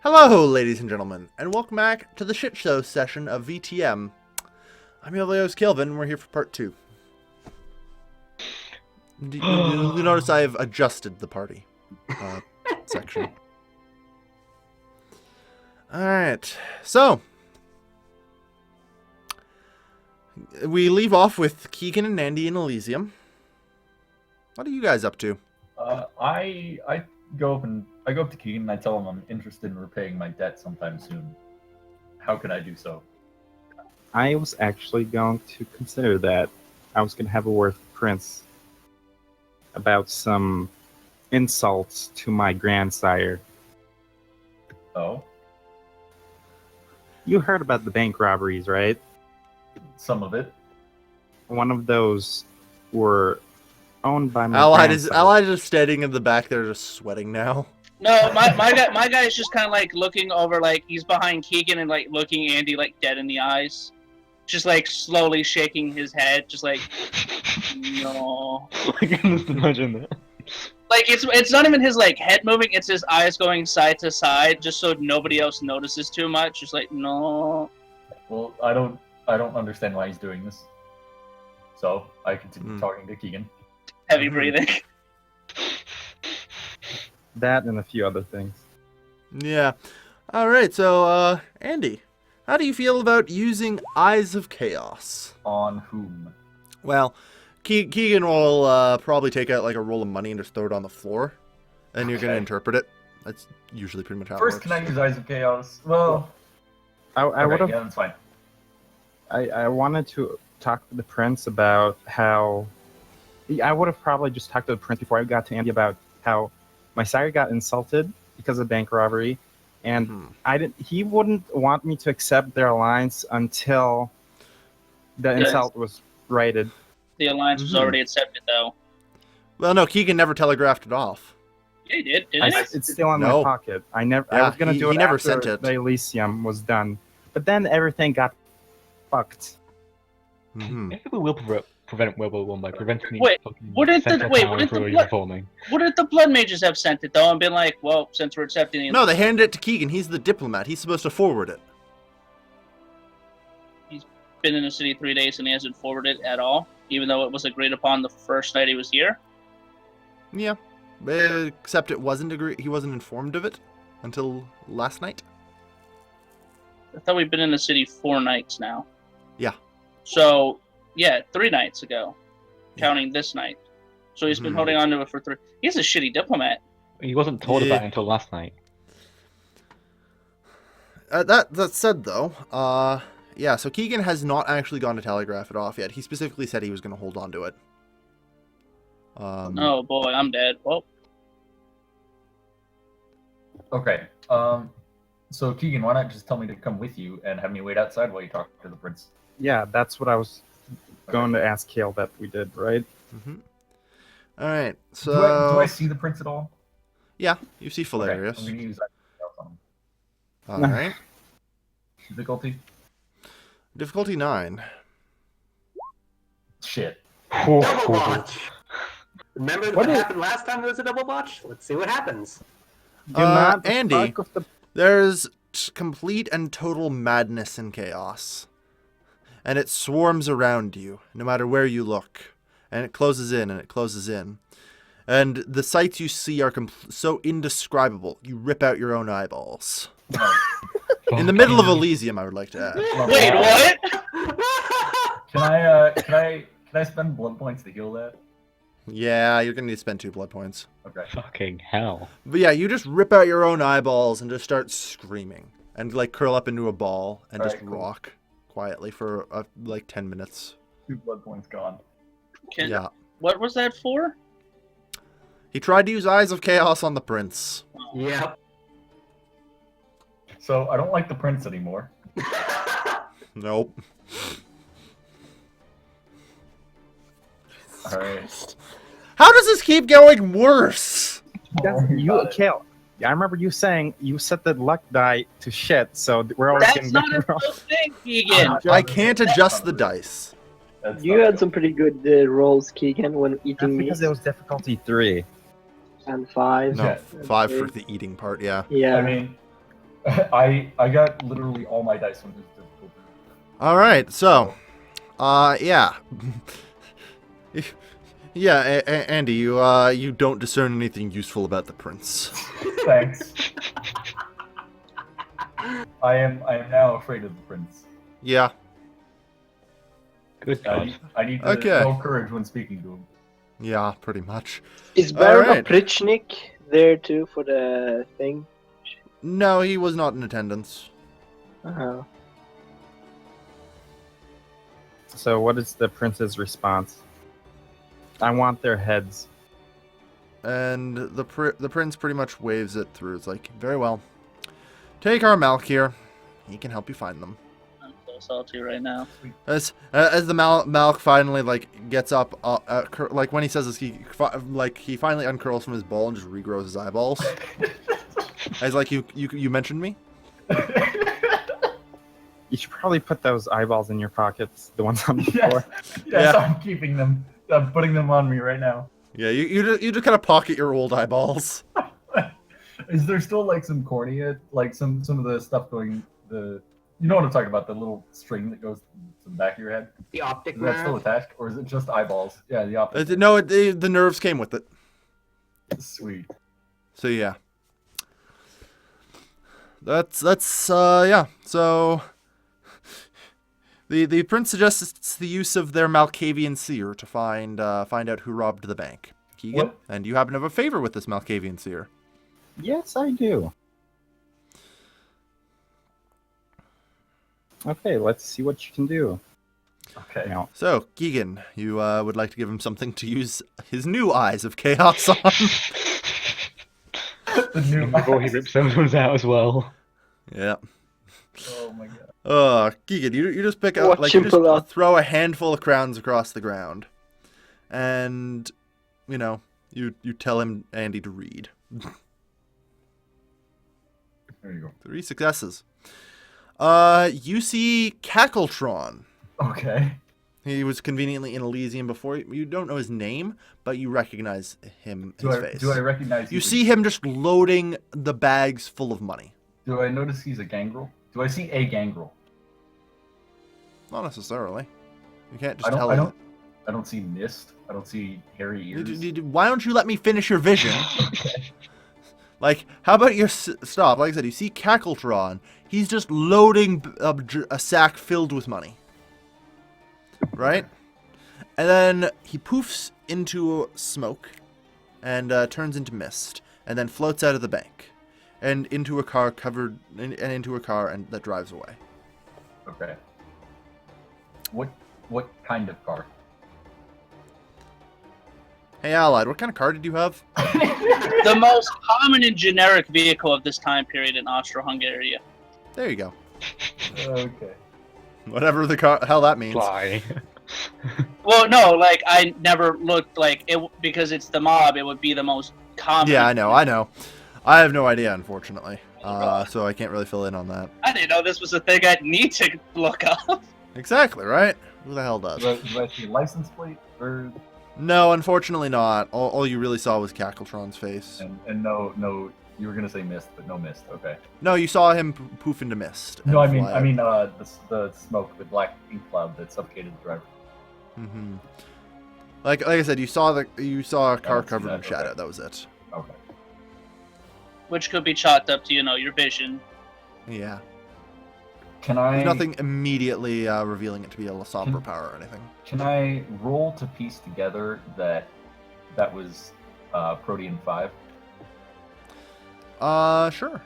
Hello, ladies and gentlemen, and welcome back to the shit show session of VTM. I'm your host, Kelvin, and we're here for part 2. You'll notice I've adjusted the party section. Alright, so we leave off with Keegan and Andy in Elysium. What are you guys up to? I go up to Keegan and I tell him I'm interested in repaying my debt sometime soon. How can I do so? I was actually going to consider that. I was going to have a word with Prince about some insults to my grandsire. Oh? You heard about the bank robberies, right? Some of it. One of those were owned by my Allied grandsire. is standing in the back there just sweating now. No, my guy is just kind of like looking over, like he's behind Keegan and like looking Andy like dead in the eyes, just like slowly shaking his head, just like no. I can just imagine that. Like it's not even his like head moving; it's his eyes going side to side, just so nobody else notices too much. Just like no. Well, I don't understand why he's doing this. So I continue talking to Keegan. Heavy breathing. That and a few other things. Yeah. Alright, so, Andy, how do you feel about using Eyes of Chaos? On whom? Well, Keegan will probably take out like a roll of money and just throw it on the floor, and you're going to Okay. interpret it. That's usually pretty much how it First, works. can I use Eyes of Chaos? Well, I would have. yeah, that's fine. I wanted to talk to the Prince about how. I would have probably just talked to the Prince before I got to Andy about how my sire got insulted because of bank robbery, and he wouldn't want me to accept their alliance until the insult was righted. The alliance was already accepted, though. Well, no, Keegan never telegraphed it off. Yeah, he did. Didn't he? It's still in No. my pocket. I Yeah, was gonna do it he never after sent it. the Elysium was done, but then everything got fucked. Mm-hmm. I think we will prevent World War One by preventing the Wait, fucking wouldn't the- Central wait, Tower wouldn't the from blood- forming. Wouldn't the blood mages have sent it though and been like, well, since we're accepting it, No, they handed it to Keegan. He's the diplomat. He's supposed to forward it. been in the city 3 days and he hasn't forwarded it at all, even though it was agreed upon the first night he was here? Yeah. Except it wasn't he wasn't informed of it until last night. I thought we've been in the city 4 nights now. Yeah. So, yeah, 3 nights ago, counting this night. So he's been Mhm. holding on to it for 3. He's a shitty diplomat. He wasn't told Yeah. about it until last night. That said, though, yeah, so Keegan has not actually gone to telegraph it off yet. He specifically said he was going to hold on to it. Oh boy, I'm dead. Well, Okay. So Keegan, why not just tell me to come with you and have me wait outside while you talk to the prince? Yeah, that's what I was going to ask Kale that we did, right? All right, so Do I see the prince at all? yeah, you see Okay, Falarius. I'm gonna use Eyes of Chaos on him. All right, Difficulty? difficulty 9. Shit. Double botch. Remember what is- happened last time there was a double botch? Let's see what happens. Do not Andy. fuck with the There's complete and total madness and chaos, and it swarms around you, no matter where you look, and it closes in and it closes in, and the sights you see are so indescribable, you rip out your own eyeballs. In the middle of Elysium, I would like to add. wait, what? Can I spend blood points to heal that? Yeah, you're gonna need to spend 2 blood points. Okay. Fucking hell. But yeah, you just rip out your own eyeballs and just start screaming, and like curl up into a ball and just Alright, cool. rock quietly for like 10 minutes. 2 blood points gone. Yeah. What was that for? He tried to use Eyes of Chaos on the prince. Yep. So I don't like the prince anymore. Nope. Alright. How does this keep going worse? Kale. I remember you saying you set the luck die to shit, so we're already That's not a real thing, Keegan. I can't adjust the dice. That's You not had good. some pretty good rolls, Keegan, when That's eating meat. because it was difficulty 3. And 5. No, Yeah. 5 for the eating part, yeah. Yeah. I mean, I got literally all my dice from this difficulty. All right, so, yeah. Yeah, Andy, you don't discern anything useful about the prince. Thanks. I am now afraid of the prince. Yeah. Good God. I need to Okay. roll courage when speaking to him. Yeah, pretty much. Is All Baron right. Oprichnik there too for the thing? No, he was not in attendance. Uh-huh. So what is the prince's response? I want their heads. And the prince pretty much waves it through. It's like, very well. Take our Malk here. He can help you find them. I'm so salty right now. As the Malk finally gets up, like when he says this, he finally uncurls from his bowl and just regrows his eyeballs. He's like, you mentioned me. You should probably put those eyeballs in your pockets, the ones on the Yes, floor. yes, Yeah. I'm keeping them. I'm putting them on me right now. Yeah, you just kind of pocket your old eyeballs. Is there still like some cornea, like some of the stuff going you know what I'm talking about, the little string that goes to the back of your head? The optic Is that still nerve. attached, or is it just eyeballs? Yeah, the optic. No, the nerves came with it. Sweet. So yeah. That's yeah. So the prince suggests the use of their Malkavian seer to find out who robbed the bank. Keegan, What? and you happen to have a favor with this Malkavian seer. Yes, I do. Okay, let's see what you can do. Okay. Now, So, Keegan, you would like to give him something to use his new eyes of chaos on. The new Before he rips those ones out as well. Yeah. Oh my god. Keegan, you just pick out, Watch like, you him just pull out. throw a handful of crowns across the ground. And, you tell him, Andy, to read. There you 3 successes. You see Cackletron. go. Okay. He was conveniently in Elysium before. You don't know his name, but you recognize him, Do his I face. do I recognize? You he's a- see him just loading the bags full of money. Do I notice he's a gangrel? Do I see a gangrel? Not necessarily. You can't I just don't. tell I him. don't. I don't see mist. I don't see hairy ears. Why don't you let me finish your vision? Okay. Like, how about your stop? Like I said, you see Cackletron. He's just loading a sack filled with money. Right? And then he poofs into smoke and turns into mist and then floats out of the bank and into a car that drives away. Okay. What kind of car? Hey, Allied, what kind of car did you have? The most common and generic vehicle of this time period in Austro-Hungary. There you go. Okay. Whatever the hell that means. Fly. Well, no, like I never looked like it because it's the mob. It would be the most common. Yeah, I know. I have no idea, unfortunately. So I can't really fill in on that. I didn't know this was a thing I'd need to look up. Exactly, right? Who the hell does? Do I see a license plate or No, unfortunately not. All you really saw was Cackletron's face. and no? You were gonna say mist, but no mist. Okay. No, you saw him poof into mist. No, and fly out. the smoke, the black ink cloud that suffocated the driver. Mm-hmm. Like I said, you saw a car don't see covered in that, shadow. okay. That was it. Okay. Which could be chalked up to, your vision. Yeah. Can I? There's nothing immediately revealing it to be a somber power or anything. Can I roll to piece together that was Protean 5? Sure.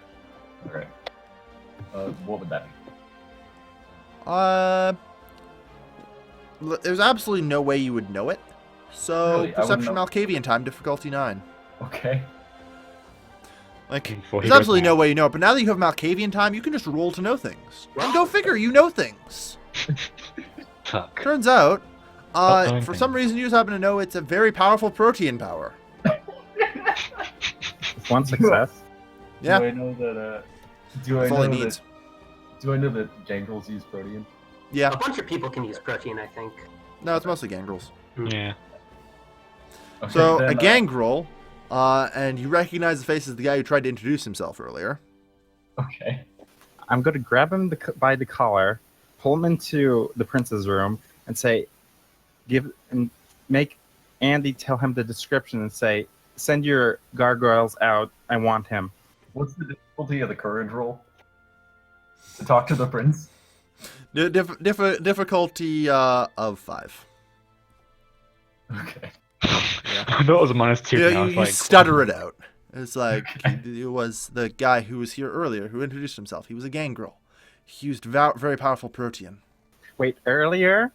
All right. What would that be? There's absolutely no way you would know it. So, Really? I wouldn't Perception know. Malkavian time, difficulty 9. Okay. Like, Before he there's goes absolutely mad. no way you know it, but now that you have Malkavian time, you can just roll to know things. And go figure, you know things. Fuck. Turns out, knowing for things. some reason you just happen to know it's a very powerful protein power. It's one success. Yeah, Do I know that? Do I that's all he know needs. that? Do I know that gangrels use Protean? Yeah, A bunch of people can use protein, I think. no, it's mostly gangrels. Yeah. Okay, So, then, a gangrel, and you recognize the face as the guy who tried to introduce himself earlier. Okay. I'm going to grab him by the collar, pull him into the prince's room, and say, make Andy tell him the description and say, "Send your gargoyles out. I want him." What's the difficulty of the courage roll? To talk to the prince? Difficulty of 5. Okay. I thought it was a -2. Yeah, and I you, was you like, stutter it out. It's like Okay. it was the guy who was here earlier who introduced himself. He was a gangrel. He used very powerful protein. Wait, earlier?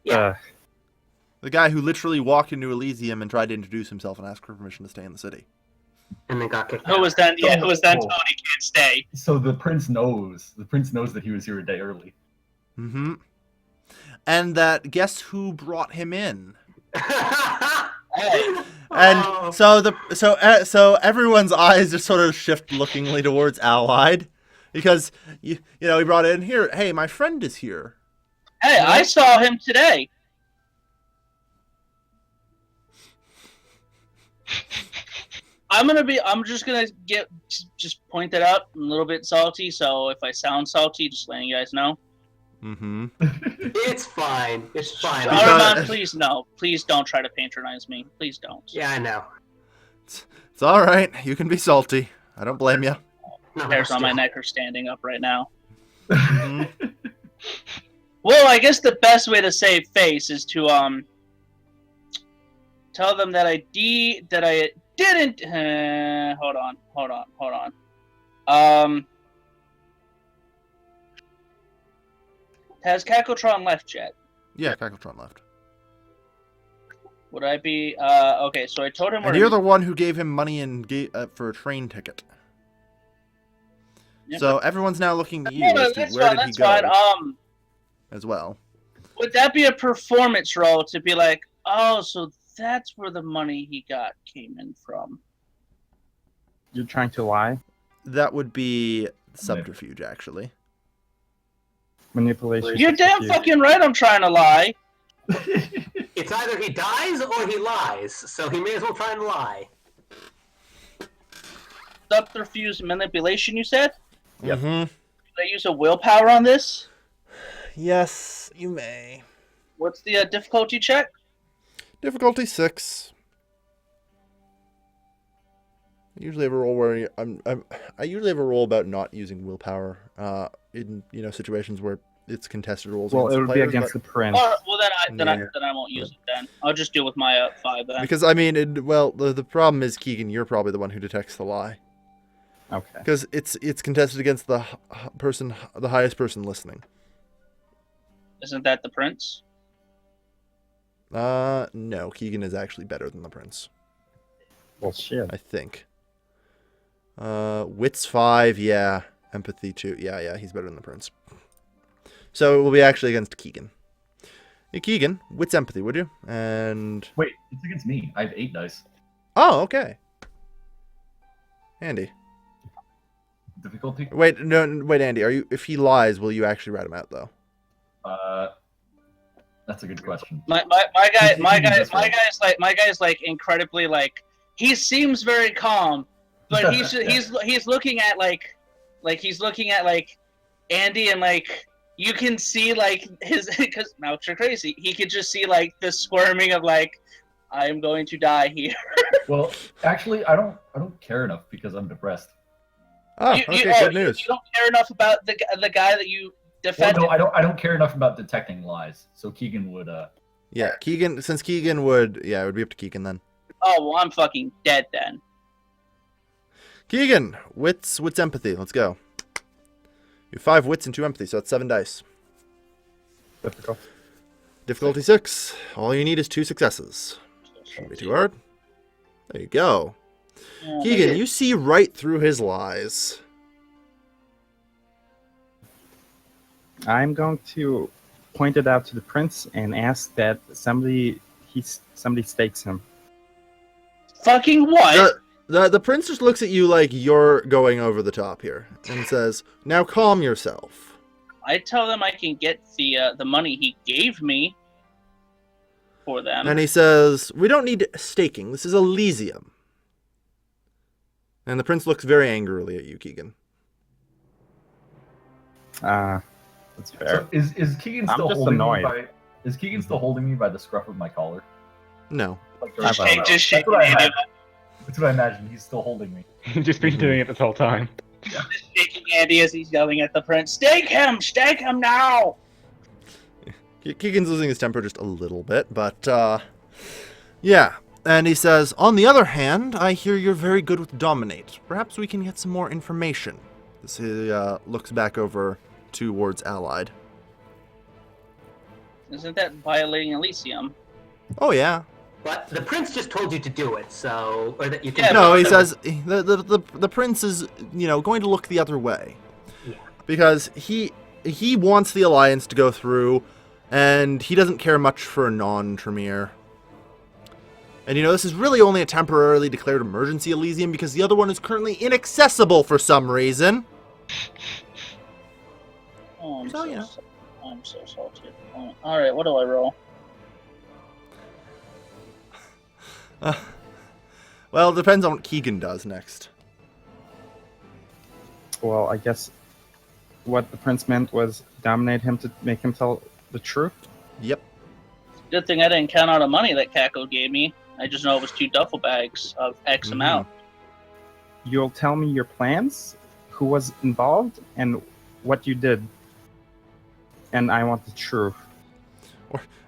Yeah. The guy who literally walked into Elysium and tried to introduce himself and ask for permission to stay in the city. And then got kicked Who out. was then? Yeah, who was then? Oh. Tony can't stay. So the prince knows. The prince knows that he was here a day early. Mm-hmm. And that guess who brought him in? Hey, And Oh. so everyone's eyes just sort of shift lookingly towards Allied, because he brought in here. Hey, my friend is here. hey, I saw him today. I'm just gonna just point that out. I'm a little bit salty, so if I sound salty, just letting you guys know. Mm-hmm. It's fine. It's fine. Because- Armand, please no. Please don't try to patronize me. Please don't. Yeah, I know. It's all right. You can be salty. I don't blame you. No, Hairs on my still. neck are standing up right now. Mhm. Well, I guess the best way to save face is to tell them that I didn't. Hold on. Has Kakotron left yet? Yeah, Cackltron left. Would I be okay? So I told him And you're the one who gave him money and for a train ticket. Yeah, So everyone's now looking to you Yeah, as to that's where fine. did he That's go fine. as well. Would that be a performance role to be like, oh, so that's where the money he got came in from? You're trying to lie? That would be subterfuge, actually. Manipulation. You're damn fucking right. I'm trying to lie. It's either he dies or he lies, so he may as well try and lie. Subterfuge manipulation. You said? Yep. Mm-hmm. Should I use a willpower on this? Yes, you may. What's the difficulty check? Difficulty 6. I usually have a roll where I usually have a roll about not using willpower in situations where it's contested rolls. Well, it against would be players, against but- the prince. Or, well, then Yeah. I won't use it. Then I'll just deal with my 5 then. Because I mean, the problem is, Keegan, you're probably the one who detects the lie, Okay. because it's contested against the highest person listening. Isn't that the prince? No, Keegan is actually better than the prince, Well, shit. I think. Wits 5, yeah. Empathy 2, yeah, he's better than the prince. So it will be actually against Keegan. Hey, Keegan, wits empathy, would you? And Wait, it's against me. I have 8 dice. oh, okay. Andy, Difficulty? wait, Andy, if he lies, will you actually rat him out though? That's a good question. My guy's like incredibly like he seems very calm, but he's looking at like he's looking at like Andy and like you can see like his because mouths are crazy. He could just see like the squirming of like I am going to die here. Well, actually, I don't care enough because I'm depressed. Oh, okay, good news. You don't care enough about the guy that you Well, defended. no, I don't care enough about detecting lies. So Keegan would. Yeah, Keegan. Since Keegan would, it would be up to Keegan then. Oh well, I'm fucking dead then. Keegan, wits empathy. Let's go. You have 5 wits and 2 empathy, so that's 7 dice. Difficult. Difficulty 6. All you need is 2 successes. Shouldn't be too hard. There you go. Yeah. Keegan, you see right through his lies. I'm going to point it out to the prince and ask that somebody stakes him. Fucking what? The prince just looks at you like you're going over the top here and says, "Now calm yourself." I tell them I can get the money he gave me for them. And he says, "We don't need staking. This is Elysium." And the prince looks very angrily at you, Keegan. That's fair. So is Keegan I'm still just holding annoyed. me by? Is Keegan still holding me by the scruff of my collar? No. Like, Just I've- shaking that's what I Andy. imagine. That's what I imagine. He's still holding me. You've just been doing it this whole time. Just shaking Andy as he's yelling at the prince. Stake him now. Keegan's losing his temper just a little bit, but, yeah. And he says, on the other hand, I hear you're very good with Dominate. Perhaps we can get some more information. He looks back over towards Allied. Isn't that violating Elysium? Oh, yeah. But the prince just told you to do it, so or that you can. Yeah, No, he says the prince is, going to look the other way. Yeah. Because he wants the alliance to go through, and he doesn't care much for a non-Tremere. And this is really only a temporarily declared emergency Elysium because the other one is currently inaccessible for some reason. Oh, I'm So, so, yeah. I'm so salty. All right, what do I roll? Well, it depends on what Keegan does next. Well, I guess what the prince meant was dominate him to make him tell the truth. Yep. Good thing I didn't count out the money that Kako gave me. I just know it was 2 duffel bags of X amount. You'll tell me your plans, who was involved, and what you did. And I want the truth.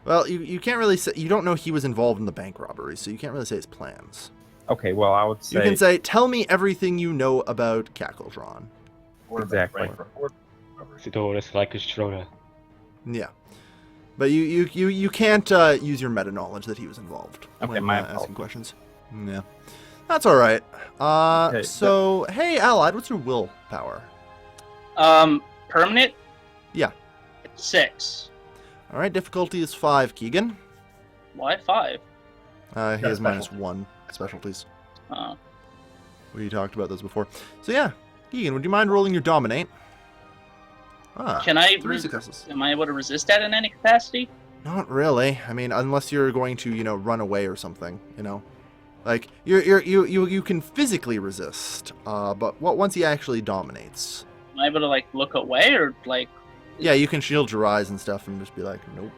Well, you can't really say... You don't know he was involved in the bank robbery, so you can't really say his plans. Okay, well, I would say... You can say, tell me everything you know about Cackletron. Or Exactly. Sidorus like a Schroeder. Yeah. But you can't use your meta-knowledge that he was involved Okay, when my asking apologies. questions. Yeah. That's alright. Okay, So, hey, Allied, what's your willpower? Permanent? Yeah. 6. Alright, difficulty is 5, Keegan. Why 5? He has special. minus 1 specialties. Oh. We talked about those before. So yeah, Keegan, would you mind rolling your Dominate? Can I? 3 successes. Am I able to resist that in any capacity? Not really. I mean, unless you're going to, run away or something, Like, you can physically resist, but once he actually dominates... Am I able to, look away or, Yeah, you can shield your eyes and stuff and just be like, nope.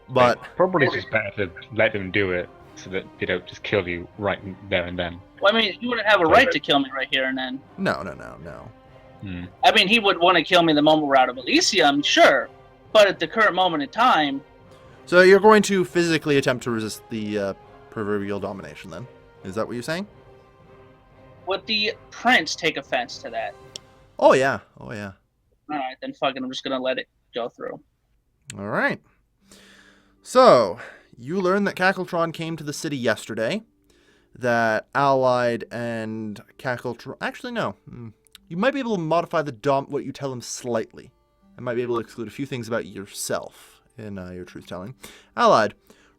But... Probably it's just better to let them do it so that they don't just kill you right there and then. Well, I mean, you wouldn't have a right to kill me right here and then. No. Hmm. I mean, he would want to kill me the moment we're out of Elysium, sure. But at the current moment in time... So you're going to physically attempt to resist the proverbial domination, then? Is that what you're saying? Would the prince take offense to that? Oh, yeah. Alright, then fucking I'm just gonna let it go through. All right. So, you learn that Cackletron came to the city yesterday, that Allied and Cackletron... Actually, no. You might be able to modify what you tell him slightly. I might be able to exclude a few things about yourself in your truth-telling. Allied,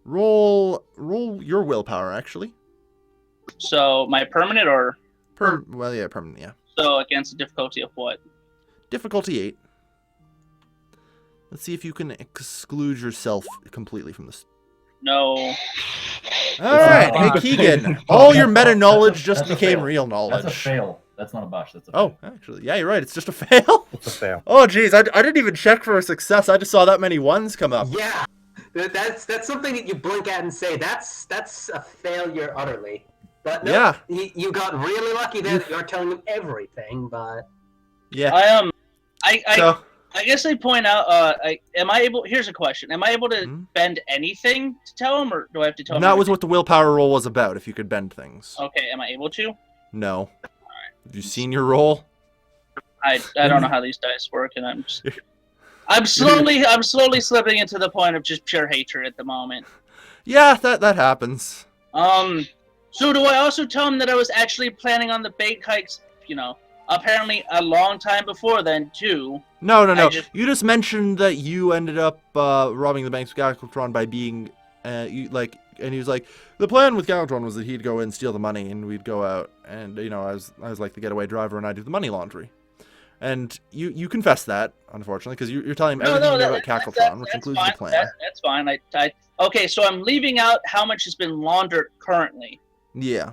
roll your willpower, actually. So, my permanent or... Well, yeah, permanent, yeah. So, against a difficulty of what? Difficulty 8. Let's see if you can exclude yourself completely from this. No. All right, not a hey botch. Keegan, all your meta knowledge That's just a became fail. real knowledge. That's a fail. That's not a bosh. That's a fail. Oh, actually, yeah, you're right. It's just a fail. It's a fail. Oh, geez, I didn't even check for a success. I just saw that many ones come up. Yeah, that's something that you blink at and say that's a failure utterly. But no, Yeah. you got really lucky there that you aren't telling him everything. But Yeah. I guess I point out. Here's a question: am I able to Hmm? bend anything to tell him, or do I have to tell him? That was everything? what the willpower roll was about. If you could bend things. Okay, am I able to? No. Have you seen your roll? I don't know how these dice work, and I'm slowly slipping into the point of just pure hatred at the moment. Yeah, that happens. So do I also tell him that I was actually planning on the bank hikes? Apparently a long time before then too. No. You just mentioned that you ended up robbing the banks with Galvatron by being, and he was like, the plan with Galvatron was that he'd go in, steal the money, and we'd go out, and I was like the getaway driver, and I do the money laundry. And you confess that, unfortunately, because you're telling him everything you know about Cackletron, which includes the plan. That's fine. Okay, so I'm leaving out how much has been laundered currently. Yeah.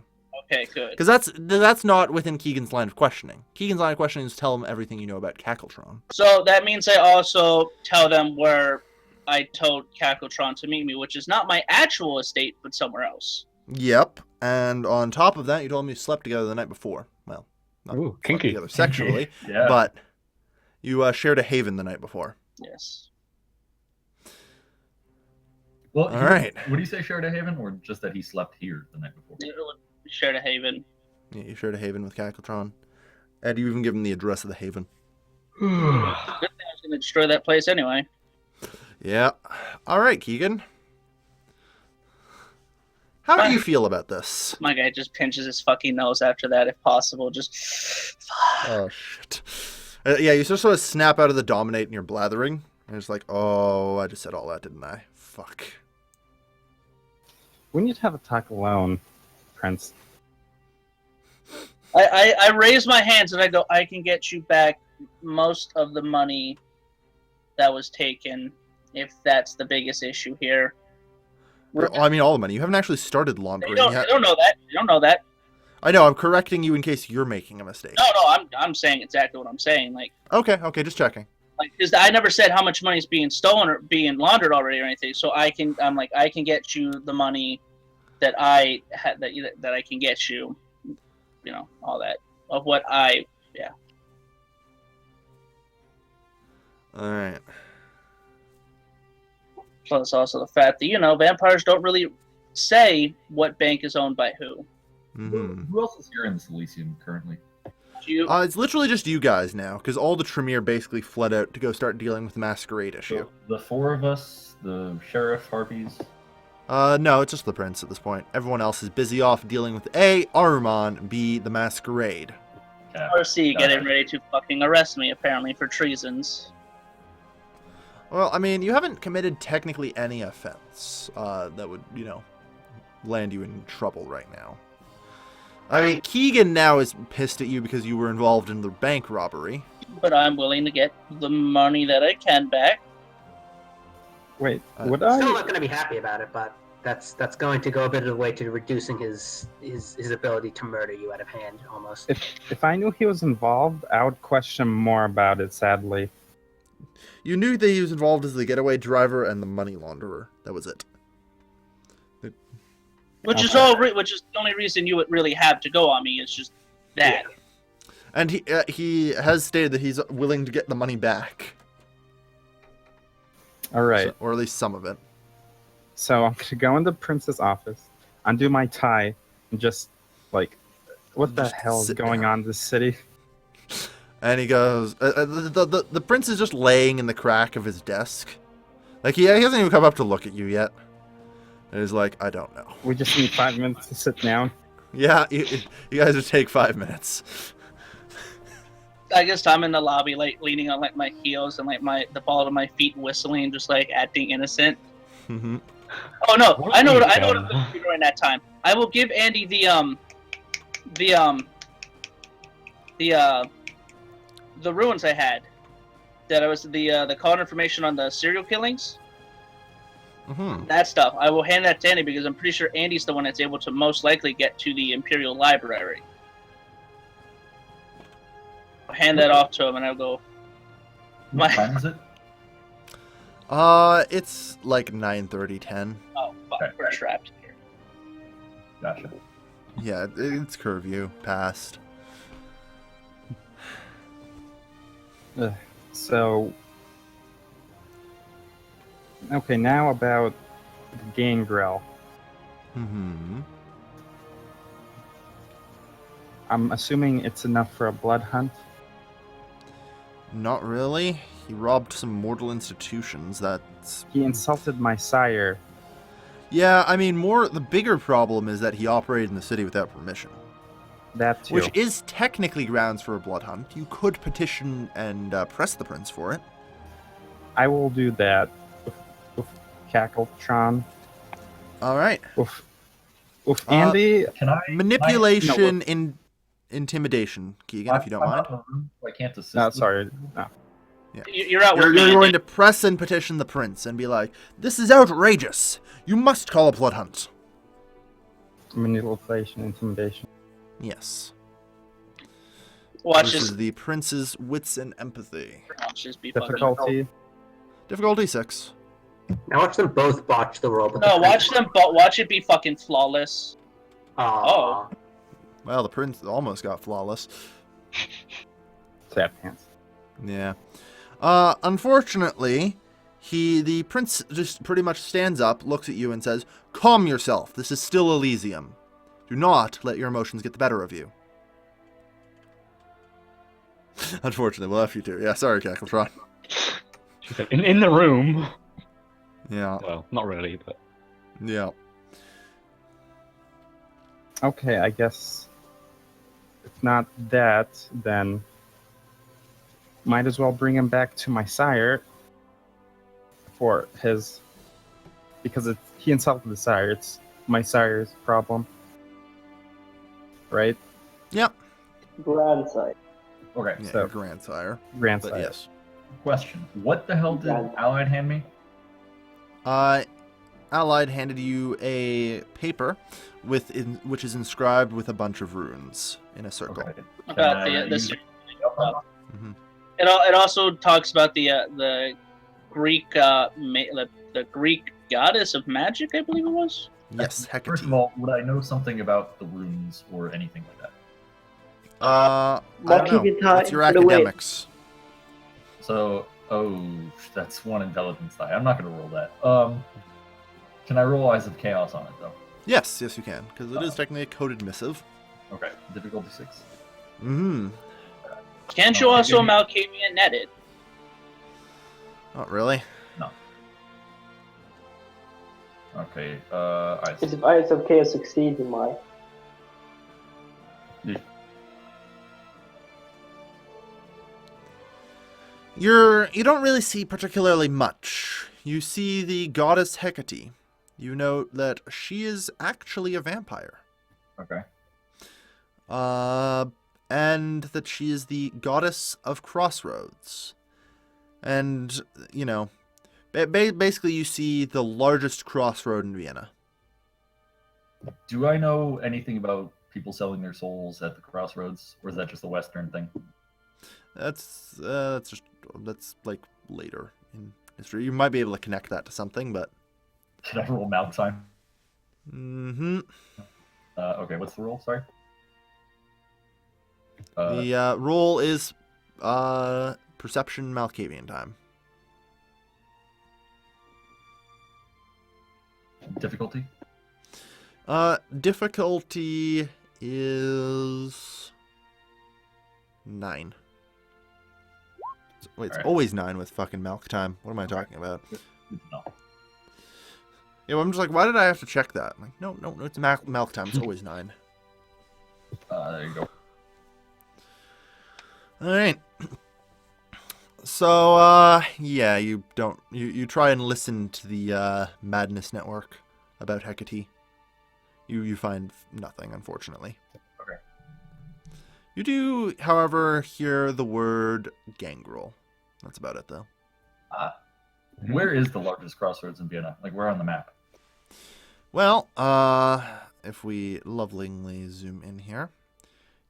Okay, good. Because that's not within Keegan's line of questioning. Keegan's line of questioning is tell him everything you know about Cackletron. So that means I also tell them where I told Cackletron to meet me, which is not my actual estate, but somewhere else. Yep. And on top of that, you told him you slept together the night before. Well, not Ooh, slept kinky. together sexually, Yeah. but you shared a haven the night before. Yes. Well, All right. Would you say shared a haven, or just that he slept here the night before? We shared a haven. Yeah, you shared a haven with Cackletron. And you even give him the address of the haven. Good thing I was going to destroy that place anyway. Yeah. All right, Keegan. How do you feel about this? My guy just pinches his fucking nose after that, if possible. Just. Oh, shit. Yeah, you just sort of snap out of the dominate and you're blathering. And it's like, oh, I just said all that, didn't I? Fuck. We need to have a talk alone, Prince. I raise my hands and I go, I can get you back most of the money that was taken, if that's the biggest issue here. Well, I mean, all the money. You haven't actually started laundering You yet. don't know that. You don't know that. I know, I'm correcting you in case you're making a mistake. No, I'm saying exactly what I'm saying. Like, Okay, just checking. because I never said how much money is being stolen or being laundered already or anything. So I can get you the money that I had that I can get you, you know, all that of what I All right. Plus also the fact that, you know, vampires don't really say what bank is owned by who. Mm-hmm. Who else is here in this Elysium currently? You, It's literally just you guys now, because all the Tremere basically fled out to go start dealing with the Masquerade issue. So the four of us, the sheriff, harpies. No, it's just the Prince at this point. Everyone else is busy off dealing with A, Armon, B, the Masquerade. Yeah. or C getting ready to fucking arrest me, apparently, for treasons. Well, I mean, you haven't committed technically any offense that would, you know, land you in trouble right now. I mean, Keegan now is pissed at you because you were involved in the bank robbery. But I'm willing to get the money that I can back. Wait, would Still I? not going to be happy about it, but that's going to go a bit of the way to reducing his ability to murder you out of hand, almost. If I knew he was involved, I would question more about it, sadly. You knew that he was involved as the getaway driver and the money launderer. That was it. Which is which is the only reason you would really have to go on me. Is just that. Yeah. And he has stated that he's willing to get the money back. All right. Or at least some of it. So I'm gonna go into Prince's office, undo my tie, and just like, what the Just hell is sit going down. on in this city? And he goes, the Prince is just laying in the crack of his desk. Like, he hasn't even come up to look at you yet. And he's like, I don't know. We just need 5 minutes to sit down. Yeah, you guys would take 5 minutes. I guess I'm in the lobby, like leaning on like my heels and like the ball of my feet, whistling, just like acting innocent. Mm-hmm. Oh no, What I know have what you I'm done? going to do during that time. I will give Andy the ruins I had. That I was the call information on the serial killings. Mm-hmm. That stuff. I will hand that to Andy because I'm pretty sure Andy's the one that's able to most likely get to the Imperial Library. I'll hand that off to him and I'll go. What time is it? It's like 9:30, 10. Oh fuck, Okay. we're trapped here. Gotcha. Yeah, it's curfew, past. So, okay, now about the gangrel. Mm-hmm. I'm assuming it's enough for a blood hunt. Not really. He robbed some mortal institutions. That's... He insulted my sire. Yeah, I mean, the bigger problem is that he operated in the city without permission. That too. Which is technically grounds for a blood hunt. You could petition and press the prince for it. I will do that. Oof, Cackletron. All right. Oof. Andy, Can I? Manipulation, intimidation, Keegan, if you don't I'm mind. out of the room, so I can't assist. no, you. sorry. No. You're out You're working. going to press and petition the prince and be like, "This is outrageous. You must call a blood hunt." Manipulation, intimidation. Yes. Watch This this. is the prince's wits and empathy. Watch this be fucking. Difficulty. Difficulty 6. Now watch them both botch the roll. But No, watch them. Watch it be fucking flawless. Oh. Well, the prince almost got flawless. Sad pants. Yeah. Unfortunately, the prince just pretty much stands up, looks at you, and says, "Calm yourself. This is still Elysium. Do not let your emotions get the better of you." Unfortunately, we'll have you to. Yeah, sorry, Cackletron. She said, in the room. Yeah. Well, not really, but Yeah. Okay, I guess if not that, then might as well bring him back to my sire for his, because he insulted the sire. It's my sire's problem, right? Yep. Grandsire. Okay. Yeah, So- your grandsire. Grandsire. But yes. Question: what the hell did Allied hand me? Allied handed you a paper which is inscribed with a bunch of runes in a circle. Okay. About Can I the use it? Mhm. It also talks about the Greek the Greek goddess of magic, I believe it was. Yes, First Hecate. of all, would I know something about the runes or anything like that? I But don't know. keep it high What's your for the weight. academics? So, that's one intelligence die. I'm not going to roll that. Can I roll Eyes of Chaos on it though? Yes, you can, because it is technically a coded missive. Okay, difficulty 6. Mm-hmm. Can't you Oh, also give me- Malkavian net it? Not really. Okay, Because if Eyes of Chaos succeeds in my... You don't really see particularly much. You see the goddess Hecate. You note that she is actually a vampire. Okay. And that she is the goddess of crossroads. And, you know, basically you see the largest crossroad in Vienna. Do I know anything about people selling their souls at the crossroads, or is that just a Western thing? That's like later in history. You might be able to connect that to something, but Should I roll mouth time? mm-hmm. Okay, what's the roll? Sorry. The roll is perception Malkavian time. Difficulty? Difficulty is 9. Wait, it's Alright. always 9 with fucking Malk time. What am I talking about? Good to know. Yeah, well, I'm just like, why did I have to check that? I'm like, no, it's Malk time. It's always 9. There you go. All right. So, yeah, you try and listen to the Madness Network about Hecate. You find nothing, unfortunately. Okay. You do, however, hear the word gangrel. That's about it, though. Where is the largest crossroads in Vienna? Like, where on the map? Well, if we lovingly zoom in here,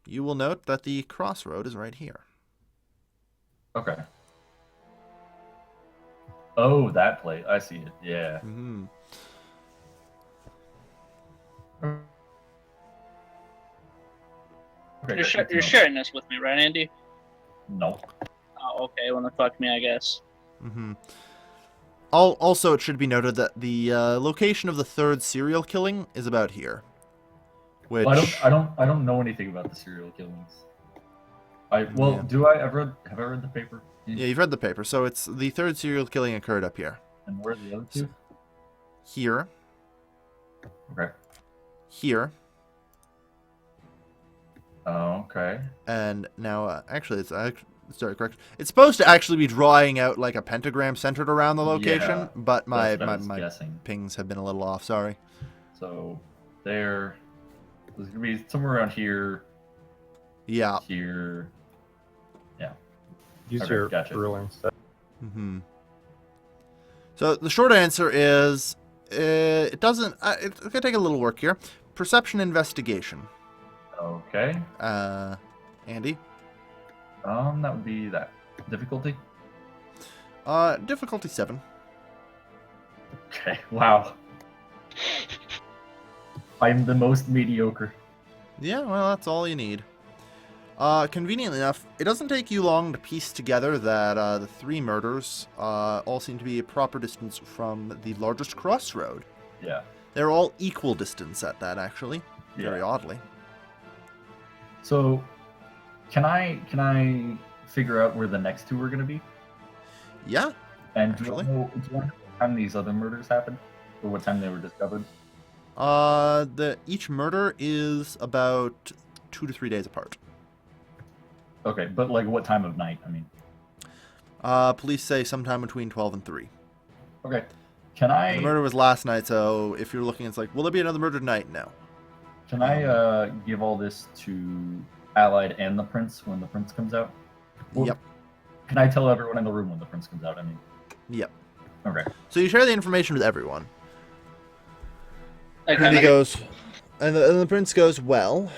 you will note that the crossroad is right here. Okay. Oh, that place. I see it. Yeah. Mm-hmm. Okay, You're, good to you're know. sharing this with me, right, Andy? No. Oh, okay. Well, then fuck me, I guess. Mm-hmm. Also, it should be noted that the location of the third serial killing is about here. Which Well, I don't know anything about the serial killings. Yeah. Do I ever have I read the paper? yeah, you've read the paper. So it's the third serial killing occurred up here, And where are the other two? here, Okay. here, Oh, okay. and now actually sorry, correct. It's supposed to actually be drawing out like a pentagram centered around the location, Yeah, but my That's what I was my guessing. pings have been a little off. Sorry. So there's gonna be somewhere around here, Yeah. here. Use Okay, your gotcha. ruler instead. Mm-hmm. So the short answer is it doesn't. It's gonna take a little work here. Perception investigation. Okay. Andy? That would be that. Difficulty? Difficulty 7. Okay, wow. I'm the most mediocre. Yeah, well, that's all you need. Conveniently enough, it doesn't take you long to piece together that the 3 murders all seem to be a proper distance from the largest crossroad. Yeah. They're all equal distance at that, actually. Very Yeah. oddly. So, can I figure out where the next 2 are going to be? Yeah. And Actually. do you know what time these other murders happened? Or what time they were discovered? Each murder is about 2 to 3 days apart. Okay, but like what time of night? I mean. Police say sometime between 12 and 3. Okay. Can And the I murder was last night, so if you're looking, it's like, will there be another murder tonight? No. give all this to Allied and the Prince when the Prince comes out? Or Yep. Can I tell everyone in the room when the Prince comes out? I mean. Yep. Okay. So you share the information with everyone. I And kinda- he goes, and the prince goes, well,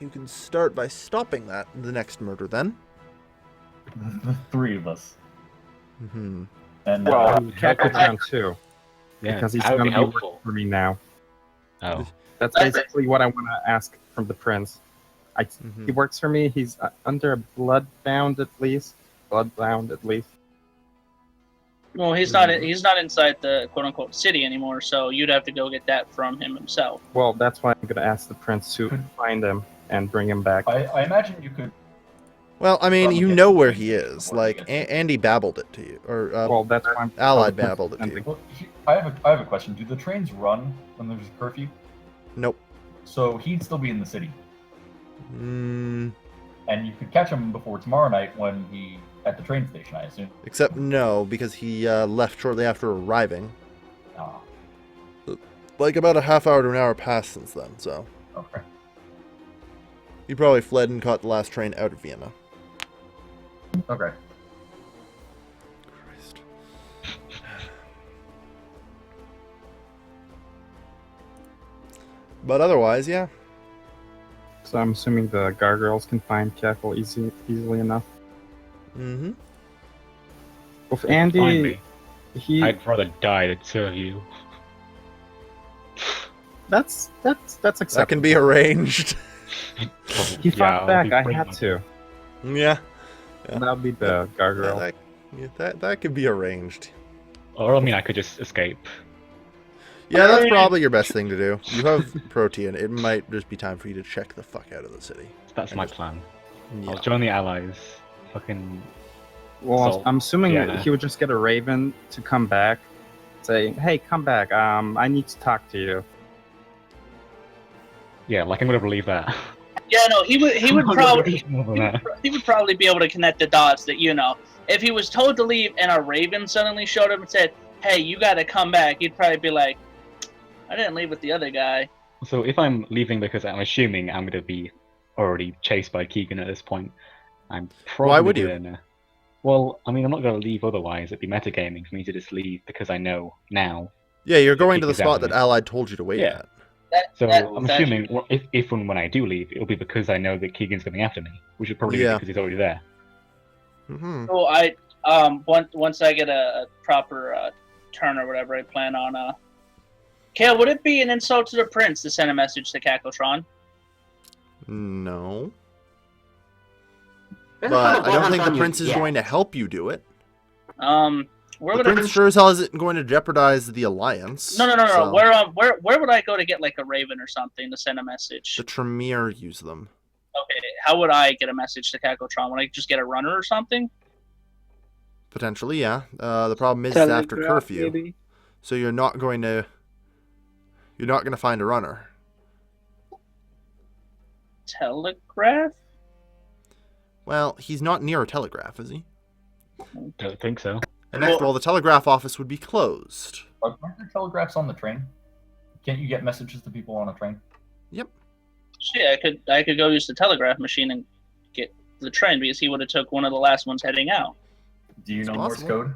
you can start by stopping the next murder then. The 3 of us. Mm-hmm. And Well, Cacotron too, Yeah, because he's that would going be to be working helpful. for me now. Oh, That's basically what I want to ask from the prince. Mm-hmm. He works for me. He's under a bloodbound at least. Well, he's not inside the quote unquote city anymore, so you'd have to go get that from him himself. Well, that's why I'm going to ask the prince to find him and bring him back. I imagine you could. Well, I mean, Probably you get know the where thing he is. before he Like, gets there. Andy babbled it to you. Or, Well, that's why I'm Allied babbled it to you. Well, I have a question. Do the trains run when there's a curfew? Nope. So he'd still be in the city, Mm, and you could catch him before tomorrow night when he at the train station. I assume. except no, because he left shortly after arriving. Ah, Like, about a half hour to an hour passed since then, so. okay. He probably fled and caught the last train out of Vienna. Okay. Christ. But otherwise, yeah. So I'm assuming the gargoyles can find Cackle easily enough. Mm-hmm. With find Andy, me. he I'd rather die than serve you. that's acceptable. That can be arranged. He fought I'll back. be I pretty had much- to. Yeah. Yeah. That would be the gargoyle. That could be arranged. Or I mean, I could just escape. Yeah, that's probably your best thing to do. You have protein. It might just be time for you to check the fuck out of the city. That's my plan. Yeah. I'll join the allies. Fucking Well, So, I'm assuming yeah. that he would just get a raven to come back, say, "Hey, come back. I need to talk to you." yeah, like I'm gonna believe that. Yeah, no, he would probably More than that. he would probably be able to connect the dots that, you know, if he was told to leave and a raven suddenly showed up and said, "Hey, you got to come back," he'd probably be like, "I didn't leave with the other guy." So if I'm leaving because I'm assuming I'm gonna be already chased by Keegan at this point, I'm probably Why would you? gonna... Well, I mean, I'm not gonna leave otherwise. It'd be metagaming for me to just leave because I know now. Yeah, you're going to the Keep it down spot that there. Allied told you to wait Yeah. at. So That- I'm that's- assuming if and when I do leave, it'll be because I know that Keegan's coming after me, which would probably Yeah. be because he's already there. Mm-hmm. So once I get a proper turn or whatever, I plan on. Kale, would it be an insult to the prince to send a message to Cacotron? No. There's a But couple I don't bloodhounds think the on you prince is yet. going to help you do it. Where The would prince sure as hell isn't going to jeopardize the alliance. No. so Where would I go to get like a raven or something to send a message? The Tremere use them. Okay, how would I get a message to Cacotron? Would I just get a runner or something? Potentially, yeah. The problem is it's after Telegraph, curfew, maybe? so you're not going to find a runner. Telegraph? Well, he's not near a telegraph, is he? Don't think so. And after Well- all, the telegraph office would be closed. Aren't there telegraphs on the train? Can't you get messages to people on a train? Yep. Shit, I could go use the telegraph machine and get the train because he would have took one of the last ones heading out. Do you It's know Morse possible. code?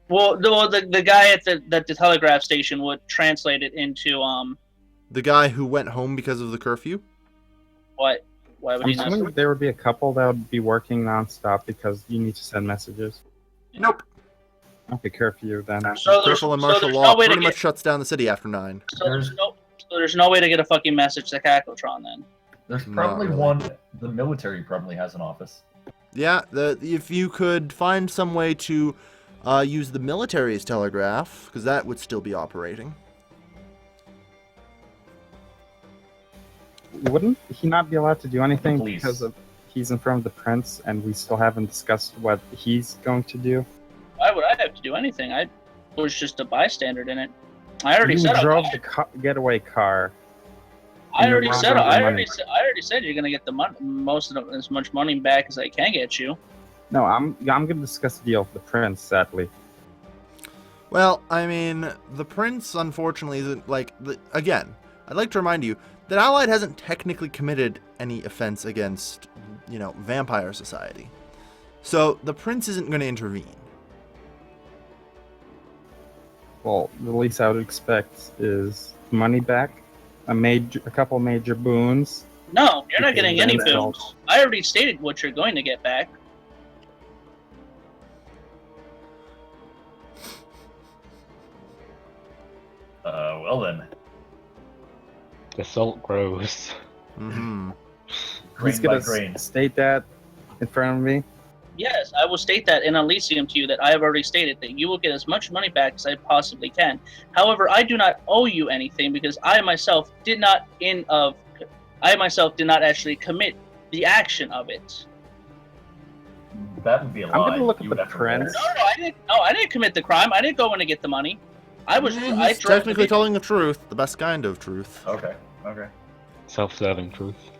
Well, the guy at the telegraph station would translate it into The guy who went home because of the curfew? What? Why would I'm he not? assuming there would be a couple that would be working nonstop because you need to send messages. Nope. Okay, curfew then. So Official and so martial there's law no way to pretty much get. shuts down the city after 9. So there's no way to get a fucking message to Cacotron then. There's Not probably really. one. The military probably has an office. Yeah, if you could find some way to use the military's telegraph, because that would still be operating. Wouldn't he not be allowed to do anything Police. because he's in front of the prince and we still haven't discussed what he's going to do? Why would I have to do anything? I was just a bystander in it. I already You said drove the getaway car. I already you're said wrong I about the already money. said I already said you're gonna get the as much money back as I can get you. No, I'm going to discuss the deal with the prince, sadly. Well, I mean, the prince, unfortunately, isn't like... Again, I'd like to remind you that Allied hasn't technically committed any offense against, vampire society. So, the prince isn't going to intervene. Well, the least I would expect is money back, a couple major boons. No, you're not getting any Then boons. I already stated what you're going to get back. Well then. The salt grows. Mm-hmm. He's Grain going by grain. to state that in front of me. Yes, I will state that in Elysium to you that I have already stated that you will get as much money back as I possibly can. However, I do not owe you anything because I myself did not actually commit the action of it. That would be a lie. I'm going to look at You the would have to prince. No, I didn't commit the crime. I didn't go in to get the money. I He's drove the technically vehicle. telling the truth, the best kind of truth. Okay. Self-serving truth.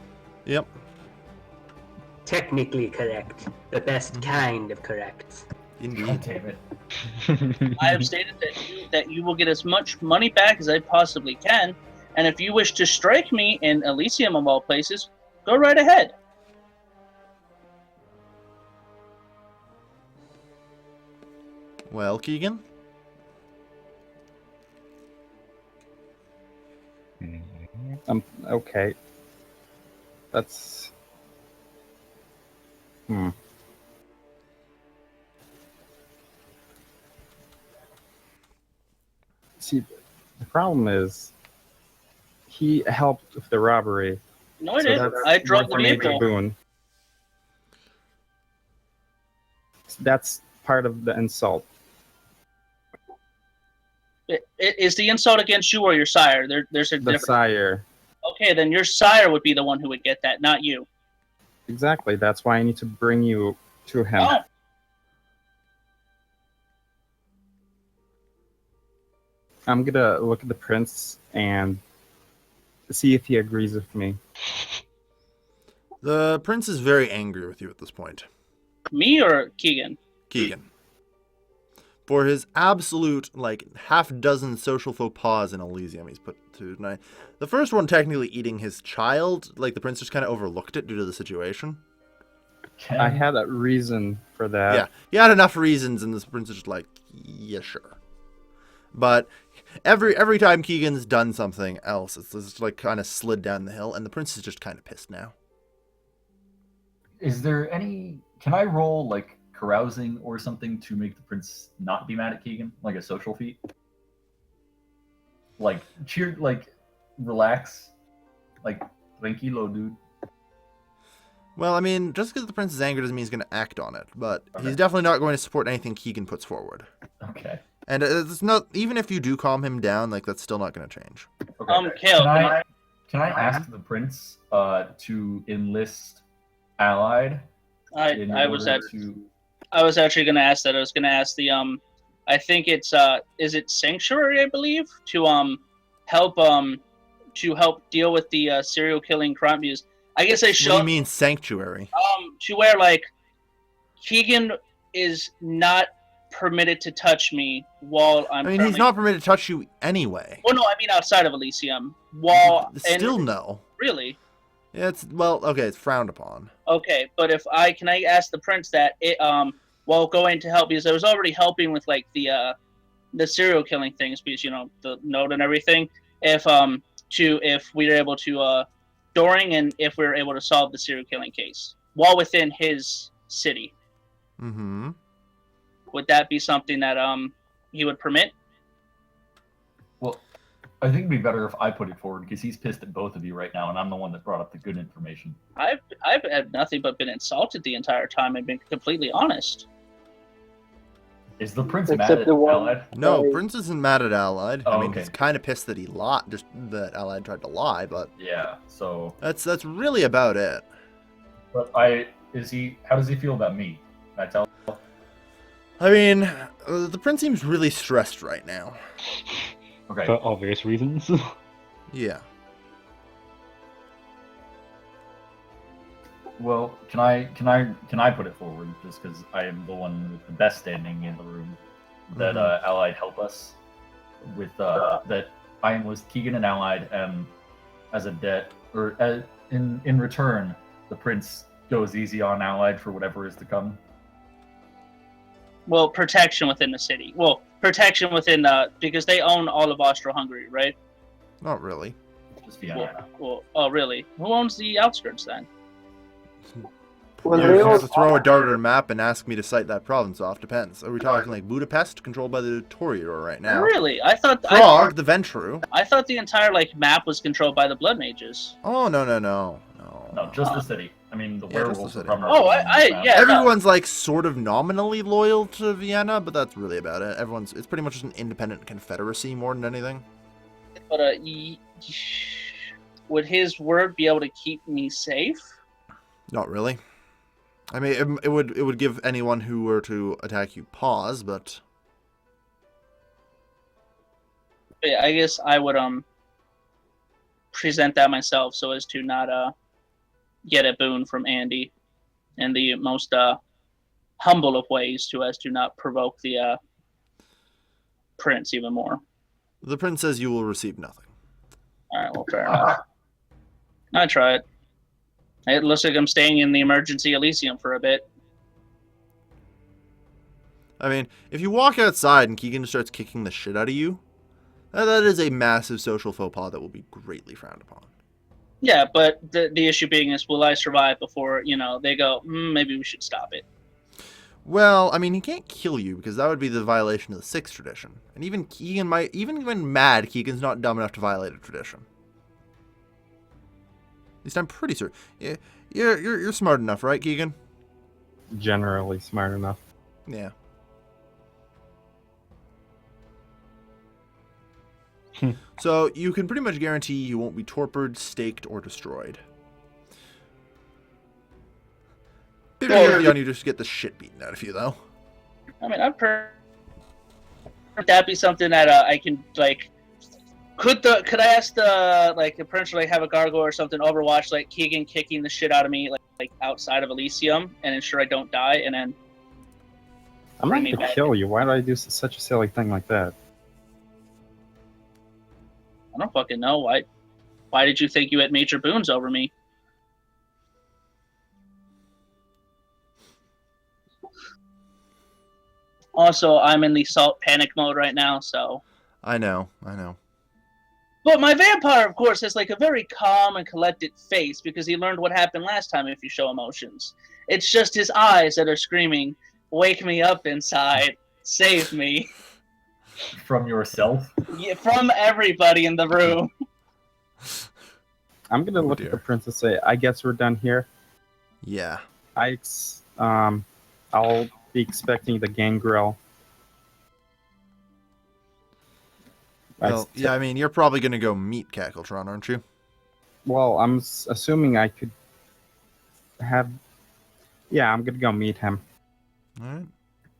Yep. Technically correct. The best kind of correct. Indeed. God damn it. I have stated that you will get as much money back as I possibly can, and if you wish to strike me in Elysium of all places, go right ahead. Well, Keegan? Okay. That's... See, the problem is, he helped with the robbery. No, I so didn't. that's I drove worth the a major vehicle. boon. That's part of the insult. Is the insult against you or your sire? There's a The difference. sire. Okay, then your sire would be the one who would get that, not you. Exactly. That's why I need to bring you to him. Oh, I'm gonna look at the prince and see if he agrees with me. The prince is very angry with you at this point. me or Keegan? Keegan. For his absolute, half dozen social faux pas in Elysium he's put to tonight. The first one technically eating his child, the prince just kind of overlooked it due to the situation. I had a reason for that. Yeah, he had enough reasons, and this prince is just yeah, sure. But every time Keegan's done something else, it's just kind of slid down the hill, and the prince is just kind of pissed now. Is there any... Can I roll, carousing or something to make the prince not be mad at Keegan? Like a social feat? Cheer, relax. Tranquilo, dude. Well, I mean, just because the prince is angry doesn't mean he's going to act on it, but Okay. he's definitely not going to support anything Keegan puts forward. Okay. And it's not, even if you do calm him down, that's still not going to change. Okay. Kale, Can I ask the prince to enlist Allied? I was actually going to ask that. I was going to ask the I think it's is it Sanctuary, I believe, to help deal with the serial killing crime use. I guess I What do show you mean sanctuary? to where Keegan is not permitted to touch me while I'm. I mean, he's currently- not permitted to touch you anyway. Well, no, I mean outside of Elysium. While Still no. really. Yeah, it's frowned upon. Okay, but can I ask the prince that it while going to help, because I was already helping with the serial killing things, because the note and everything. If we were able to during and if we were able to solve the serial killing case while within his city. Mm-hmm. Would that be something that he would permit? Well, I think it'd be better if I put it forward because he's pissed at both of you right now, and I'm the one that brought up the good information. I've had nothing but been insulted the entire time and been completely honest. Is the prince Except mad at the one- Allied? No, Right. Prince isn't mad at Allied. Oh, I mean, okay. he's kind of pissed that he lied, just that Allied tried to lie, but Yeah. So, that's really about it. but how does he feel about me? Can I tell? I mean, the Prince seems really stressed right now. Okay. For obvious reasons. Yeah. Well, can I put it forward just because I am the one with the best standing in the room that Allied help us with that I am with Keegan and Allied, and as a debt or in return, the prince goes easy on Allied for whatever is to come. Well, protection within the city. Well, protection within because they own all of Austro-Hungary, right? Not really. Just Vienna. Oh, really? Who owns the outskirts then? Well, You they have all to throw a dart at a map and ask me to cite that province off. Depends. Are we talking like Budapest, controlled by the Toreador right now? Really? I thought Prague, the Ventru. I thought the entire map was controlled by the Blood Mages. Oh, no. No, just the city. I mean, the Yeah, just werewolves the are city. primarily Oh, on the map. yeah. Everyone's like sort of nominally loyal to Vienna, but that's really about it. It's pretty much just an independent confederacy more than anything. But would his word be able to keep me safe? Not really. I mean, it would give anyone who were to attack you pause, but Yeah, I guess I would present that myself so as to not get a boon from Andy in the most humble of ways, so as to not provoke the prince even more. the prince says you will receive nothing. All right, well, fair enough. I try it. It looks like I'm staying in the emergency Elysium for a bit. I mean, if you walk outside and Keegan starts kicking the shit out of you, that is a massive social faux pas that will be greatly frowned upon. Yeah, but the issue being is, will I survive before, they go, maybe we should stop it. Well, I mean, he can't kill you because that would be the violation of the Sixth tradition. And even Keegan might, even when mad, Keegan's not dumb enough to violate a tradition. At least I'm pretty certain. Yeah, you're smart enough, right, Keegan? Generally smart enough. Yeah. So you can pretty much guarantee you won't be tortured, staked, or destroyed. Bit early on you just get the shit beaten out of you, though. I mean, would that be something that I can, like, could I ask the prince to have a gargoyle or something overwatch, like Keegan kicking the shit out of me, like outside of Elysium, and ensure I don't die, and then I'm not Bring me going to back. kill you. Why did I do such a silly thing like that? I don't fucking know. Why did you think you had major boons over me? Also, I'm in the salt panic mode right now, so. I know. But my vampire, of course, has a very calm and collected face because he learned what happened last time if you show emotions. It's just his eyes that are screaming, "Wake me up inside, save me." From yourself? Yeah, from everybody in the room. I'm going to look dear. at the prince and say, I guess we're done here. Yeah. I'll be expecting the gangrel. Well, yeah, I mean, you're probably going to go meet Cackletron, aren't you? Well, I'm assuming I could have... Yeah, I'm going to go meet him. All right.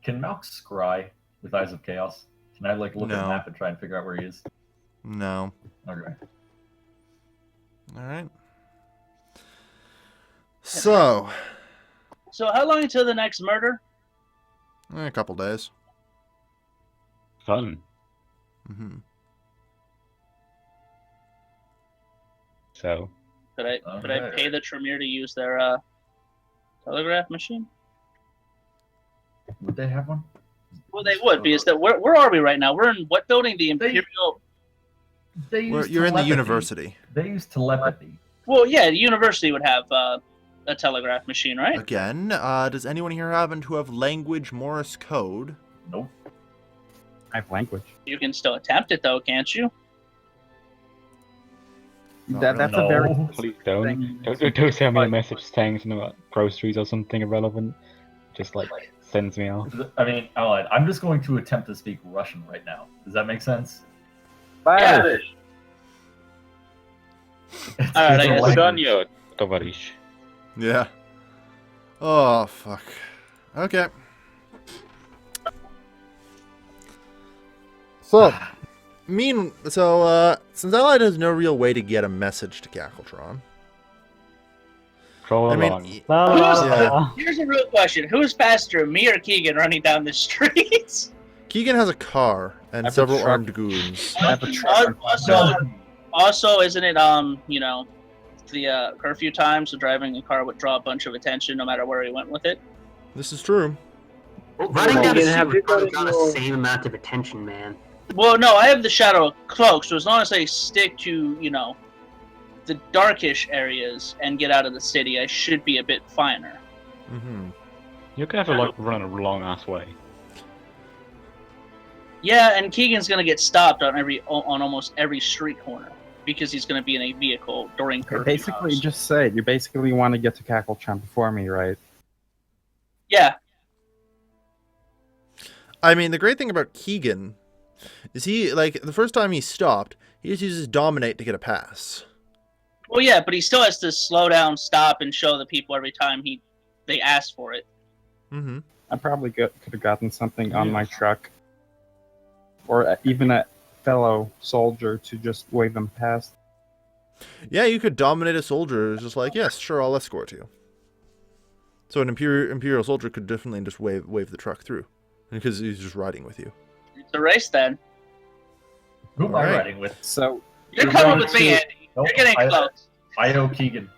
Can Malx scry with Eyes of Chaos? Can I look at the No. map and try and figure out where he is? No. Okay. All right. So, So how long until the next murder? a couple days. Fun. Mm-hmm. So, Could I Okay. pay the Tremere to use their telegraph machine? Would they have one? Well, they would, because where are we right now? We're in what building? The Imperial. They use You're in the telepathy. university. They use telepathy. Well, yeah, the university would have a telegraph machine, right? Again, does anyone here happen to have language Morse code? Nope. I have language. You can still attempt it, though, can't you? Not That's really. a very No. Please thing. don't send me a message saying something about groceries or something irrelevant. Just like sends me off. I mean, Allied, I'm just going to attempt to speak Russian right now. Does that make sense? Yeah. It's Alright, a I guess- language. Tovarish. Yeah. Oh, fuck. Okay. So, since Allied has no real way to get a message to Cackletron, Crawl I mean, along. y- La, la, yeah. la. Here's a real question: who's faster, me or Keegan, running down the streets? Keegan has a car and I have a several truck. armed goons. I have a truck. Also, isn't it the curfew time? So driving a car would draw a bunch of attention, no matter where he went with it. This is true. Running down the Keegan, have street you got would draw the your- same amount of attention, man. Well, no, I have the shadow cloak, so as long as I stick to the darkish areas and get out of the city, I should be a bit finer. Mm-hmm. You're gonna have to like run a long ass way. Yeah, and Keegan's gonna get stopped on almost every street corner because he's gonna be in a vehicle during curfew Basically, hours. just say it. You basically want to get to Cacklechamp before me, right? Yeah, I mean, the great thing about Keegan is the first time he stopped, he just uses Dominate to get a pass. well, yeah, but he still has to slow down, stop, and show the people every time they ask for it. Mm-hmm. I probably could have gotten something on my truck, or even a fellow soldier to just wave them past. Yeah, you could dominate a soldier. It's just like, yes, sure, I'll escort you. So an imperial soldier could definitely just wave the truck through, because he's just riding with you. It's a race, then. Who am I Alright. riding with? So You're You're coming going with me, to- Andy. Nope, You're getting I- close. I know Keegan.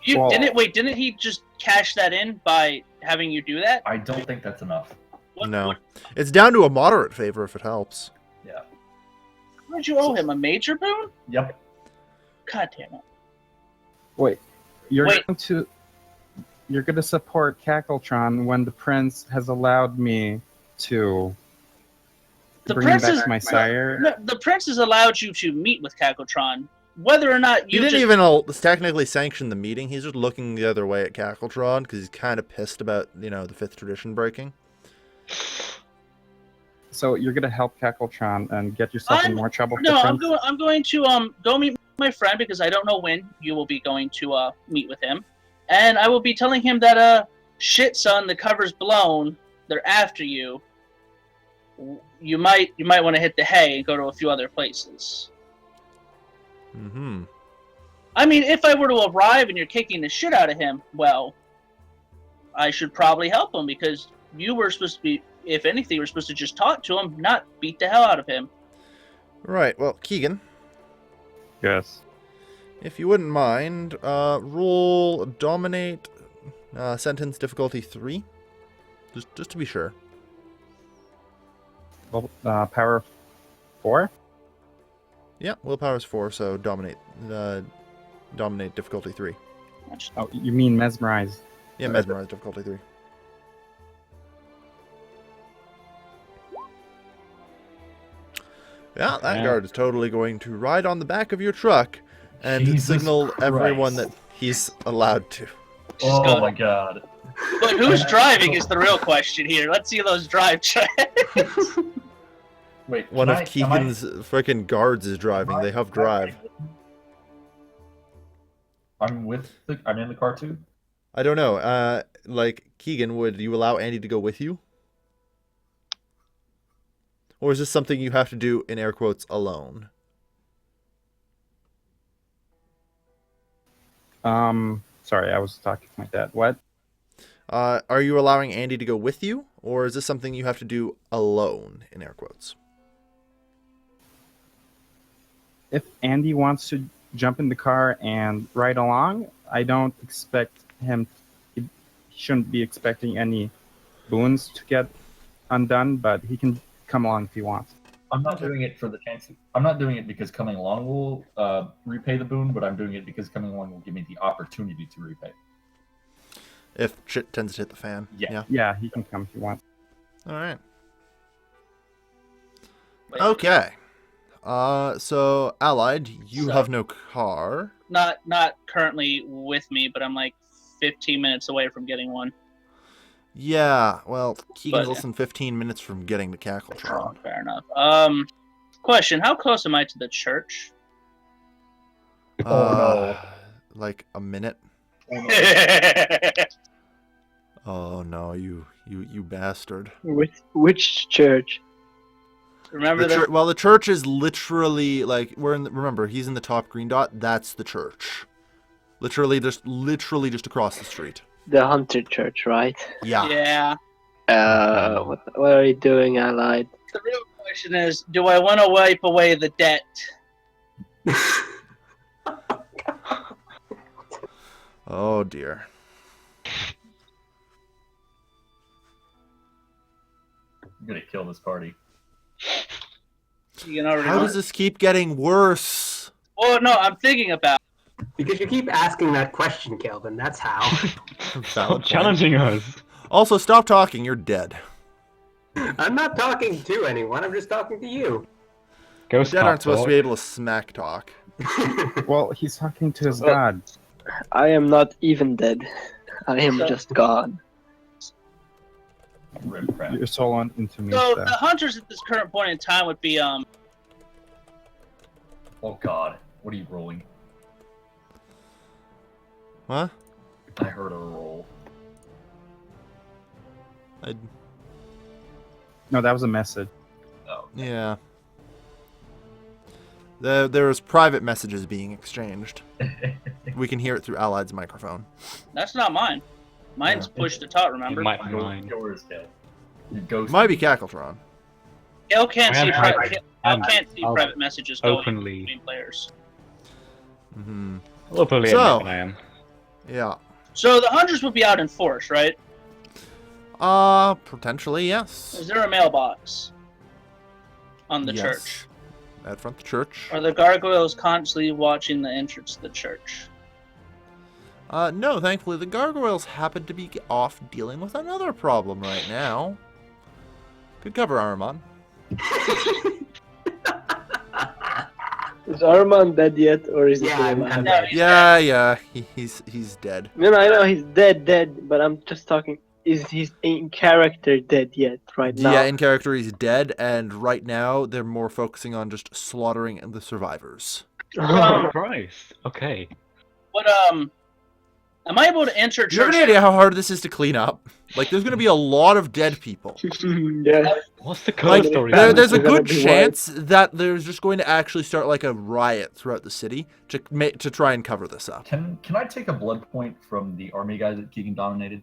You Well- didn't he just cash that in by having you do that? I don't think that's enough. No. It's down to a moderate favor if it helps. Yeah. What did you owe him? A major boon? Yep. God damn it. wait, you're Wait. going to support Cackletron when the prince has allowed me to The bring prince back is my sire. No, the prince has allowed you to meet with Cackletron. Whether or not He you didn't just, even technically sanction the meeting. He's just looking the other way at Cackletron because he's kind of pissed about, the 5th tradition breaking. So you're going to help Cackletron and get yourself in I'm- more trouble. with No, the I'm prince? going to go meet my friend because I don't know when you will be going to meet with him, and I will be telling him that shit, son, the cover's blown. They're after you. You might want to hit the hay and go to a few other places. Mm-hmm. I mean, if I were to arrive and you're kicking the shit out of him, well, I should probably help him because you were supposed to be, if anything, you were supposed to just talk to him, not beat the hell out of him. Right, well, Keegan, Yes. if you wouldn't mind, roll Dominate sentence difficulty 3. Just to be sure. Well, power 4? Yeah, willpower is 4, so Dominate difficulty 3. Oh, you mean mesmerize. Yeah, Mesmerize difficulty 3. Yeah, that Yeah. guard is totally going to ride on the back of your truck and Jesus signal everyone Christ. that he's allowed to. Oh go- my god. But who's driving is the real question here. Let's see those drive checks. Wait, One can of I- Keegan's freaking guards is driving. They have drive. I'm in the car too. I don't know. Keegan, would you allow Andy to go with you? Or is this something you have to do, in air quotes, alone? Sorry, I was talking to my dad. What? Are you allowing Andy to go with you? Or is this something you have to do alone, in air quotes? If Andy wants to jump in the car and ride along, I don't expect him. He shouldn't be expecting any boons to get undone, but he can come along if he wants. I'm not doing it for the chance. I'm not doing it because coming along will repay the boon, but I'm doing it because coming along will give me the opportunity to repay. If shit tends to hit the fan. Yeah. Yeah, he can come if you want. All right. Wait. Okay. So Allied, you So- have no car. Not currently with me, but I'm like 15 minutes away from getting one. Yeah. Well, Keegan's But- less than 15 minutes from getting to Cackletron. Fair enough. Question: how close am I to the church? Like a minute. the Oh no, you bastard. Which church? Remember the Well, the church is literally like remember, he's in the top green dot. That's the church. Literally just across the street. The Hunter Church, right? Yeah. yeah. What are you doing, Allied? The real question is, do I want to wipe away the debt? Oh dear. I'm gonna kill this party. You can already. How does this keep getting worse? Oh no, I'm thinking about. Because you keep asking that question, Kelvin. That's how. Valid Stop point. challenging us. Also, stop talking. You're dead. I'm not talking to anyone. I'm just talking to you. Ghost Dead aren't supposed to talk. be able to smack talk. Well, he's talking to his Well- god. I am not even dead. I am just gone. Rip crap. Your soul on into me. So so. the hunters at this current point in time would be Oh God, what are you rolling? What? I heard a roll. No, that was a message. Oh, Yeah. There was private messages being exchanged. We can hear it through Allied's microphone. that's not mine. Mine's Yeah. pushed to top. Remember? It might be Go- mine. yours, Kel. You ghost. Might be Cackletron. Gail can't I am see private. Gail can't see I'll private messages going openly- between players. Hmm. Openly So- admit I am. Yeah. So the hunters would be out in force, right? Potentially, yes. Is there a mailbox on the Yes. church? At front of the church. Are the gargoyles constantly watching the entrance to the church? No, thankfully the gargoyles happen to be off dealing with another problem right now. Good cover, Armand. Is Armand dead yet, or is he Yeah, still I'm alive? No, dead. he's Yeah. He's dead. No, I know he's dead, but I'm just talking. Is he's in character dead yet, right now? Yeah, in character he's dead, and right now they're more focusing on just slaughtering the survivors. Oh, Christ. Okay. What am I able to enter Do you have church? any idea how hard this is to clean up? Like, there's going to be a lot of dead people. yeah. What's the Like, cover story? there's a They're gonna good be chance that there's just going to actually start like a riot throughout the city to try and cover this up. Can I take a blood point from the army guy that Keegan dominated?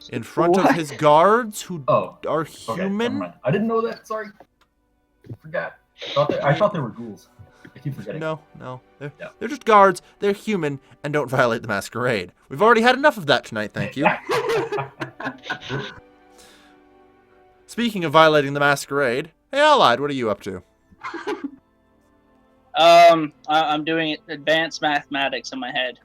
In front of What? his guards, who Oh, are okay. Never human. mind. I didn't know that. Sorry. Forgot. I thought they were ghouls. I keep forgetting. No. Yeah. They're just guards. They're human and don't violate the masquerade. We've already had enough of that tonight, thank you. Speaking of violating the masquerade, hey Allied, what are you up to? I'm doing advanced mathematics in my head.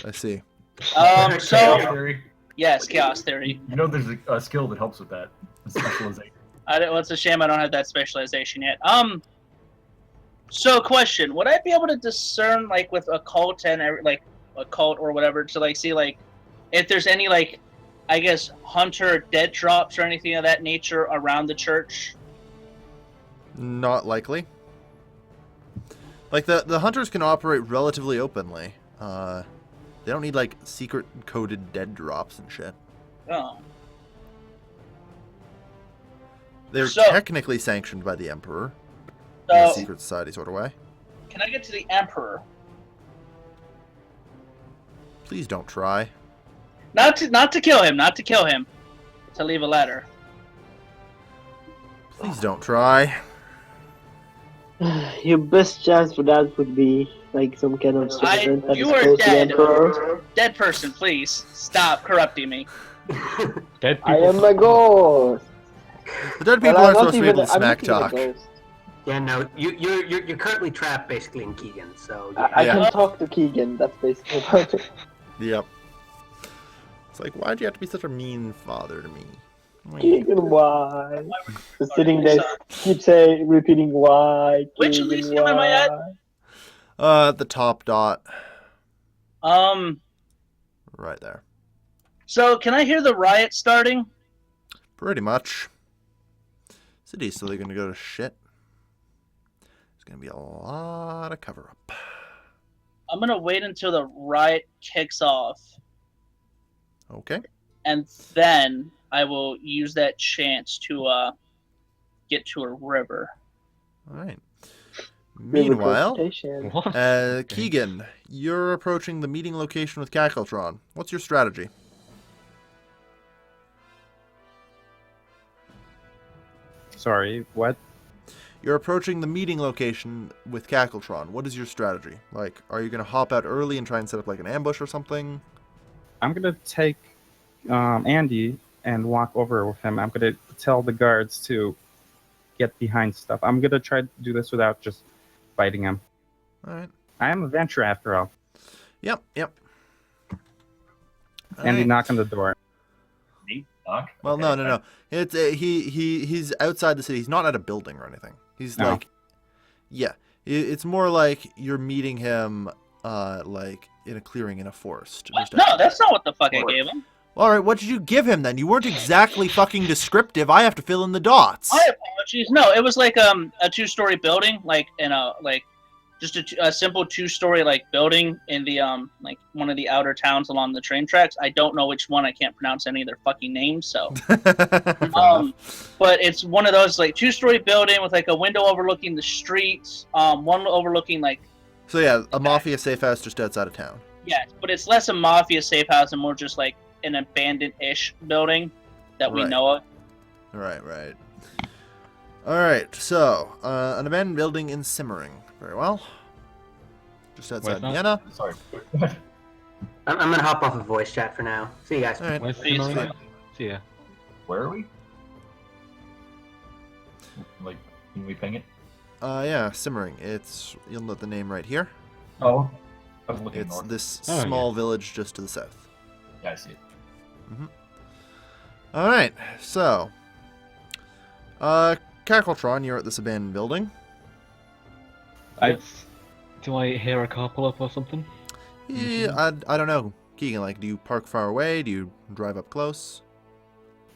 I see. Chaos So theory. yes, chaos theory. You know, there's a skill that helps with that. Specialization. Well, it's a shame I don't have that specialization yet. So question: would I be able to discern, like, with occult and like occult or whatever, to like see like if there's any like, I guess, hunter dead drops or anything of that nature around the church? Not likely. Like the hunters can operate relatively openly. They don't need like secret coded dead drops and shit. Oh, They're So- technically sanctioned by the Emperor in a so secret society sort of way. can I get to the Emperor? Please don't try. Not to kill him. Not to kill him. To leave a letter. Please don't try. Your best chance for that would be like some kind of servant that you is are close to the dead. Emperor. Dead person, please stop corrupting me. Dead I people. am a ghost. The dead people Well, aren't supposed to be able to I'm smack not even a talk. ghost. Yeah, no, you're currently trapped basically in Keegan, so yeah. I Yeah. can talk to Keegan. That's basically about it. Yep. It's like, why'd you have to be such a mean father to me? Keegan, why? Just sitting there, repeating why. Which Keegan, Elysium am I at? At the top dot, right there. So can I hear the riot starting? Pretty much. City's still gonna go to shit. There's gonna be a lot of cover up. I'm gonna wait until the riot kicks off, Okay. and then I will use that chance to get to a river. All right. Meanwhile, What? Keegan, you're approaching the meeting location with Cackletron. What's your strategy? Sorry, what? You're approaching the meeting location with Cackletron. What is your strategy? Like, are you going to hop out early and try and set up like an ambush or something? I'm gonna take Andy and walk over with him. I'm gonna tell the guards to get behind stuff. I'm gonna try to do this without just fighting him. All right. I am a venture after all. Yep. All Andy, right. knock on the door. Me? Knock? Well, Okay, no. It's he's outside the city. He's not at a building or anything. He's No. like, yeah. It's more like you're meeting him, like in a clearing in a forest. What? Just No, outside. that's not what the fuck I gave him. All right. What did you give him then? You weren't exactly fucking descriptive. I have to fill in the dots. My apologies. No, it was like a 2-story building, like in a just a simple 2-story like building in the like one of the outer towns along the train tracks. I don't know which one. I can't pronounce any of their fucking names. So, but it's one of those like 2-story building with like a window overlooking the streets. One overlooking like So yeah, a mafia safe house just outside of town. yes, but it's less a mafia safe house and more just like an abandoned-ish building that we Right. know of. Right. All right. So an abandoned building in Simmering. Very well. Just outside Where's that? Vienna. Sorry. I'm gonna hop off of voice chat for now. See you guys. All right. Where's Please. the See ya. Where are we? Like, can we ping it? Yeah, Simmering. You'll note the name right here. Oh, I was looking It's north. this Oh, small village just to the south. Yeah, I see it. All right. So, Cackletron, you're at this abandoned building. Do I hear a car pull up or something? Yeah, I don't know. Keegan, like, do you park far away? Do you drive up close?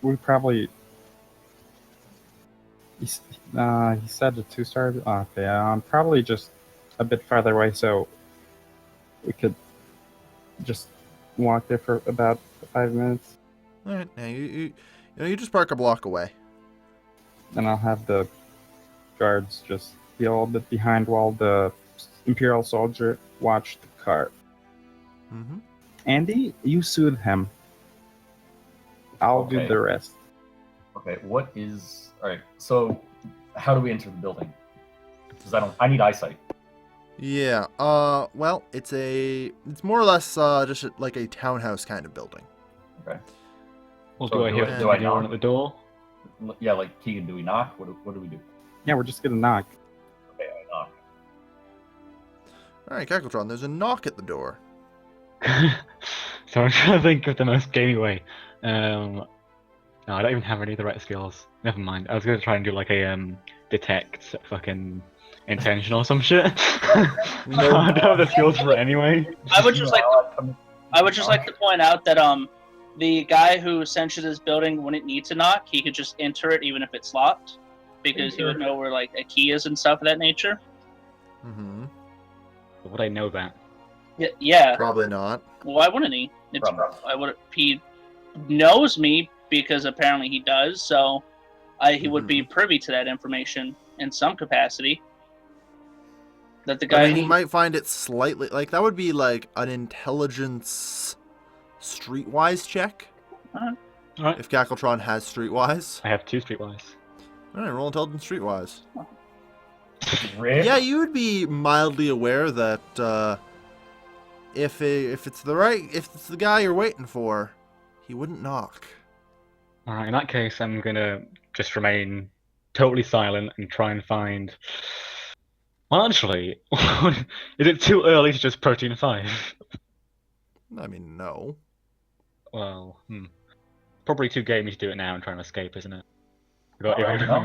We probably. He said a 2-star. Okay, probably just a bit farther away, so we could just walk there for about 5 minutes, All right. Now you just park a block away. and I'll have the guards just be a little bit behind while the Imperial soldier watch the car. Mm-hmm. Andy, you soothe him. I'll do Okay. the rest. Okay, what is... Alright, so how do we enter the building? Because I need eyesight. Yeah. Well, it's more or less just like a townhouse kind of building. Okay. Well, So do I hear do I anyone knock? at the door? Yeah, like, Keegan, do we knock? What do we do? Yeah, we're just gonna knock. Okay, I knock. All right, Cackletron. There's a knock at the door. So I'm trying to think of the most gamey way. No, I don't even have any of the right skills. Never mind. I was gonna try and do like a detect fucking intention or some shit. I don't have the skills for it anyway. I would just like to point out that the guy who sent you this building wouldn't need to knock. He could just enter it even if it's locked, because he would know where like a key is and stuff of that nature. Mm-hmm. Would I know that? Yeah. Probably not. Why wouldn't he? Probably. He knows me because apparently he does. So he would be privy to that information in some capacity. That the guy I mean, he might find it slightly like that would be like an intelligence streetwise check. Alright. If Cackletron has streetwise. I have 2 streetwise. All right, roll intelligence streetwise. Rick? Yeah, you would be mildly aware that if it's the guy you're waiting for, He wouldn't knock. Alright, in that case, I'm gonna just remain totally silent and try and find. Well, actually, is it too early to just protein 5? I mean, no. Well, probably too gamey to do it now and try and escape, isn't it? No.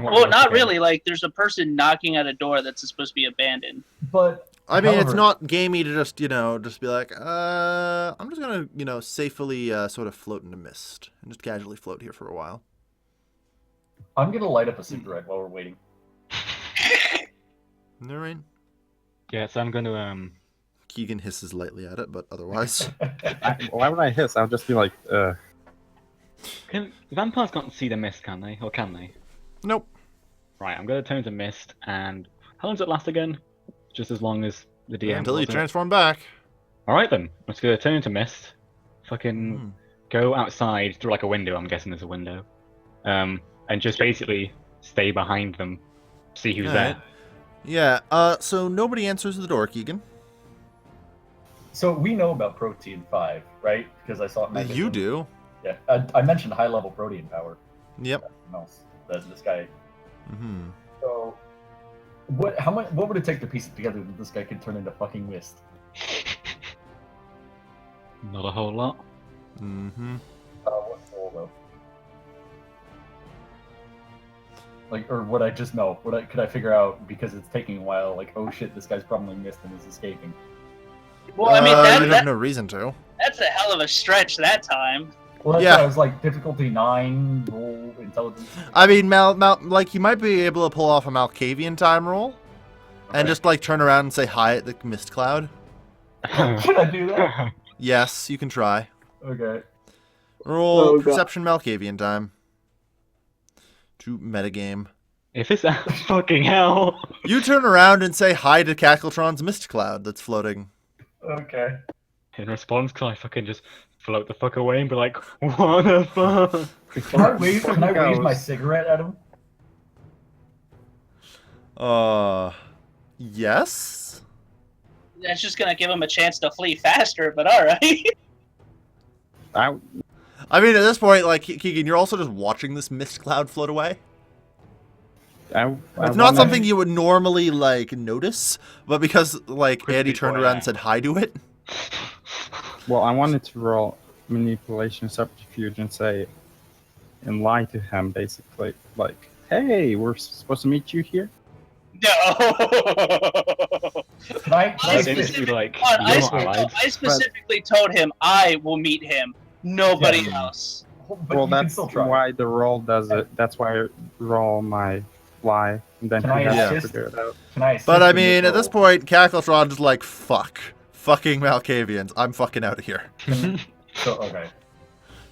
Well, not really. Like, there's a person knocking at a door that's supposed to be abandoned. But I mean, it's however- not gamey to just, just be like, I'm just gonna, safely sort of float into mist and just casually float here for a while. I'm gonna light up a cigarette while we're waiting. All right. Yeah, so I'm gonna Keegan hisses lightly at it, but otherwise, Why would I hiss? I'll just be like, Vampires can't see the mist, can they? Or can they? nope. Right, I'm gonna turn to mist, and how long does it last again? Just as long as the DM. Until you wills it. transform back. Alright then, let's go turn into mist. Fucking go outside through like a window, I'm guessing there's a window. And just basically stay behind them. See who's Alright. there. Yeah. So nobody answers the door, Keegan. So we know about Protein 5, right? Because I saw it mentioned. You do. Yeah, I mentioned high-level protein power. Yep. Else. This guy. Mm-hmm. So, what would it take to piece it together that this guy could turn into fucking mist? Not a whole lot. Mm-hmm. What role though? Like, or would I just know? Could I figure out because it's taking a while? Like, oh shit, this guy's probably mist and is escaping. Well, I mean, you have no reason to. that's a hell of a stretch that time. Well, that's Yeah. why I was like difficulty 9, roll intelligence. I mean, like you might be able to pull off a Malkavian time roll, and Okay. just like turn around and say hi at the mist cloud. Can I do that? Yes, you can try. Okay. Roll Oh, God. perception Malkavian time. To metagame. If it's fucking hell. You turn around and say hi to Cackletron's mist cloud that's floating. Okay. In response, can I fucking just float the fuck away and be like, what the fuck? Can I wave Goes. my cigarette at him? Yes? That's just gonna give him a chance to flee faster, but alright. I mean, at this point, like, Keegan, you're also just watching this mist cloud float away. It's not something you would normally, like, notice, but because, like, Crispy Andy turned boy, around yeah. and said hi to it. Well, I wanted to roll manipulation subterfuge and say, and lie to him, basically. Like, hey, we're supposed to meet you here? No. Can I I say- didn't like, Hold on, you're not allied. I specifically told him I will meet him. Nobody Yeah. else. But Well, you can that's still try. why the roll does it. That's why I roll my lie, and then Can he I has to assist? figure it out. Can I assist But, I in mean, at this roll? point, Cackletron is like, fucking Malkavians. I'm fucking out of here. So, okay.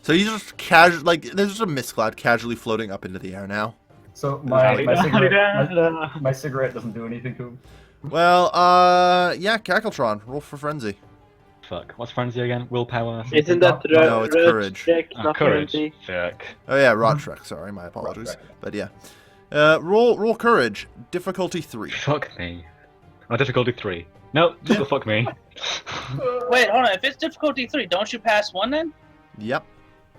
So you just casually, like, there's just a mist cloud casually floating up into the air now. So my cigarette doesn't do anything to him. Well, yeah, Cackletron, roll for frenzy. Fuck, what's frenzy again? Willpower? something? Isn't that No, it's courage. check, Oh, not courage. frenzy? Fuck. Oh yeah, Rot Shrek. Sorry, my apologies. Shrek. But yeah, roll courage. Difficulty 3. Fuck me. Oh, difficulty 3. No, just fuck me. Wait, hold on. If it's difficulty 3, don't you pass 1 then? Yep.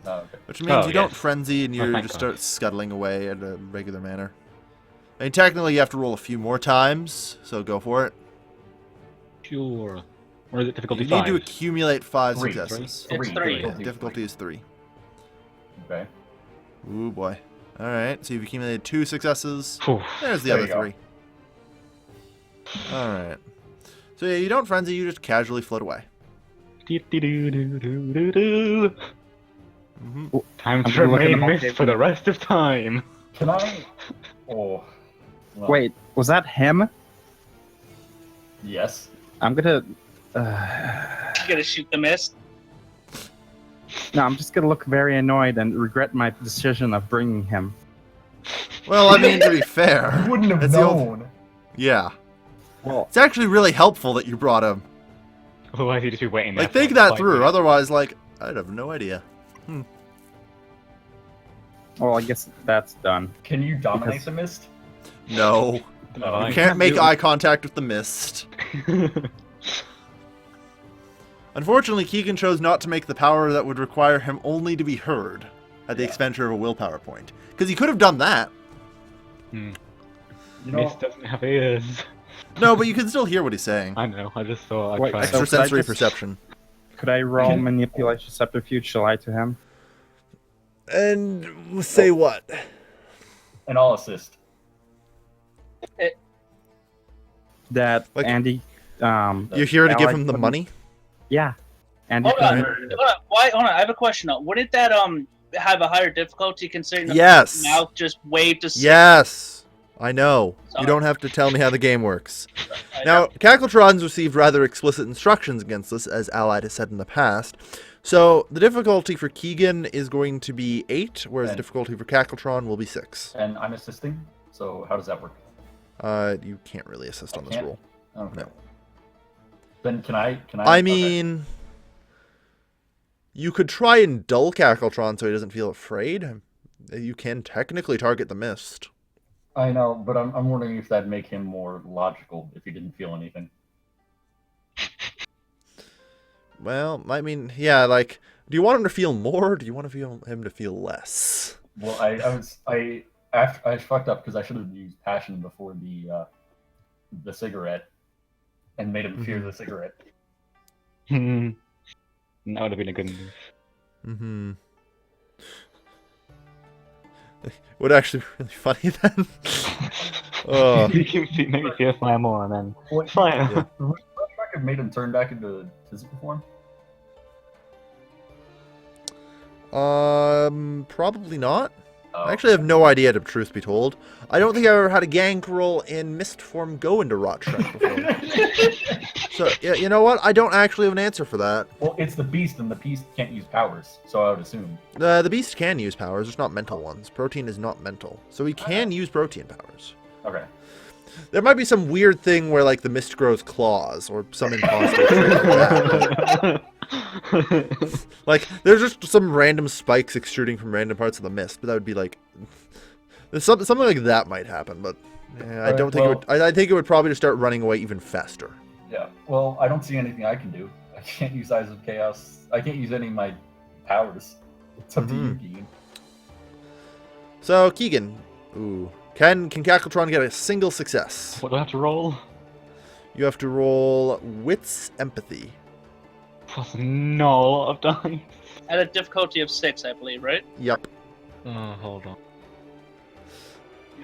Oh, okay. Which means you don't yes. frenzy and you thank just God. start scuttling away in a regular manner. I mean, technically you have to roll a few more times, so go for it. Sure. Or is it difficulty You 5? need to accumulate 5 Three. successes. It's 3. Yeah, difficulty is 3. Okay. Ooh boy. All right, so you've accumulated 2 successes. Phew. There's the There other you go. 3. All right. So yeah, you don't frenzy, you just casually float away. Doo-doo-doo-doo-doo-doo. Mm-hmm. Time I'm to gonna look at remain the mist market. for the rest of time. Can I? Oh. Well, Wait, was that him? Yes. I'm gonna. You gotta shoot the mist. No, I'm just gonna look very annoyed and regret my decision of bringing him. Well, I mean, to be fair, You wouldn't have That's the old- known. yeah, Well, it's actually really helpful that you brought him. Otherwise, he'd just be waiting there. Like, for think like that 5 through. minutes. Otherwise, like, I'd have no idea. well, I guess that's done. Can you dominate Because- the mist? No, No, you I can't make do it. eye contact with the mist. Unfortunately, Keegan chose not to make the power that would require him only to be heard at the expenditure of a willpower point. Because he could have done that. Hmm. You know, Mist doesn't have ears. No, but you can still hear what he's saying. I know. I just thought I'd Wait, try. so- could I Extrasensory just- perception. Could I roll manipulation subterfuge to lie to him? And say what? and I'll assist. That Like- Andy. You're here to give Allied him the couldn't- money? Yeah. Andy. Hold on. couldn't- Hold on. Why? Hold on. I have a question though. Wouldn't that have a higher difficulty considering the Yes. mouth just waved a Yes. I know. Sorry. You don't have to tell me how the game works. I Now, know. Cackletron's received rather explicit instructions against this, as Allied has said in the past. So, the difficulty for Keegan is going to be 8, whereas the And- difficulty for Cackletron will be 6. And I'm assisting, so how does that work? You can't really assist I on this can't? roll. Okay. No. Then can I? I okay. mean, you could try and dull Cackletron so he doesn't feel afraid. You can technically target the mist. I know, but I'm wondering if that'd make him more logical if he didn't feel anything. Well, I mean, yeah, like, do you want him to feel more, or do you want him to feel less? Well, I fucked up because I should have used passion before the cigarette, and made him fear the cigarette. Hmm. That would have been a good move. Mm-hmm. Would actually be really funny then. Oh, You can make me feel fire more and then What? fire. Yeah. Would Flashback have made him turn back into physical form? probably not. Oh. I actually have no idea, to truth be told. I don't think I ever had a gank roll in mist form go into rot strike before. So, yeah, you know what? I don't actually have an answer for that. Well, it's the beast, and the beast can't use powers, so I would assume. The beast can use powers, just not mental ones. Protein is not mental. So he can use protein powers. Okay. There might be some weird thing where, like, the mist grows claws, or some impossible trick like that. Like, there's just some random spikes extruding from random parts of the mist, but that would be, like... something like that might happen, but I Alright, don't think it would... I think it would probably just start running away even faster. Yeah. Well, I don't see anything I can do. I can't use Eyes of Chaos. I can't use any of my powers. It's up to you, Keegan. So, Keegan. Ooh. Can Cackletron get a single success? What do I have to roll? You have to roll Wits Empathy. Plus no a lot of dice. At a difficulty of 6, I believe, right? Yep. Oh, hold on.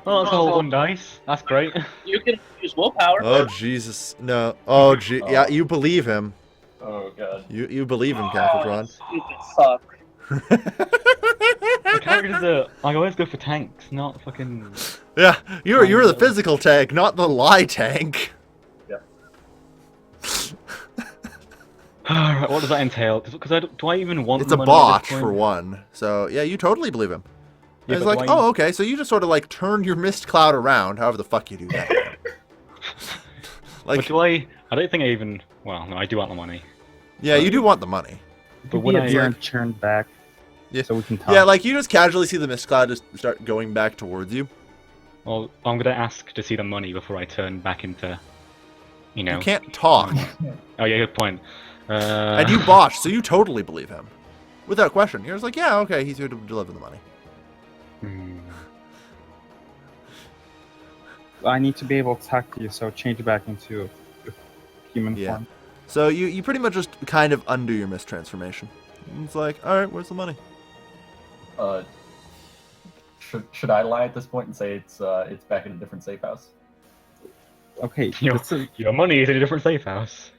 Oh, that's all one dice. That's great. You can use willpower. Oh, Jesus. No. Oh, yeah, you believe him. Oh god. You believe him, Cackletron. Stupid fuck. The characters are... I always go for tanks, not fucking... Yeah, you're the physical tank, not the lie tank. Alright, what does that entail? Because do I even want It's the a money at botch, this point? for one. So, yeah, you totally believe him. Yeah, It's but like, do I- oh, okay, so you just sort of, like, turn your mist cloud around, however the fuck you do that. But Like, do I don't think I even... Well, no, I do want the money. yeah, you do want the money. But Would would be I... a turn turned back. Yeah. So we can talk. Yeah, like, you just casually see the mist cloud just start going back towards you. Well, I'm gonna ask to see the money before I turn back into... You know... You can't talk. Oh yeah, good point. And you botched, so you totally believe him. Without question. You're just like, yeah, okay, he's here to deliver the money. Hmm. I need to be able to talk to you, so change it back into human Yeah. form. So you pretty much just kind of undo your mist transformation. It's like, alright, where's the money? Should I lie at this point and say it's back in a different safe house? Okay, Your, this is, your money is in a different safe house.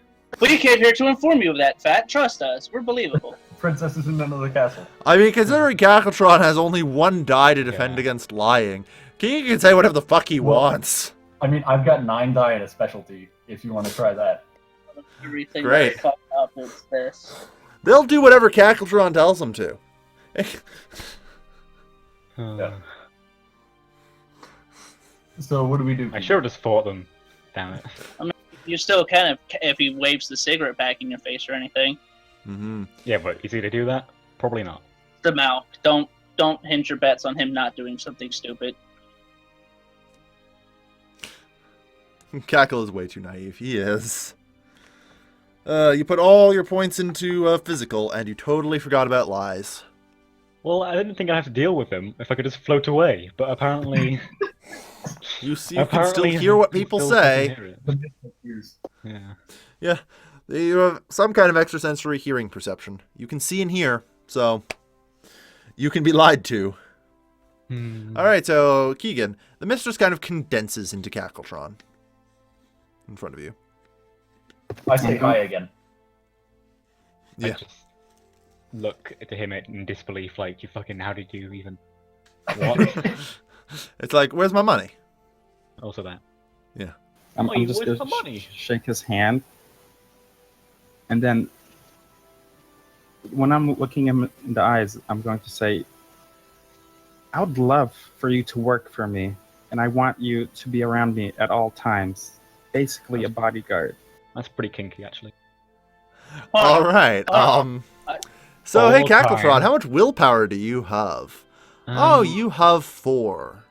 We came here to inform you of that, Fat. Trust us. We're believable. Princess is in another castle. I mean, considering Cackletron has only one die to defend Yeah. against lying, King can say whatever the fuck he Well- wants. I mean, I've got 9 die in a specialty. If you want to try that. Everything Great. that fucked up is this. They'll do whatever Cackletron tells them to. Yeah. So what do we do? I should have just fought them. Damn it. You still can if he waves the cigarette back in your face or anything. Mm-hmm. Yeah, but is he to do that? Probably not. The mouth. Don't hinge your bets on him not doing something stupid. Cackle is way too naive. He is. You put all your points into physical, and you totally forgot about lies. Well, I didn't think I'd have to deal with them if I could just float away, but apparently... You can still apparently hear what I can people still fucking say. hear it. Here's- Yeah. Yeah, you have some kind of extrasensory hearing perception. You can see and hear, so you can be lied to. Hmm. All right, so Keegan, the mistress kind of condenses into Cackletron in front of you. I say hi again. I Yeah. just look at him in disbelief, like, you fucking, how did you even... What? It's like, where's my money? Also that. I'm Wait, just where's gonna the money? shake his hand, and then when I'm looking him in the eyes, I'm going to say, "I would love for you to work for me, and I want you to be around me at all times. Basically, a bodyguard." That's pretty kinky, actually. All right. I- So hey, All Cackletron, time. how much willpower do you have? Oh, you have 4.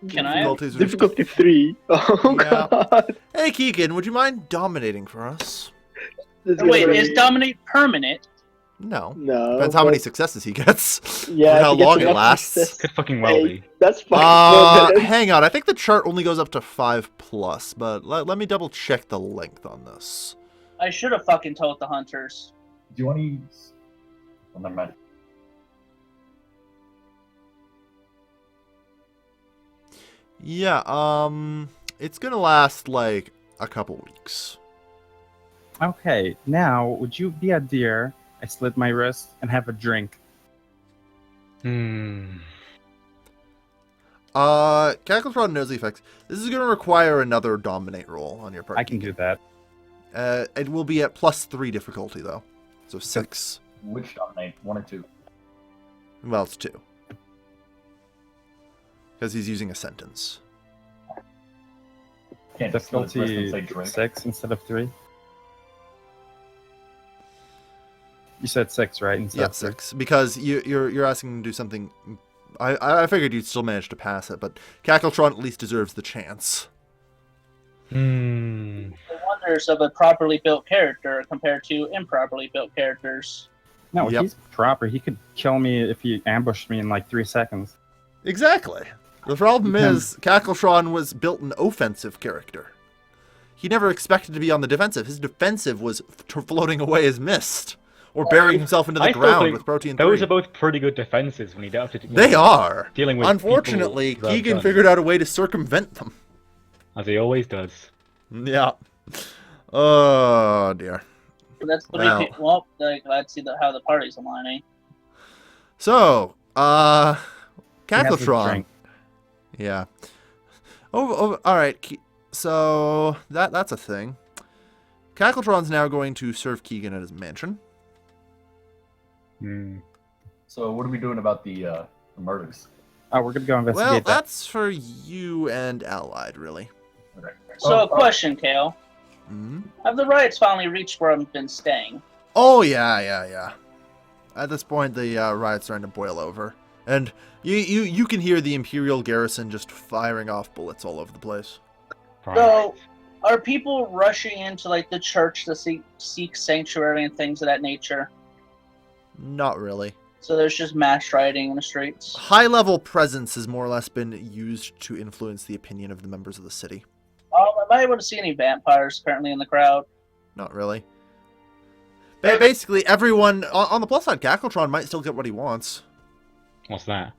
Can I? Difficulties are- Difficulty 3. Oh Yeah. god. Hey, Keegan, would you mind dominating for us? Wait, is dominate permanent? No. No. Depends how many but- success he gets. Yeah. and how if he gets long it enough lasts. success- Could fucking well be. That's fucking good. Hang on. I think the chart only goes up to 5+, but let me double check the length on this. I should have fucking told the hunters. Do you want to use? Well, never mind. Yeah, it's gonna last like a couple weeks. Okay, now would you be a dear? I slit my wrist and have a drink. Hmm. Cackletron knows the effects. This is gonna require another dominate roll on your part. I can do that. It will be at +3 difficulty though, so 6. Which dominate? 1 or 2? Well, it's 2. Because he's using a sentence. Can't just slit his wrist and say Difficulty drink. 6 instead of 3. You said 6, right? Instead Yeah, of 3. 6. Because you're asking him to do something. I figured you'd still manage to pass it, but Cackletron at least deserves the chance. Hmm. The wonders of a properly built character compared to improperly built characters. No, Yep. he's proper. He could kill me if he ambushed me in like 3 seconds. Exactly. The problem Yeah. is, Cackletron was built an offensive character. He never expected to be on the defensive. His defensive was floating away as mist, or burying himself into the I still ground think with protein. Those 3. are both pretty good defenses when you don't have to. They are. Dealing with Unfortunately, people who have Keegan guns, figured out a way to circumvent them. as he always does. Yeah. Oh dear. But that's what Well. well, like, glad to see how the party's aligning. So, He has a Cackletron. drink. Yeah. Oh, all right. So that's a thing. Cackletron's now going to serve Keegan at his mansion. Hmm. So what are we doing about the murders? Oh, we're gonna go investigate Well, that. that's for you and Allied, really. Okay. So, question, Kale. hmm Have the riots finally reached where I've been staying? Oh yeah. At this point, the riot's starting to boil over, and you can hear the Imperial garrison just firing off bullets all over the place. Right. So, are people rushing into like the church to seek sanctuary and things of that nature? Not really. So there's just mass rioting in the streets. High-level presence has more or less been used to influence the opinion of the members of the city. Am I able to see any vampires currently in the crowd? Not really. Basically, everyone on the plus side, Cackletron might still get what he wants. What's that?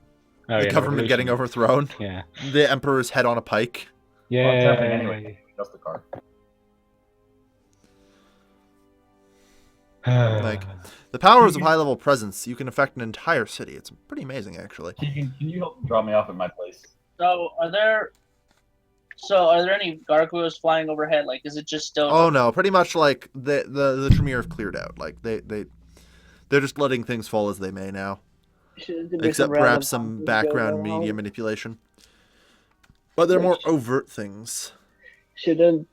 Oh, The yeah, government getting revolution. overthrown. Yeah. The Emperor's head on a pike. Yeah. Well, it's happening anyway. Just the card. Like, the powers of high-level presence, you can affect an entire city. It's pretty amazing, actually. Can you help drop me off at my place? So are there any gargoyles flying overhead? Like, is it just still? Oh no, pretty much like the Tremere have cleared out. Like they're just letting things fall as they may now. Except perhaps some background media manipulation. But they're more overt things. Shouldn't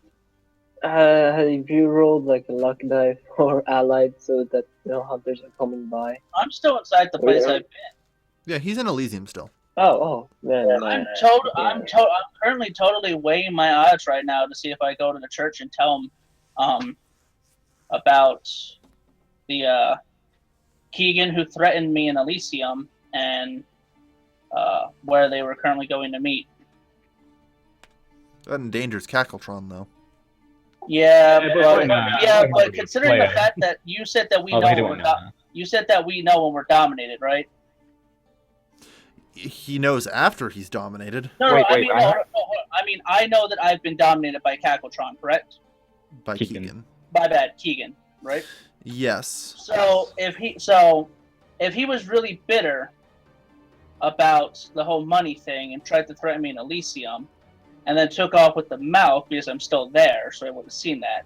have you rolled like a luck die for allied so that hunters are coming by? I'm still inside the place I've been. Yeah, he's in Elysium still. Oh man. I'm currently totally weighing my odds right now to see if I go to the church and tell them about the Keegan who threatened me in Elysium and where they were currently going to meet. That endangers Cackletron, though. Yeah, Yeah, but, but- but considering the Player. fact that you said that we Oh, know they when don't we're know. you said that we know when we're dominated, right? He knows after he's dominated No, Wait, I wait, mean, I no, have- no, I mean, I know that I've been dominated by Cackletron, correct? by Keegan. Keegan. My bad, Keegan, right? Yes. So if he was really bitter about the whole money thing and tried to threaten me in Elysium, and then took off with the mouth because I'm still there, so I would have seen that.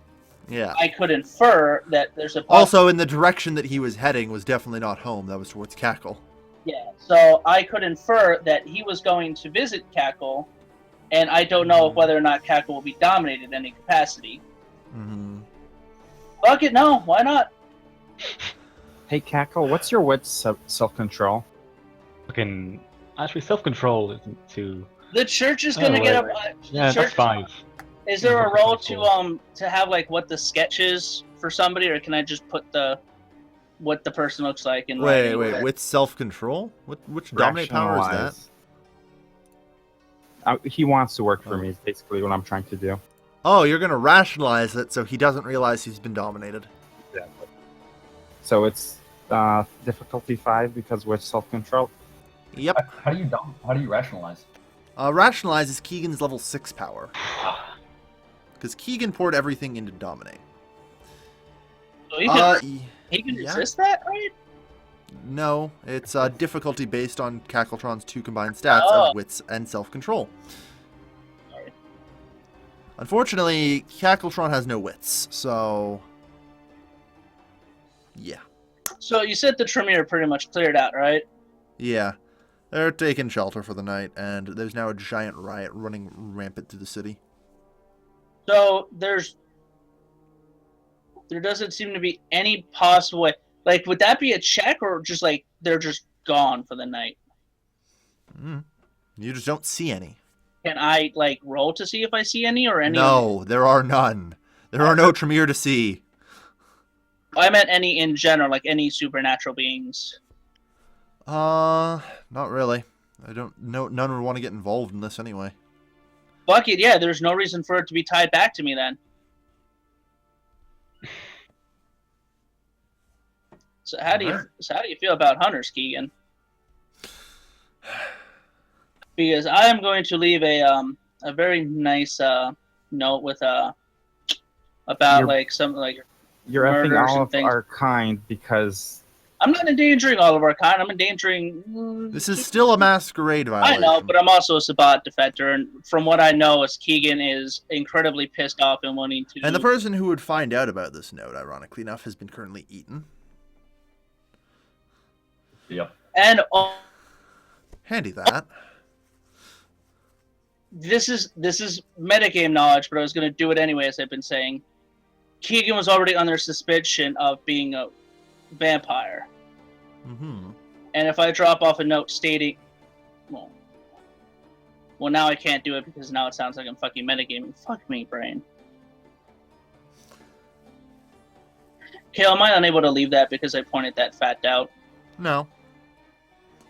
Yeah. I could infer that there's a Also, in the direction that he was heading was definitely not home. That was towards Cackle. yeah. So I could infer that he was going to visit Cackle, and I don't know whether or not Cackle will be dominated in any capacity. Mm-hmm. Fuck it, no, why not? Hey, Cackle, what's your wits self-control? Fucking actually, self-control isn't too. The church is gonna Oh, get wait, a. Yeah, the that's church, 5. Is there a role Cool. to have like what the sketch is for somebody, or can I just put what the person looks like in Wait, writing? wait. With self-control? Which dominate power is that? Rationalize. He wants to work for me, is basically what I'm trying to do. Oh, you're gonna rationalize it so he doesn't realize he's been dominated. Exactly. So it's difficulty 5 because with self-control. Yep. How do you rationalize? Rationalize is Keegan's level 6 power. Because Keegan poured everything into dominate. So he can yeah. resist that, right? No, it's difficulty based on Cackletron's 2 combined stats Oh. of wits and self-control. Unfortunately, Cackletron has no wits, so yeah. So you said the Tremere pretty much cleared out, right? Yeah. They're taking shelter for the night, and there's now a giant riot running rampant through the city. So there doesn't seem to be any possible way. Like, would that be a check, or just like they're just gone for the night? You just don't see any. Can I like roll to see if I see any or any? No, there are none. There are no Tremere to see. I meant any in general, like any supernatural beings. Not really. I don't know. None would want to get involved in this anyway. Fuck it, yeah. There's no reason for it to be tied back to me then. So how do you feel about hunters, Keegan? Because I am going to leave a very nice note with about You're- like some like You're effing murders all and of things. our kind because I'm not endangering all of our kind. I'm endangering. This is still a masquerade I violation. know, but I'm also a Sabbat defector, and from what I know, is Keegan is incredibly pissed off and wanting to. And the person who would find out about this note, ironically enough, has been currently eaten. Yep. And Handy that. this is metagame knowledge, but I was going to do it anyway, as I've been saying. Keegan was already under suspicion of being a vampire, Mm-hmm. and if I drop off a note stating, well, now I can't do it because now it sounds like I'm fucking metagaming. Fuck me, brain. Okay, am I unable to leave that because I pointed that fact out? No.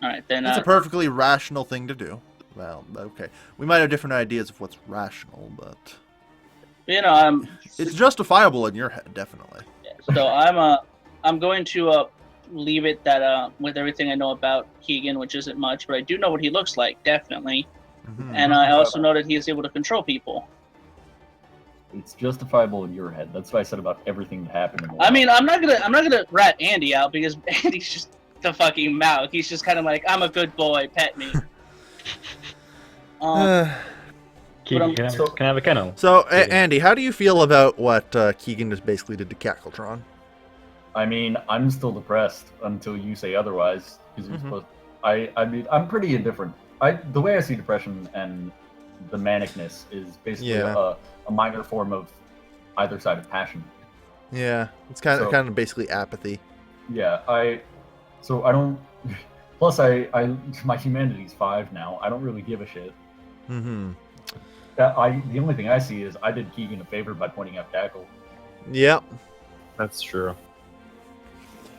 Alright, then. It's a perfectly rational thing to do. Well, okay. We might have different ideas of what's rational, but you know, it's justifiable in your head, definitely. so I'm going to leave it that with everything I know about Keegan, which isn't much, but I do know what he looks like, definitely. Mhm. And I also know that he is able to control people. It's justifiable in your head. That's what I said about everything that happened in the I mean, I'm not gonna rat Andy out because Andy's just the fucking mouth. He's just kind of like, I'm a good boy, pet me. Keegan, can I have a kennel? So, Andy, how do you feel about what Keegan just basically did to Cackletron? I mean, I'm still depressed until you say otherwise. Because you're supposed. I mean, I'm pretty indifferent. The way I see depression and the manicness is basically a minor form of either side of passion. Yeah, it's kind of basically apathy. Yeah, I don't. Plus, my humanity's 5 now. I don't really give a shit. Mm-hmm. The only thing I see is I did Keegan a favor by pointing out Cackle. Yep. That's true.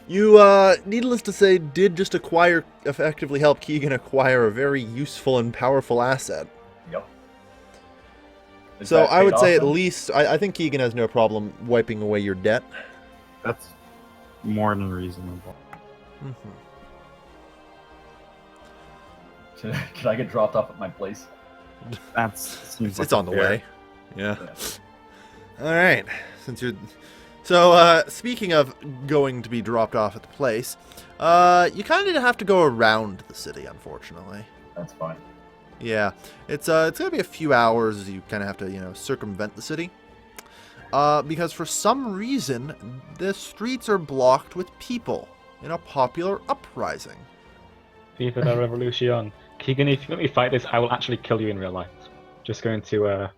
You, needless to say, did just effectively help Keegan acquire a very useful and powerful asset. Yep. Is So that I would paid say off at then? least, I think Keegan has no problem wiping away your debt. That's more than reasonable. Mm-hmm. Can I get dropped off at my place? Seems It's like on the fair. way. Yeah. Yeah. All right. Since you're, so speaking of going to be dropped off at the place, you kind of have to go around the city, unfortunately. That's fine. Yeah, it's gonna be a few hours. You kind of have to circumvent the city, because for some reason the streets are blocked with people in a popular uprising. Viva la revolution. Keegan, if you let me fight this, I will actually kill you in real life. Just going to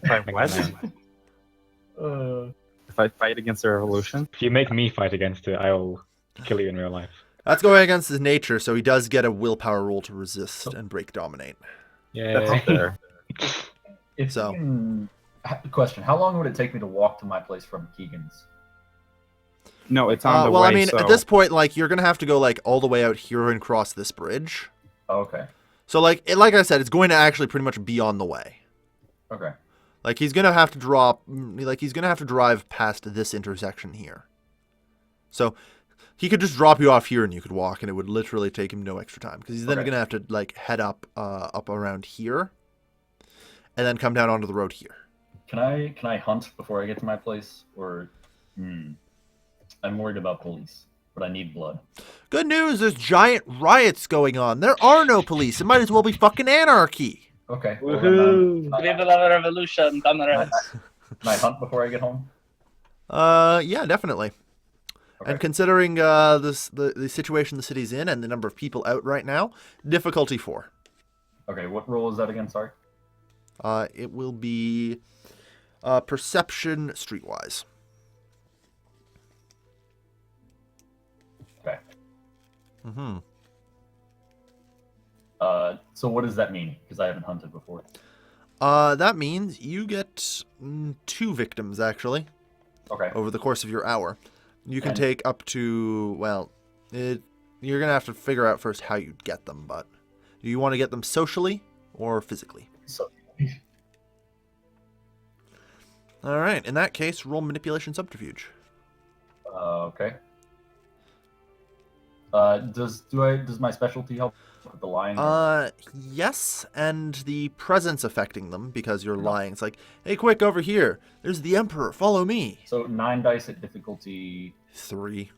Fight make what? my name. If I fight against the revolution? If you make me fight against it, I will kill you in real life. That's going against his nature, so he does get a willpower roll to resist and break dominate. That's Yay. fair. If So- question: how long would it take me to walk to my place from Keegan's? No, it's on the Well, way. I mean, so... at this point, like you're gonna have to go like all the way out here and cross this bridge. Oh, okay. So like I said, it's going to actually pretty much be on the way. Okay. Like he's gonna have to drive past this intersection here. So he could just drop you off here and you could walk, and it would literally take him no extra time because he's then Okay. gonna have to like head up around here, and then come down onto the road here. Can I hunt before I get to my place, or? I'm worried about police, but I need blood. Good news, there's giant riots going on. There are no police. It might as well be fucking anarchy. Okay. Woohoo! Viva la revolution, comrades. Can I hunt before I get home? Yeah, definitely. Okay. And considering the situation the city's in and the number of people out right now, difficulty 4. Okay. What role is that again? Sorry. It will be perception streetwise. Okay. Mm-hmm. So what does that mean? Because I haven't hunted before. That means you get 2 victims actually Okay. over the course of your hour. You can And- take up to you're gonna have to figure out first how you get them, but do you want to get them socially or physically? So. All right. In that case, roll manipulation subterfuge. Okay. Does my specialty help with the lying? Yes, and the presence affecting them because you're lying. It's like, hey, quick, over here. There's the Emperor. Follow me. So 9 dice at difficulty. 3.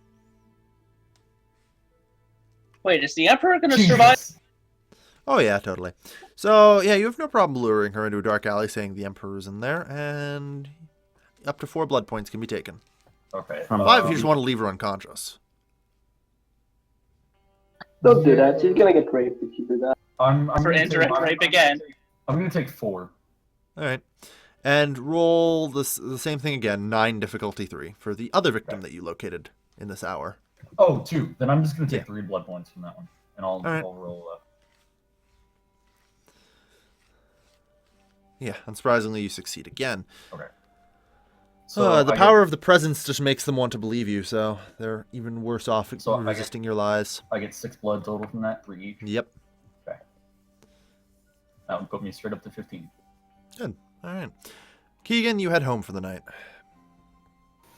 Wait, is the Emperor gonna survive? Jesus. Oh yeah, totally. So yeah, you have no problem luring her into a dark alley, saying the Emperor's in there, and up to 4 blood points can be taken. Okay. From 5 if you just want to leave her unconscious. Don't do that. She's gonna get raped if you do that. I'm For gonna indirect rape again. I'm gonna take 4. All right, and roll the same thing again. 9 difficulty 3 for the other victim that you located in this hour. Oh, 2. Then I'm just gonna take Yeah. 3 blood points from that one, and I'll right. roll. Yeah, unsurprisingly, you succeed again. Okay. The power of the presence just makes them want to believe you, so they're even worse off So I get- resisting your lies. I get 6 blood total from that, 3 each. Yep. That would put me straight up to 15. Good. All right. Keegan, you head home for the night.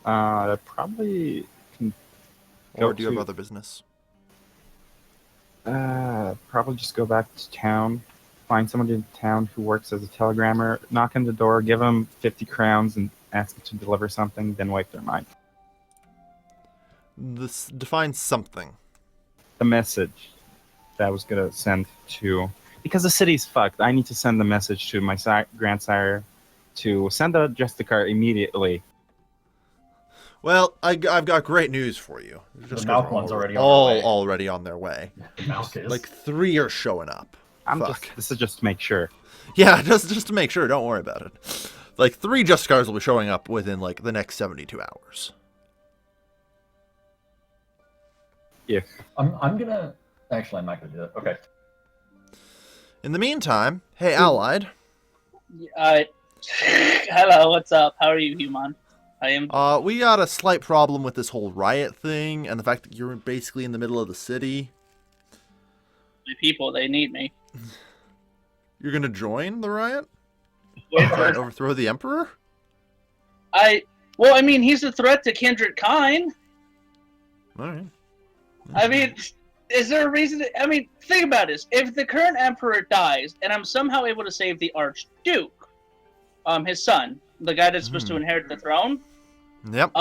Probably can go Or do you have to- other business? probably just go back to town, find someone in town who works as a telegrammer, knock on the door, give them 50 crowns, and ask them to deliver something, then wipe their mind. This defines something. The message that I was gonna send to, because the city's fucked. I need to send the message to my grandsire to send a Justicar immediately. Well, I've got great news for you. The Malk one's already on all their way. already on their way. Malk is. Like 3 are showing up. Fuck. This is just to make sure. Yeah, just to make sure. Don't worry about it. Like 3 Justicars will be showing up within like the next 72 hours. If I'm gonna. Actually, I'm not gonna do that. Okay. In the meantime, hey, Allied. Hello, what's up? How are you, human? I am We got a slight problem with this whole riot thing and the fact that you're basically in the middle of the city. the people. They need me. You're gonna join the riot? Wait Try and for overthrow the Emperor? Well, I mean, he's a threat to kindred kind. Alright. I mean, is there a reason? I mean, think about this. If the current emperor dies, and I'm somehow able to save the Archduke, his son, the guy that's supposed to inherit the throne, Yep.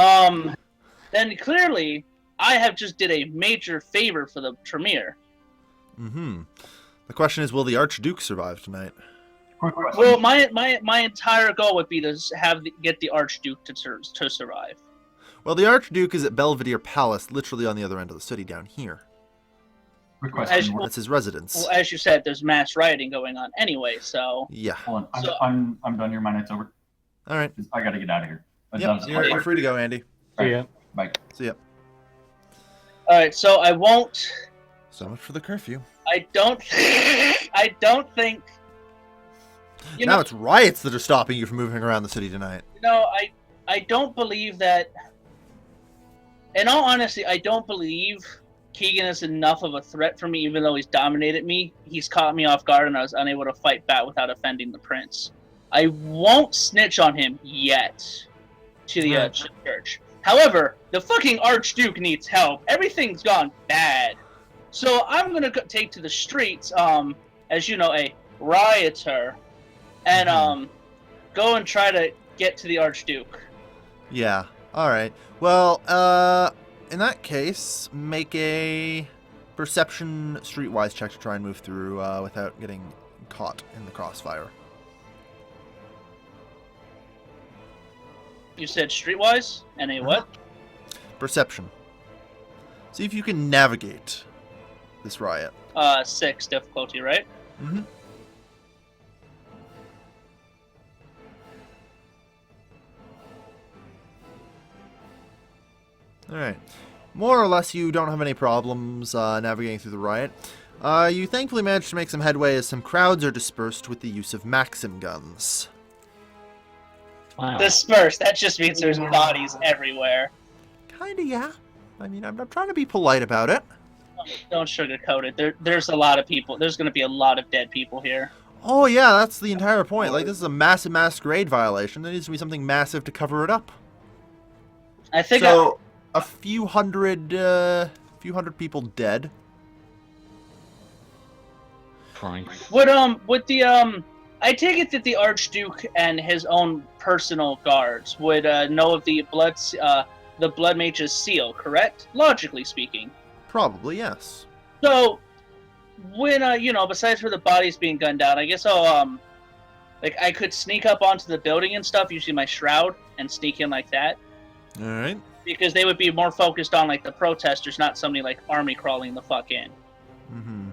then clearly I have just did a major favor for the Tremere. Mm-hmm. The question is, will the Archduke survive tonight? Quick question. Well, my entire goal would be to get the Archduke to survive. Well, the Archduke is at Belvedere Palace, literally on the other end of the city down here. Quick As- question. That's his residence. Well, as you said, there's mass rioting going on anyway, so Yeah. Hold on. So- I'm done here. My night's over. Alright. I gotta get out of here. Yep, you're free to go, Andy. So, yeah. Bye. See ya. all right. So I won't. So much for the curfew. I don't think. You Now know, it's riots that are stopping you from moving around the city tonight. no, I don't believe that. In all honesty, I don't believe Keegan is enough of a threat for me, even though he's dominated me. He's caught me off guard, and I was unable to fight back without offending the prince. I won't snitch on him yet to the church. However, the fucking Archduke needs help. Everything's gone bad. So I'm gonna take to the streets, as you know, a rioter, and go and try to get to the Archduke. Yeah. Alright. Well, in that case, make a perception streetwise check to try and move through without getting caught in the crossfire. You said streetwise? And a what? Perception. See if you can navigate this riot. 6 difficulty, right? Mm-hmm. Alright. More or less, you don't have any problems navigating through the riot. You thankfully managed to make some headway as some crowds are dispersed with the use of Maxim guns. Wow. Dispersed. That just means there's bodies everywhere. Kinda, yeah. I mean, I'm trying to be polite about it. Don't sugarcoat it. There's a lot of people. There's going to be a lot of dead people here. Oh, yeah, that's the entire point. Like, this is a massive Masquerade violation. There needs to be something massive to cover it up. I think So, a few hundred people dead. Christ. would the I take it that the Archduke and his own personal guards would know of the blood mage's seal, correct? Logically speaking. Probably, yes. So when besides for the bodies being gunned down, I guess I'll I could sneak up onto the building and stuff using my shroud and sneak in like that. Alright. Because they would be more focused on like the protesters, not somebody like army crawling the fuck in. Mm-hmm.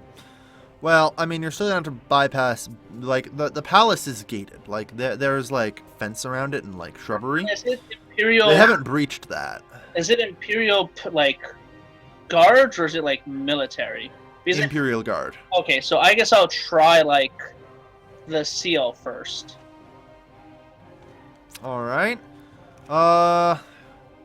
Well, I mean, you're still going to have to bypass, like, the palace is gated. Like, there's, like, fence around it and, like, shrubbery. Is it Imperial? They haven't breached that. Is it Imperial like guards or is it like military? Because Imperial Guard. okay, so I guess I'll try like the seal first. Alright.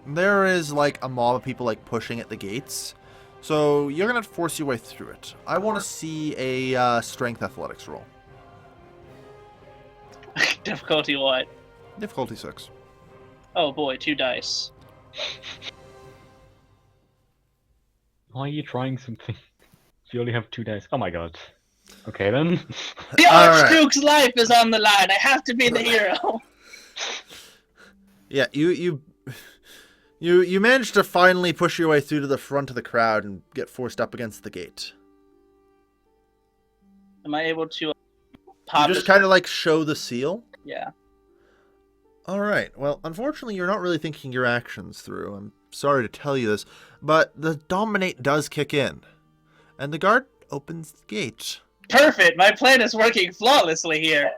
There is, like, a mob of people, like, pushing at the gates. So, you're going to have to force your way through it. I want to see a strength athletics roll. Difficulty what? Difficulty 6. Oh boy, 2 dice. Why are you trying something? You only have 2 days. Oh my god. Okay then. The All right. Archduke's life is on the line. I have to be the hero. Yeah, you managed to finally push your way through to the front of the crowd and get forced up against the gate. Am I able to You pop just this- kind of, like, show the seal. Yeah. Alright, well, unfortunately, you're not really thinking your actions through. I'm sorry to tell you this, but the dominate does kick in. And the guard opens the gate. Perfect. My plan is working flawlessly here.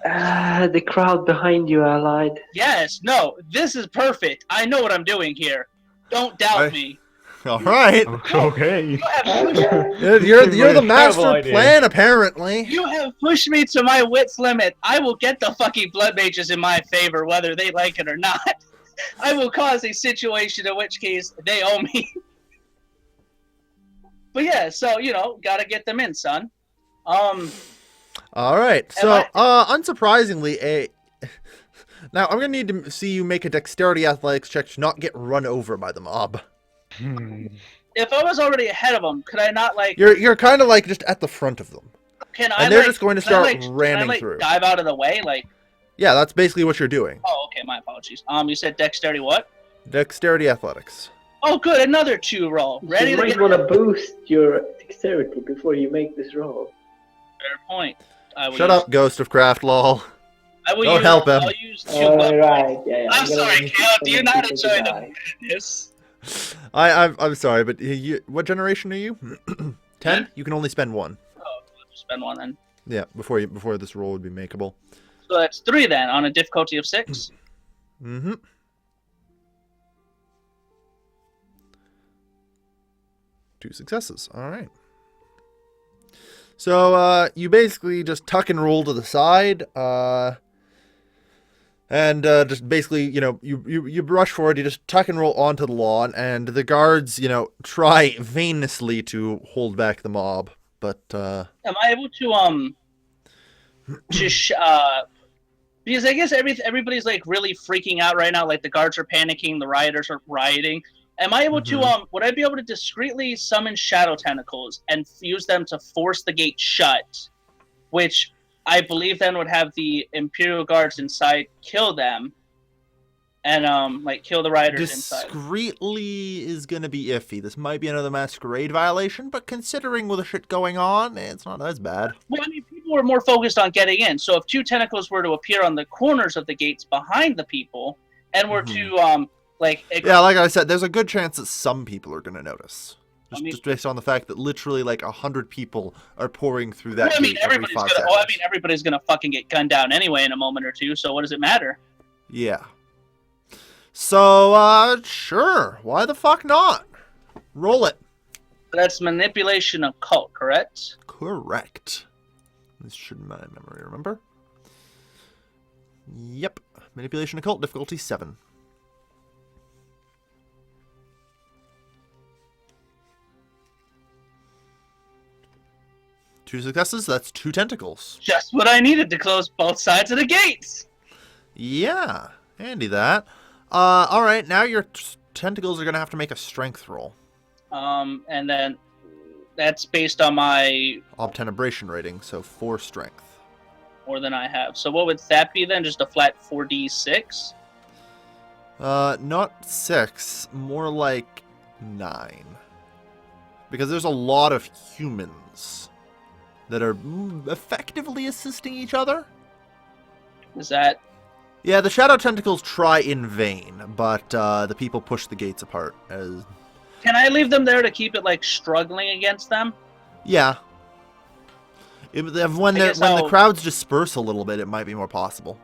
The crowd behind you, allied. Yes. No. This is perfect. I know what I'm doing here. Don't doubt I- me. Alright. Okay. You have pushed, You're the Terrible master idea. plan, apparently. you have pushed me to my wit's limit. I will get the fucking blood mages in my favor, whether they like it or not. I will cause a situation in which case they owe me. But yeah, so gotta get them in, son. All right. So, unsurprisingly, now I'm gonna need to see you make a dexterity athletics check to not get run over by the mob. If I was already ahead of them, could I not You're kind of just at the front of them, and they're just going to start can ramming I, through. dive out of the way, Yeah, that's basically what you're doing. Oh, okay, my apologies. You said dexterity what? Dexterity athletics. Oh, good, another 2 roll. Ready You to might get want to boost your dexterity before you make this roll. Fair point. Shut up, Ghost of Craft, lol. Don't help him. I'll use 2 Alright, yeah. I'm sorry, Cal. Do you not enjoy the die. madness? I'm sorry, but what generation are you? 10? You can only spend 1. Oh, I'll just spend 1 then. Yeah, before this roll would be makeable. So that's 3 then, on a difficulty of 6. Mm-hmm. Two successes. All right. So you basically just tuck and roll to the side, and just basically, you rush forward. You just tuck and roll onto the lawn, and the guards, try vainly to hold back the mob. But am I able to just because I guess everybody's really freaking out right now. Like the guards are panicking, the rioters are rioting. Am I able to would I be able to discreetly summon shadow tentacles and use them to force the gate shut, which I believe then would have the Imperial guards inside kill them, and kill the rioters inside. Discreetly is gonna be iffy. This might be another Masquerade violation, but considering with the shit going on, it's not as bad. Well, I mean, people were more focused on getting in. So if 2 tentacles were to appear on the corners of the gates behind the people, and were to yeah, like I said, there's a good chance that some people are gonna notice. Just based on the fact that literally 100 people are pouring through that gate every 5 seconds. Everybody's gonna fucking get gunned down anyway in a moment or two. So what does it matter? Yeah. So, sure. Why the fuck not? Roll it. That's manipulation occult, correct? Correct. This should be my memory, remember? Yep. Manipulation occult, difficulty 7. Two successes, that's 2 tentacles. Just what I needed to close both sides of the gates. Yeah, handy that. Alright, now your tentacles are going to have to make a strength roll. And then that's based on my Obtenebration rating, so 4 strength. More than I have. So what would that be then? Just a flat 4d6? Not 6, more like 9. Because there's a lot of humans that are effectively assisting each other. Is that... Yeah, the shadow tentacles try in vain, but the people push the gates apart. Can I leave them there to keep it struggling against them? Yeah. When the crowds disperse a little bit, it might be more possible.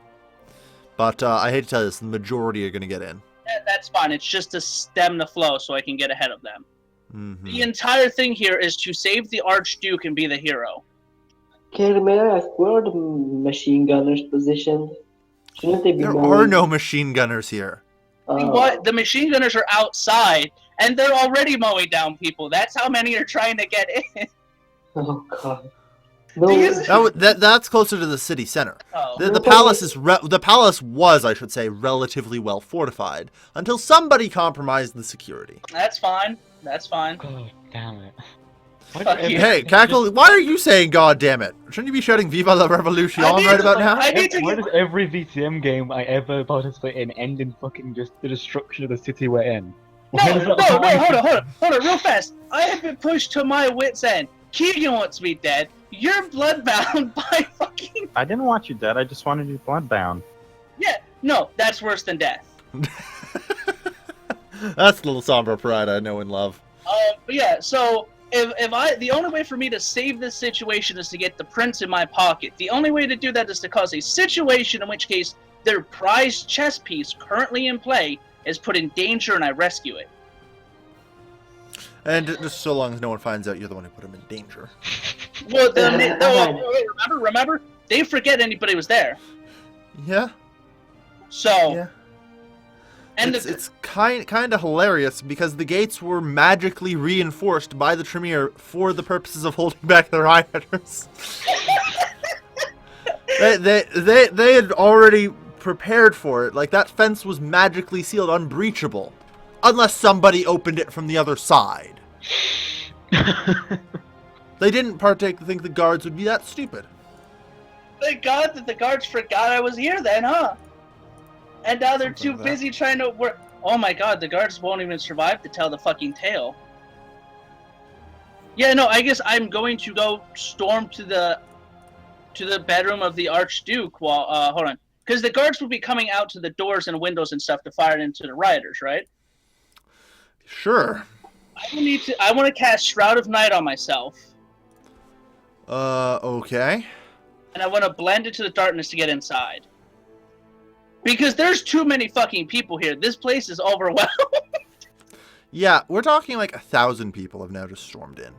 But I hate to tell you this, the majority are going to get in. That's fine. It's just to stem the flow so I can get ahead of them. Mm-hmm. The entire thing here is to save the Archduke and be the hero. Okay, may I ask, where are the machine gunners positioned? Shouldn't they be There are no machine gunners here. What? The machine gunners are outside, and they're already mowing down people. That's how many are trying to get in. Oh, God. No. That's closer to the city center. Oh. The palace was, I should say, relatively well fortified until somebody compromised the security. That's fine. That's fine. God damn it. Fuck you. Hey, Cackle, why are you saying "God damn it"? Shouldn't you be shouting "Viva la Revolution" right about now? I need to Why get... does every VTM game I ever participate in end in fucking just the destruction of the city we're in? No, hold on, real fast. I have been pushed to my wit's end. Keegan wants me dead. You're bloodbound by fucking... I didn't want you dead. I just wanted you bloodbound. Yeah, no, that's worse than death. That's the little somber pride I know and love. But yeah, so the only way for me to save this situation is to get the prince in my pocket. The only way to do that is to cause a situation in which case their prized chess piece currently in play is put in danger and I rescue it. And just so long as no one finds out you're the one who put him in danger. Well, remember? They forget anybody was there. Yeah. So... Yeah. And it's kind of hilarious because the gates were magically reinforced by the Tremere for the purposes of holding back the rioters. they had already prepared for it. Like, that fence was magically sealed, unbreachable, unless somebody opened it from the other side. They didn't think the guards would be that stupid. Thank God that the guards forgot I was here then, huh? And now they're Something too like that. busy trying to work. Oh my God, the guards won't even survive to tell the fucking tale. Yeah, no, I guess I'm going to go storm to the bedroom of the Archduke while hold on, because the guards will be coming out to the doors and windows and stuff to fire into the rioters, right? Sure. I want to cast Shroud of Night on myself, Okay. and I want to blend into the darkness to get inside. Because there's too many fucking people here. This place is overwhelmed. Yeah, we're talking like 1,000 people have now just stormed in.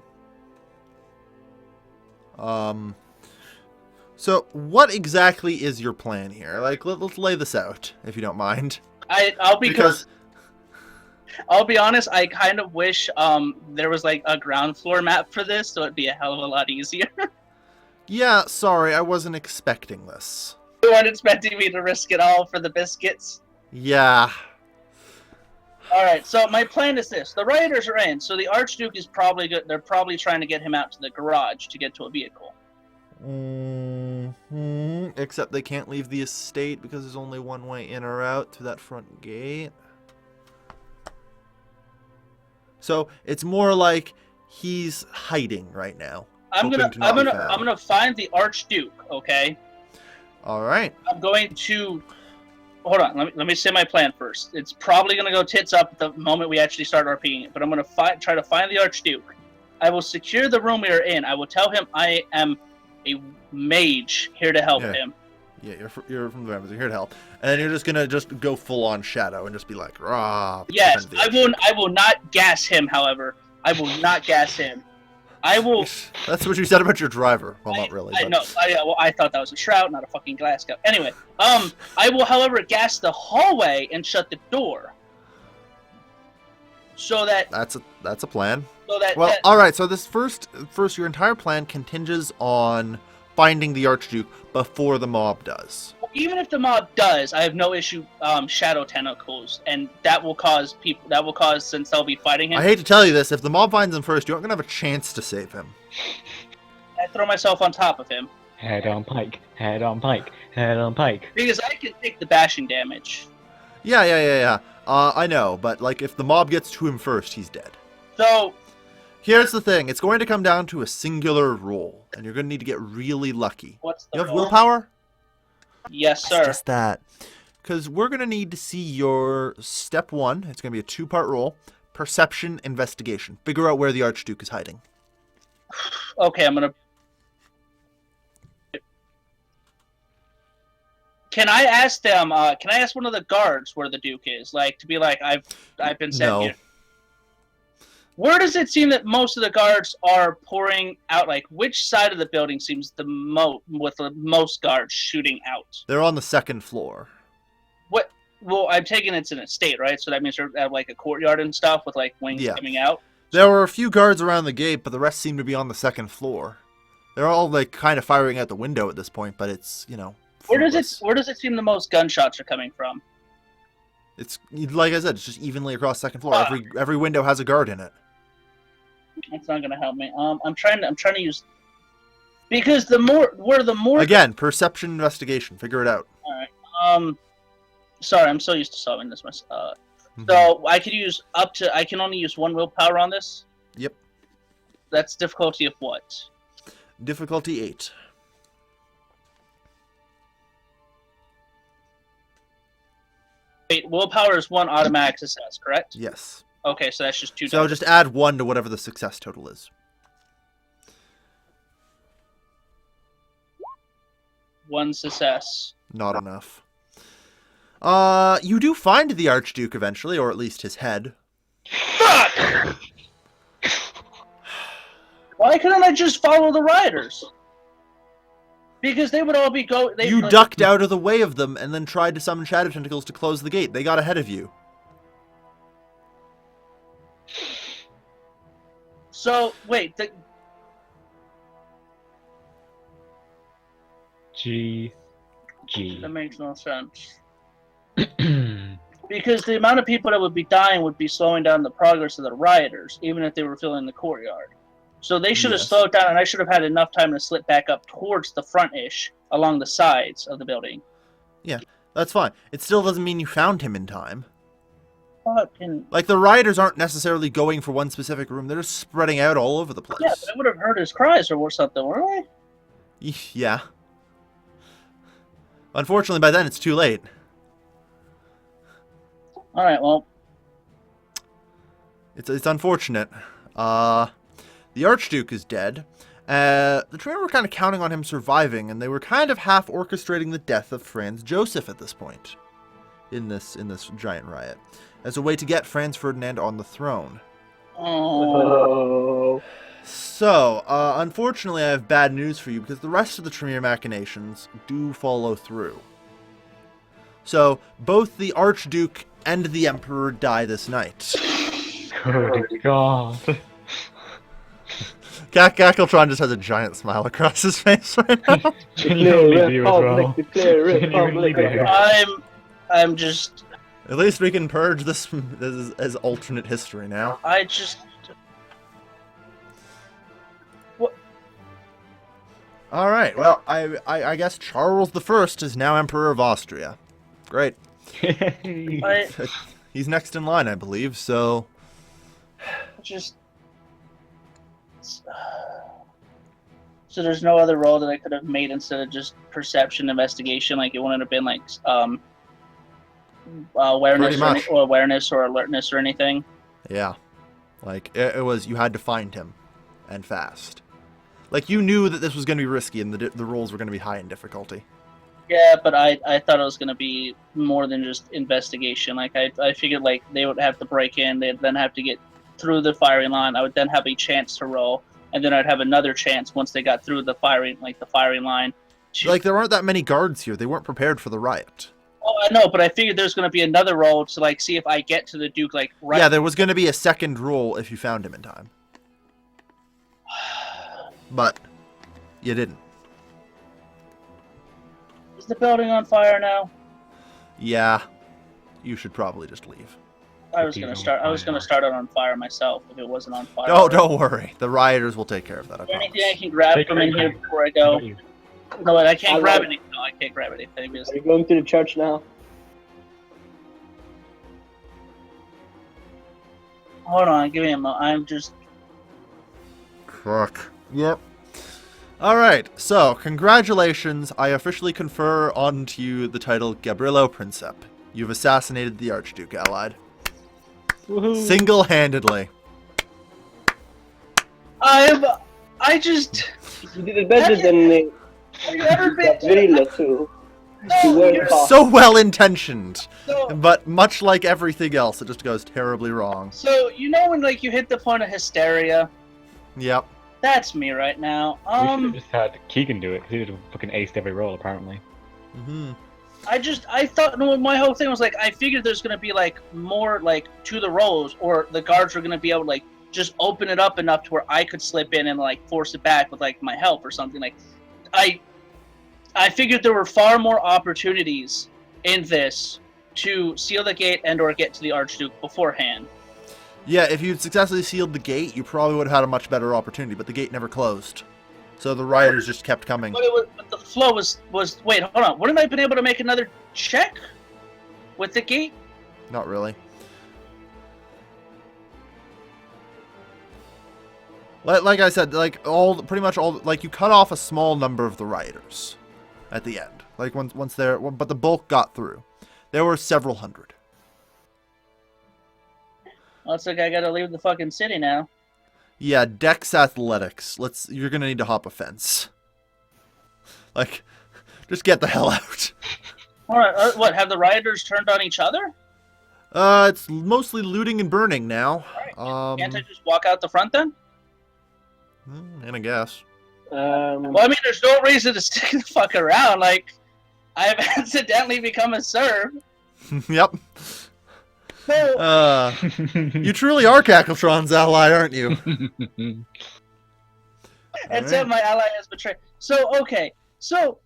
So what exactly is your plan here? Like, let's lay this out, if you don't mind. I'll be honest, I kind of wish there was like a ground floor map for this, so it'd be a hell of a lot easier. Yeah, sorry, I wasn't expecting this. You weren't expecting me to risk it all for the biscuits. Yeah. Alright, so my plan is this. The rioters are in, so the Archduke is probably good. They're probably trying to get him out to the garage to get to a vehicle. Except they can't leave the estate because there's only one way in or out through that front gate. So it's more like he's hiding right now. I'm hoping to not be found. gonna find the Archduke, okay? All right. I'm going to hold on. Let me say my plan first. It's probably gonna go tits up at the moment we actually start RPing it, but I'm gonna try to find the Archduke. I will secure the room we are in. I will tell him I am a mage here to help him. Yeah, you're from the vampires. You're here to help, and then you're just gonna go full on shadow and just be like, rah. Yes, I will not gas him. However, I will not gas him. I will. That's what you said about your driver. Well, not really. I know. I thought that was a shroud, not a fucking glass cup. Anyway, I will, however, gas the hallway and shut the door. So that That's a plan. so that Well, all right. So this first, your entire plan continges on finding the Archduke before the mob does. even if the mob does, I have no issue shadow tentacles, and that will cause people. That will cause, since they'll be fighting him. I hate to tell you this, if the mob finds him first, you aren't gonna have a chance to save him. I throw myself on top of him Head on pike, head on pike, head on pike. because I can take the bashing damage. Yeah. I know, but like if the mob gets to him first, he's dead. So Here's the thing: it's going to come down to a singular roll, and you're going to need to get really lucky. what's the You have roll? willpower? Yes, It's sir. just that. Because we're going to need to see your step one. It's going to be a 2-part roll. Perception, investigation. Figure out where the Archduke is hiding. Okay, I'm gonna. Can I ask them? Can I ask one of the guards where the Duke is? Like to be like, I've been sent No. here. Where does it seem that most of the guards are pouring out? Like, which side of the building seems the with the most guards shooting out? They're on the 2nd floor. What? Well, I'm taking it's an estate, right? So that means they're at like a courtyard and stuff with like wings Yeah. coming out. There were a few guards around the gate, but the rest seem to be on the 2nd floor. They're all like kind of firing out the window at this point, but it's, you know, fruitless. Where does it seem the most gunshots are coming from? It's like I said, it's just evenly across 2nd floor. Fuck. Every window has a guard in it. That's not gonna help me. I'm trying to use because the more Again, perception, investigation. Figure it out. Sorry, I'm so used to solving this myself. Mhm. So I can only use one willpower on this. Yep. That's difficulty of what? Difficulty 8. Wait, willpower is 1 automatic success, correct? Yes. Okay, so that's just 2. So just add 1 to whatever the success total is. 1 success. Not enough. You do find the Archduke eventually, or at least his head. Fuck! Why couldn't I just follow the rioters? Because they would all be You ducked out of the way of them and then tried to summon shadow tentacles to close the gate. They got ahead of you. So wait, G. that makes no sense. Because the amount of people that would be dying would be slowing down the progress of the rioters, even if they were filling the courtyard. So they should have Yes. slowed down, and I should have had enough time to slip back up towards the front-ish, along the sides of the building. That's fine. It still doesn't mean you found him in time. Fucking Like, the rioters aren't necessarily going for one specific room. They're just spreading out all over the place. yeah, but I would have heard his cries or something, weren't I? Yeah. Unfortunately, by then, it's too late. All right, well, It's unfortunate. The Archduke is dead. The Tremere were kind of counting on him surviving, and they were kind of half orchestrating the death of Franz Joseph at this point, in this giant riot, as a way to get Franz Ferdinand on the throne. Oh. So, unfortunately, I have bad news for you, because the rest of the Tremere machinations do follow through. So, both the Archduke and the Emperor die this night. Good God. Gackletron just has a giant smile across his face right now. Genuinely do as well. Declare Genuinely Republic. do. I'm just, At least we can purge this as alternate history now. I just, All right. Well, I guess Charles I is now Emperor of Austria. Great. I He's next in line, I believe. So just. So there's no other role that I could have made instead of just perception investigation. Like it wouldn't have been like awareness Pretty much. or awareness or alertness or anything. yeah, like it was. You had to find him, and fast. Like you knew that this was going to be risky, and the rolls were going to be high in difficulty. Yeah, but I thought it was going to be more than just investigation. Like I figured like they would have to break in, they'd then have to get through the firing line. I would then have a chance to roll, and then I'd have another chance once they got through the firing line. Like there aren't that many guards here. They weren't prepared for the riot. Oh, I know, but I figured there's going to be another roll to like see if I get to the Duke like right. Yeah, there was going to be a second roll if you found him in time, but you didn't. Is the building on fire now? Yeah, you should probably just leave. I was gonna start it on fire myself if it wasn't on fire. Oh, don't worry. The rioters will take care of that. I Is there promise. anything I can grab Take from in your here time. before I go? No, I can't I grab will. anything. No, I can't grab anything. Because... Are you going to the church now? Hold on, give me a moment. I'm just. Fuck. Yep. All right. So, congratulations. I officially confer onto you the title Gabriello Princep. You've assassinated the Archduke, allied. Woohoo. Single-handedly. I just. You did it better than Have you ever been? Gavrilo too. No, were you're fast. So well-intentioned. so, But much like everything else, it just goes terribly wrong. so you know when like you hit the point of hysteria? Yep. That's me right now. We should have just had Keegan do it, because he did fucking aced every roll, apparently. Mm-hmm. I thought no, my whole thing was like I figured there's gonna be like more like to the rolls, or the guards were gonna be able to like just open it up enough to where I could slip in and like force it back with like my help or something. Like I figured there were far more opportunities in this to seal the gate and or get to the Archduke beforehand. Yeah, if you'd successfully sealed the gate, you probably would have had a much better opportunity, but the gate never closed. So the rioters just kept coming. But the flow was wait, hold on. Wouldn't I have been able to make another check with the gate? Not really. Like I said, like pretty much all, like you cut off a small number of the rioters at the end. Like once they're, but the bulk got through. There were several hundred. Looks like I gotta leave the fucking city now. Yeah, Dex Athletics. You're gonna need to hop a fence. Like, just get the hell out. Alright, what, have the rioters turned on each other? It's mostly looting and burning now. Can't I just walk out the front then? And I guess. Well, I mean, there's no reason to stick the fuck around. Like, I've accidentally become a serf. Yep. So, You truly are Cackltron's ally, aren't you? and so my ally has betrayed. So okay, so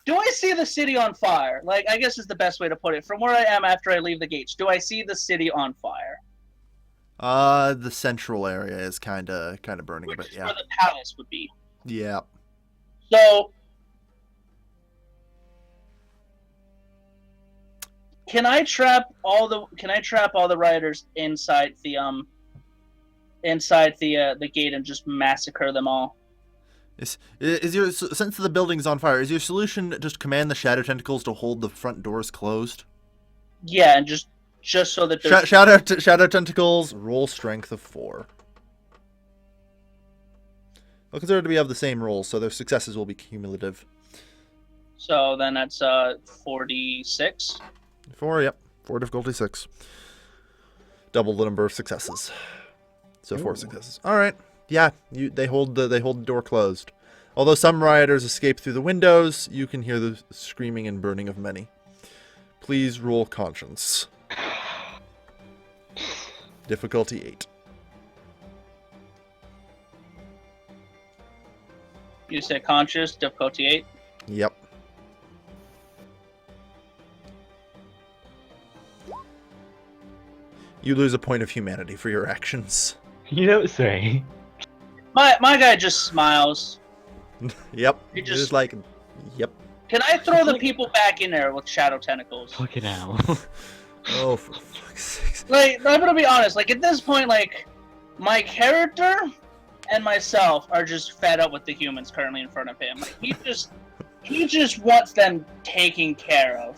do I see the city on fire? Like, I guess is the best way to put it. From where I am after I leave the gates, do I see the city on fire? The central area is kind of burning a Which bit. is Yeah. where the palace would be. Yeah. So, can I trap all the rioters inside the gate and just massacre them all? Is your, since the building's on fire, is your solution just command the shadow tentacles to hold the front doors closed? Yeah, and just so that there's Shadow tentacles, roll strength of 4. They'll consider it to be of the same rolls, so their successes will be cumulative. So then that's 46. 4, yep. 4 difficulty 6. Double the number of successes. So 4 successes. All right. Yeah, they hold the door closed. Although some rioters escape through the windows, you can hear the screaming and burning of many. Please roll conscience. Difficulty 8. You said conscious, difficulty 8. Yep. You lose a point of humanity for your actions. You don't say. My guy just smiles. Yep. He Just just- like, yep. Can I throw the people back in there with shadow tentacles? Fucking hell. Oh, for fuck's sake. Like, I'm gonna be honest. Like, at this point, like, my character and myself are just fed up with the humans currently in front of him. Like, he just wants them taken care of.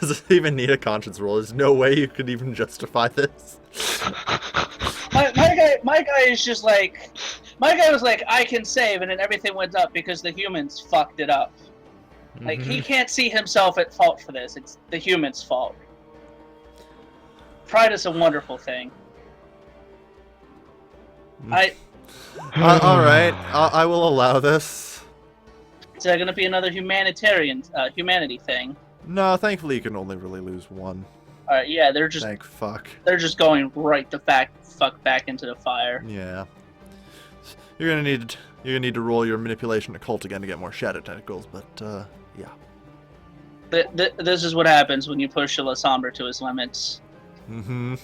Does it even need a conscience roll? There's no way you could even justify this. My guy is just like, my guy was like, I can save, and then everything went up because the humans fucked it up. Like, he can't see himself at fault for this. It's the humans' fault. Pride is a wonderful thing. All right, I will allow this. Is that gonna be another humanity thing? No, thankfully you can only really lose 1. All right, yeah, they're just Thank fuck. going right the fuck back into the fire. Yeah. You're gonna need to roll your manipulation occult again to get more shadow tentacles, but yeah. This is what happens when you push a Lasombre to his limits. Mm-hmm.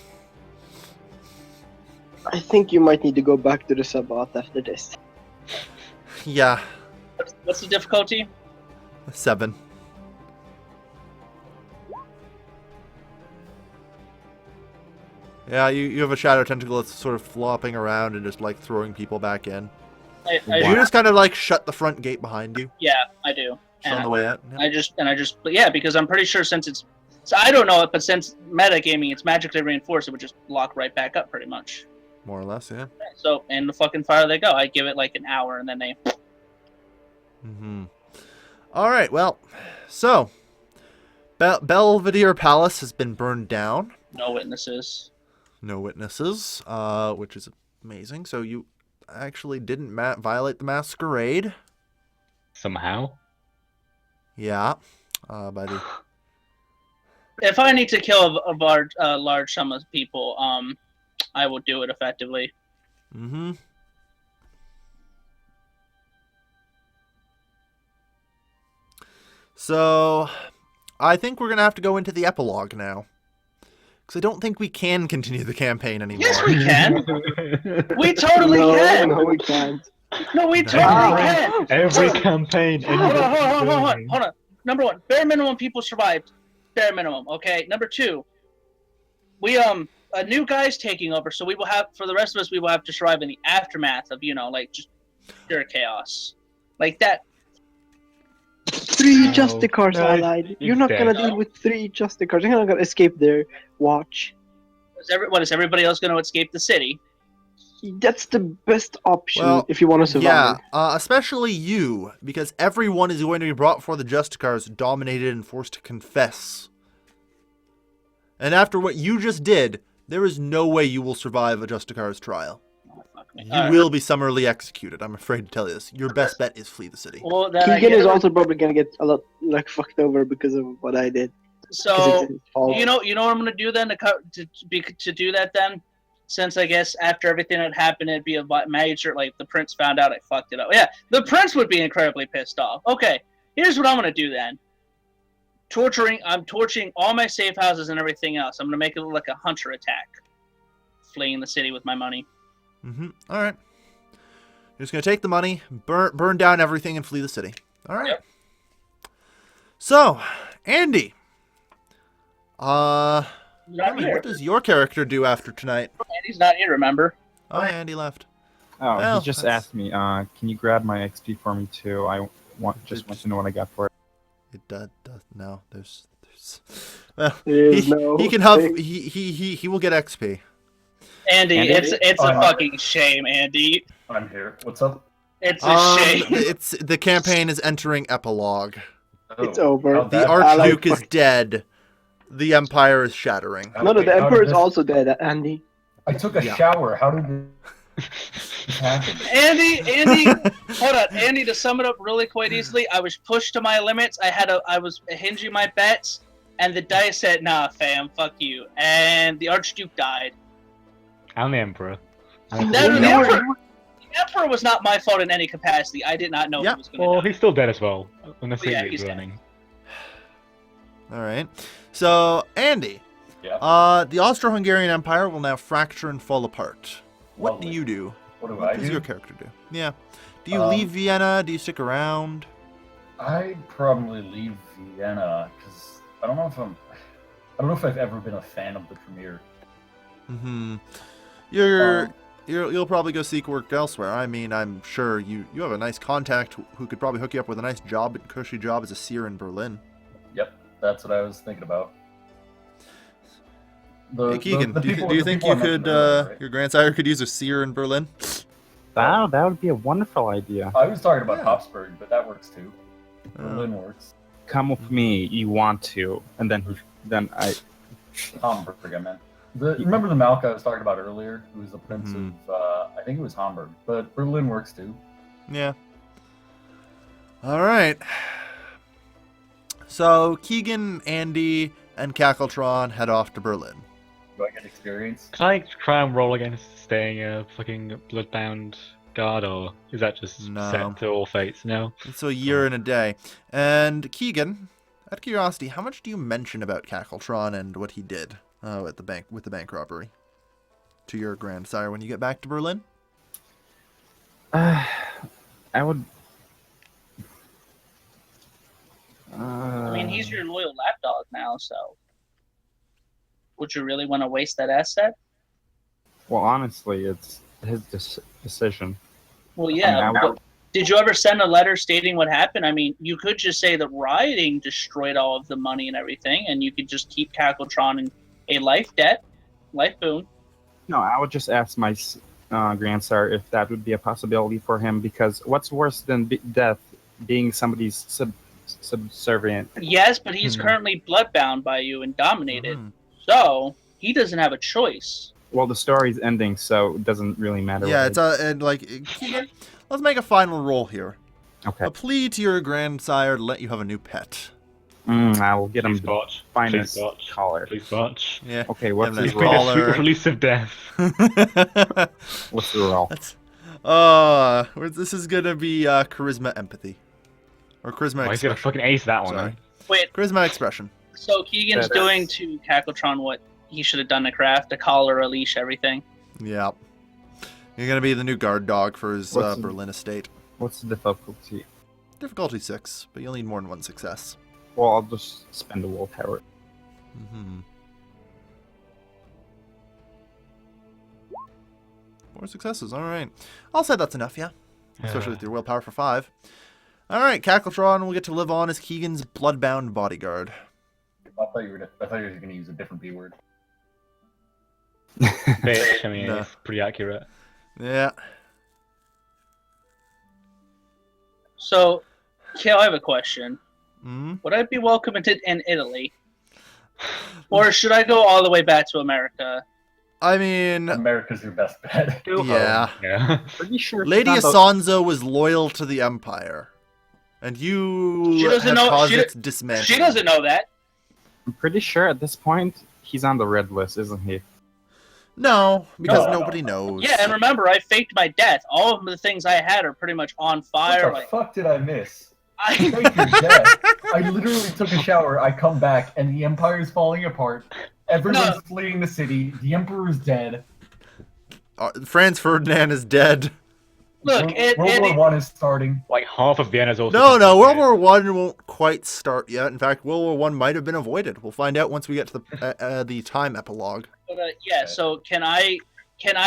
I think you might need to go back to the Sabbath after this. Yeah. What's the difficulty? 7. Yeah, you have a shadow tentacle that's sort of flopping around and just like throwing people back in. You just kind of like shut the front gate behind you. Yeah, I do. Just on the way out. Yeah. Because I'm pretty sure since it's, so I don't know it, but since metagaming, it's magically reinforced, it would just lock right back up pretty much. More or less, yeah. So in the fucking fire they go. I give it like an hour and then they. Mm-hmm. All right, well, so Belvedere Palace has been burned down. No witnesses. No witnesses, which is amazing. So you actually didn't violate the Masquerade. Somehow. Yeah. By the... If I need to kill a large sum of people, I will do it effectively. Mm-hmm. So, I think we're gonna have to go into the epilogue now. Because I don't think we can continue the campaign anymore. Yes, we can. We totally can. No, we can't. No, we totally can. Every campaign. Hold on. Number 1, bare minimum people survived. Bare minimum. Okay. Number 2, we a new guy's taking over, so we will have, for the rest of us, we will have to survive in the aftermath of, like just pure chaos, like that. 3 No. Justicars No, allied. You're not gonna dead. deal with 3 Justicars. You're not gonna escape their watch. Is everybody else going to escape the city? That's the best option Well, if you want to survive. Yeah, especially you, because everyone is going to be brought before the Justicars, dominated and forced to confess. And after what you just did, there is no way you will survive a Justicar's trial. Oh, fuck You will be summarily executed. I'm afraid to tell you this. Your best bet is flee the city. Well, then I Keegan get is it. also probably gonna get a lot like fucked over because of what I did. 'Cause So it's his fault. you know what I'm gonna do then to do that then, since I guess after everything that happened, it'd be a major like the prince found out I fucked it up. Yeah, the prince would be incredibly pissed off. Okay, here's what I'm gonna do then. I'm torching all my safe houses and everything else. I'm gonna make it look like a hunter attack, fleeing the city with my money. All right. You're just gonna take the money, burn down everything, and flee the city. All right. Yep. So, Andy. Not here. What does your character do after tonight? Andy's not here. Remember? Oh, Andy left. Oh, Well, he just that's- asked me, can you grab my XP for me too? I want to know what I got for it. It does no. There's well, There's he, no he can have thing. he will get XP. Andy, Andy? it's a fucking shame, Andy. I'm here. What's up? It's a shame. It's the campaign is entering epilogue. It's over. how'd The that- Archduke is fuck- dead. The Empire is shattering. No, Wait, the how Emperor did is this- also dead, Andy. I took a Yeah. shower. How did this happen? Andy, hold on, Andy. To sum it up really quite easily, I was pushed to my limits. I was hinging my bets, and the dice said, "Nah, fam, fuck you." And the Archduke died. I'm the Emperor. No, the Emperor was not my fault in any capacity. I did not know Yep. he was going to Well, die. he's still dead as well. When the Yeah, city he's is dead. running. All right. So, Andy, Yeah. the Austro-Hungarian Empire will now fracture and fall apart. What Lovely. do you do? What do What I does do? your character do? Yeah. Do you Um, leave Vienna? Do you stick around? I'd probably leave Vienna because I don't know if I've ever been a fan of the premiere. Mm-hmm. Um, You'll probably go seek work elsewhere. I mean, I'm sure you have a nice contact who could probably hook you up with a nice job, cushy job as a seer in Berlin. Yep, that's what I was thinking about. Hey, Keegan, do you people- think the you people I could, mentioned earlier, right? your grandsire could use a seer in Berlin? That would be a wonderful idea. I was talking about Yeah. Habsburg, but that works too. Uh, Berlin works. Come with me, you want to, and then I. Hamburg, I meant. Remember the Malka I was talking about earlier, who was the prince Mhm. of, I think it was Hamburg, but Berlin works too. Yeah. All right. So Keegan, Andy, and Cackletron head off to Berlin. Do I get experience? Can I try and roll against staying a fucking bloodbound guard, or is that just No. set to all fates? No. It's a year and a day. And Keegan, out of curiosity, how much do you mention about Cackletron and what he did at the bank with the bank robbery to your grandsire when you get back to Berlin? I would. I mean, he's your loyal lapdog now, so would you really want to waste that asset? Well, honestly, it's his decision. Well, yeah. I mean, But did you ever send a letter stating what happened? I mean, you could just say that rioting destroyed all of the money and everything, and you could just keep Cackletron in a life debt, life boon. No, I would just ask my grandsire if that would be a possibility for him, because what's worse than death? Being somebody's subservient. Yes, but he's Mhm. currently bloodbound by you and dominated, Mhm. so he doesn't have a choice. Well, the story's ending, so it doesn't really matter. Yeah, what it's and like Keegan, let's make a final roll here. okay. A plea to your grandsire to let you have a new pet. I will get him Please the botch. finest Please botch. collar. Please botch. Yeah. Okay, what's Give his him Please a bring roll? the sweet collar. release of death. What's the roll? That's this is gonna be charisma empathy. Or charisma Why is he gonna expression. fucking ace that one? Sorry. Eh? Wait, Charisma expression. so Keegan's That's- doing to Cackletron what he should have done to Craft, a collar, a leash, everything. Yeah. You're gonna be the new guard dog for his What's the- Berlin estate. What's the difficulty? Difficulty 6, but you'll need more than one success. Well, I'll just spend the willpower. Mm-hmm. 4 successes, alright. I'll say that's enough, yeah. Especially with your willpower for 5. Alright, Cackletron will get to live on as Keegan's bloodbound bodyguard. I thought you were going to use a different B word. Bitch, I mean, No. it's pretty accurate. Yeah. So, Kale, I have a question. Mm-hmm. Would I be welcome in Italy? Or should I go all the way back to America? I mean, America's your best bet. yeah. Yeah. Pretty sure Lady he's on Asanzo was loyal to the Empire. And you She doesn't have know- caused she its do- dismantling. She doesn't know that. I'm pretty sure at this point he's on the red list, isn't he? No, because No. nobody knows. Yeah, and remember, I faked my death. All of the things I had are pretty much on fire. What the Like fuck did I miss? I, Thank you, Dad. I literally took a shower. I come back, and the Empire is falling apart. Everyone's No. fleeing the city. The Emperor is dead. Franz Ferdinand is dead. look, World War One is starting. Like half of Vienna's also. No, World War One won't quite start yet. In fact, World War One might have been avoided. We'll find out once we get to the time epilogue. yeah. So can I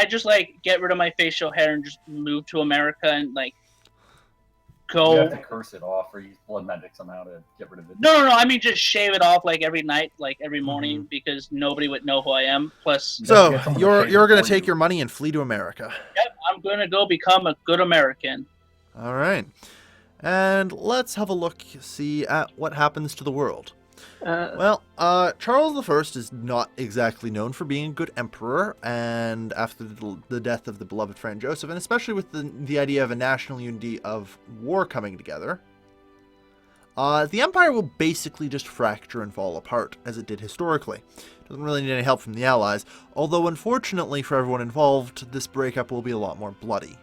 just like get rid of my facial hair and just move to America and like You have go? to curse it off or use blood magic somehow to get rid of it. No. I mean, just shave it off like every night, like every morning, because nobody would know who I am. Plus, You have to So get someone to you're shave going for to take you. your money and flee to America. yep, I'm gonna go become a good American. All right, and let's have a look, see at what happens to the world. Well, Charles I is not exactly known for being a good emperor, and after the death of the beloved Franz Joseph, and especially with the idea of a national unity of war coming together, the empire will basically just fracture and fall apart, as it did historically. Doesn't really need any help from the Allies, although unfortunately for everyone involved, this breakup will be a lot more bloody.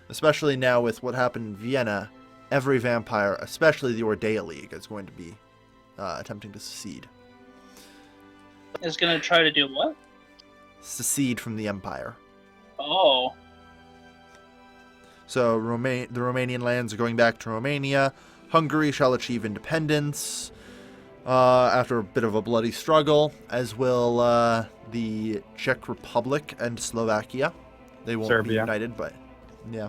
Especially now with what happened in Vienna, every vampire, especially the Ordea League, is going to be attempting to secede. Is gonna try to do what? Secede from the empire. Oh, So the Romanian lands are going back to Romania. Hungary shall achieve independence after a bit of a bloody struggle, as will the Czech Republic and Slovakia. They won't be Serbia. united, but yeah.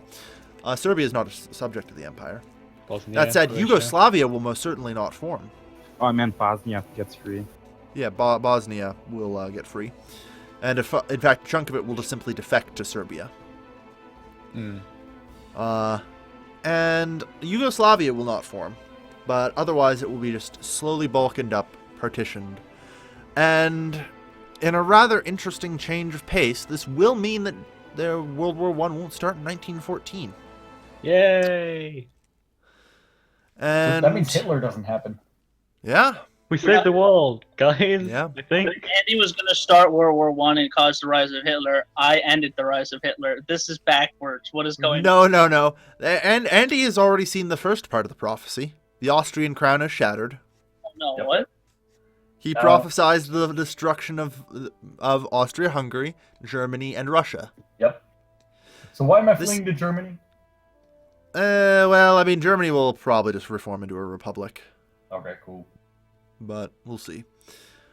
Serbia is not a subject of the empire. Bosnia, That said, Croatia. Yugoslavia will most certainly not form. Oh, I meant Bosnia gets free. Yeah, Bosnia will get free. And if, in fact, a chunk of it will just simply defect to Serbia. Mm. And Yugoslavia will not form. But otherwise it will be just slowly balkaned up, partitioned. And in a rather interesting change of pace, this will mean that their World War I won't start in 1914. Yay! And That means Hitler doesn't happen. yeah, We saved the world, guys. Yeah. I think. Andy was gonna start World War One and cause the rise of Hitler. I ended the rise of Hitler. This is backwards. What is going on? no. And Andy has already seen the first part of the prophecy. The Austrian crown is shattered. No, Yep. what? He Oh. prophesied the destruction of Austria-Hungary, Germany, and Russia. Yep. So why am I This- fleeing to Germany? Well, I mean, Germany will probably just reform into a republic, Okay, cool. but we'll see.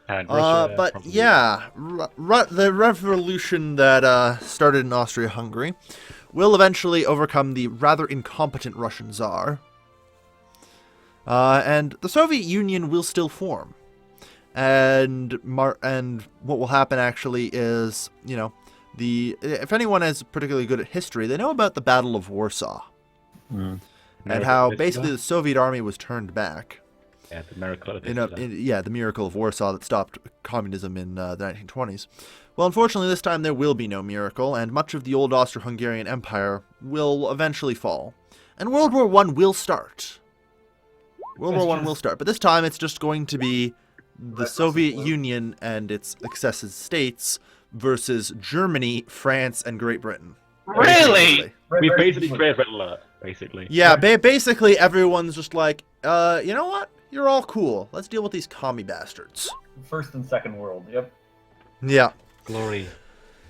And Russia, But probably. yeah, the revolution that started in Austria-Hungary will eventually overcome the rather incompetent Russian Tsar. And the Soviet Union will still form. And what will happen actually is, if anyone is particularly good at history, they know about the Battle of Warsaw. Mm. And how basically the Soviet army was turned back. Yeah, the miracle of The miracle of Warsaw that stopped communism in the 1920s. Well, unfortunately, this time there will be no miracle, and much of the old Austro-Hungarian Empire will eventually fall. And World War I will start. World War I will start, but this time it's just going to be the Soviet Union and its successive states versus Germany, France, and Great Britain. Really? We basically created Red Alert, basically. Yeah, basically everyone's just like, you know what? You're all cool. Let's deal with these commie bastards. First and Second World. Yep. Yeah. Glory.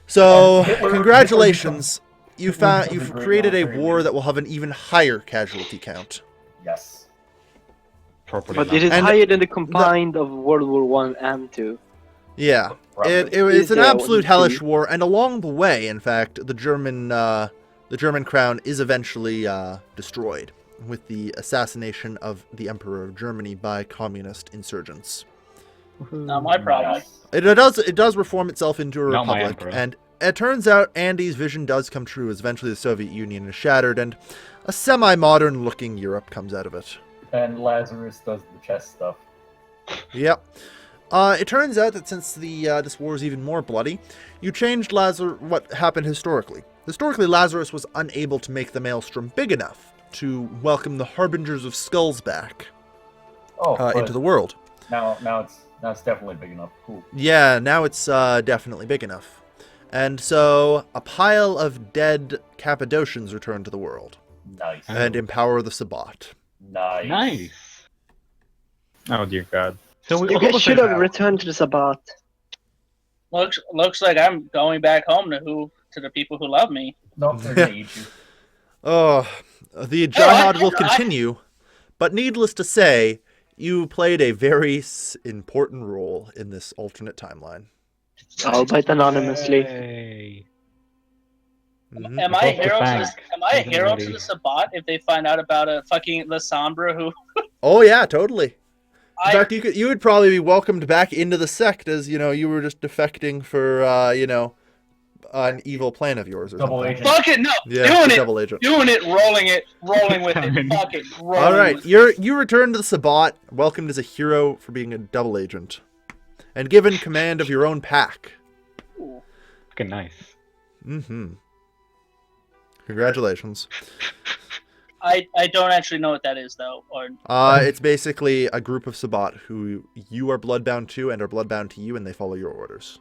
So, And Hitler- congratulations. You've becomes a you've great created a military war leader. that will have an even higher casualty count. Yes. Properly. But it is And higher than the combined of World War One and Two. Yeah. Probably. It's an Yeah, absolute one, hellish two. war, and along the way, in fact, the German crown is eventually destroyed with the assassination of the Emperor of Germany by communist insurgents. Not my problem. Yes. It does reform itself into a Not my republic, emperor. and it turns out Andy's vision does come true as eventually the Soviet Union is shattered, and a semi-modern looking Europe comes out of it. And Lazarus does the chess stuff. Yep. It turns out that since this war is even more bloody, you changed what happened historically. Historically, Lazarus was unable to make the maelstrom big enough to welcome the harbingers of skulls back into the world. Now it's definitely big enough. Cool. Yeah, now it's definitely big enough. And so a pile of dead Cappadocians return to the world. Nice. And empower the Sabbat. Nice. Oh dear God. So we You guys almost should went have out. returned to the Sabbat. Looks like I'm going back home to the people who love me. Nope, they're gonna eat you. Oh, the jihad will continue, but needless to say, you played a very important role in this alternate timeline. Albeit anonymously. Yay. Mhm. Am I a Off the hero? bank. Am I a hero to Really. the Sabbat if they find out about a fucking Lasombra who? Oh yeah, totally. In I fact, you would probably be welcomed back into the sect as you were just defecting for an evil plan of yours or Double something. agent. fuck it no, Yeah, doing the it, double agent. rolling with it, fuck it, rolling. All right, with it. you return to the Sabbat, welcomed as a hero for being a double agent, and given command of your own pack. Fucking nice. Mm-hmm. Congratulations. I don't actually know what that is though, or It's basically a group of Sabbat who you are bloodbound to and are bloodbound to you, and they follow your orders.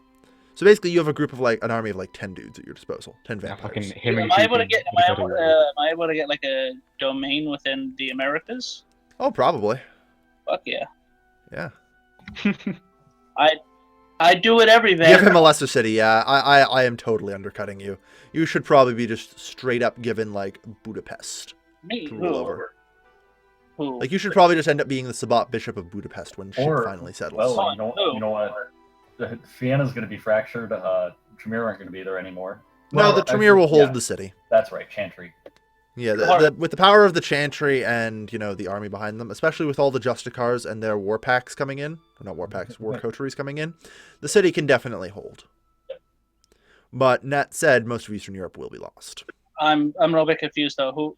So basically, you have a group of an army of 10 dudes at your disposal, 10 Yeah, vampires. fucking him am and I able to Keegan get with each other. am I able to get like a domain within the Americas? Oh, probably. Fuck yeah, Yeah. I do it every Give him van. a lesser city. Yeah, I am totally undercutting you. You should probably be just straight up given Budapest Me, to rule over. who? You should probably just end up being the Sabbat Bishop of Budapest when shit Or, finally settles. Well, you know what? Vienna's going to be fractured. Tremere aren't going to be there anymore. no, Well, the Tremere will hold yeah, the city. That's right, Chantry. Yeah, with the power of the Chantry and the army behind them, especially with all the Justicars and their war packs coming in, or not war packs, war coteries coming in, the city can definitely hold. But that said, most of Eastern Europe will be lost. I'm a little bit confused though. Who,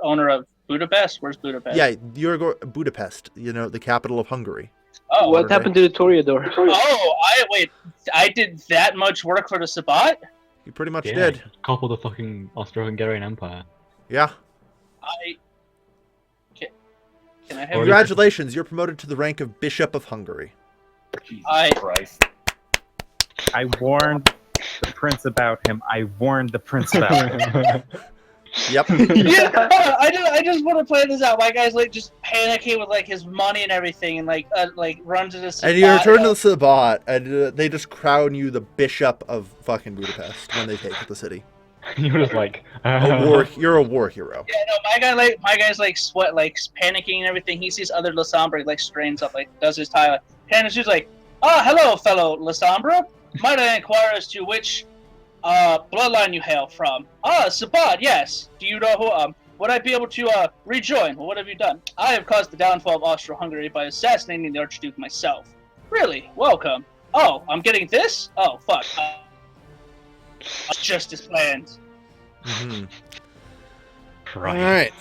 owner of Budapest? Where's Budapest? Yeah, Budapest, the capital of Hungary. Oh, What happened to the Toreador? I did that much work for the Sabbat. You pretty much Yeah, did. couple the fucking Austro-Hungarian Empire. Yeah. Can I have? Or- Congratulations, you're promoted to the rank of Bishop of Hungary. Jesus I- Christ. I warned the prince about him. I warned the prince about him. Yep. Yeah, I just want to play this out. My guy's just panicking with his money and everything, and runs to the Sabbat. And you return to the Sabbat, and they just crown you the Bishop of fucking Budapest when they take the city. You're just like You're a war hero. Yeah, no, my guy's sweat, panicking and everything. He sees other Lasombra, strains up, does his tie, and he's like, hello, fellow Lasombra. Might I inquire as to which bloodline you hail from? Sabbat, yes. Do you know who? Would I be able to rejoin? What have you done? I have caused the downfall of Austro-Hungary by assassinating the Archduke myself. Really? Welcome. Oh, I'm getting this? Oh, fuck. Just as planned. Mm-hmm. right. All right.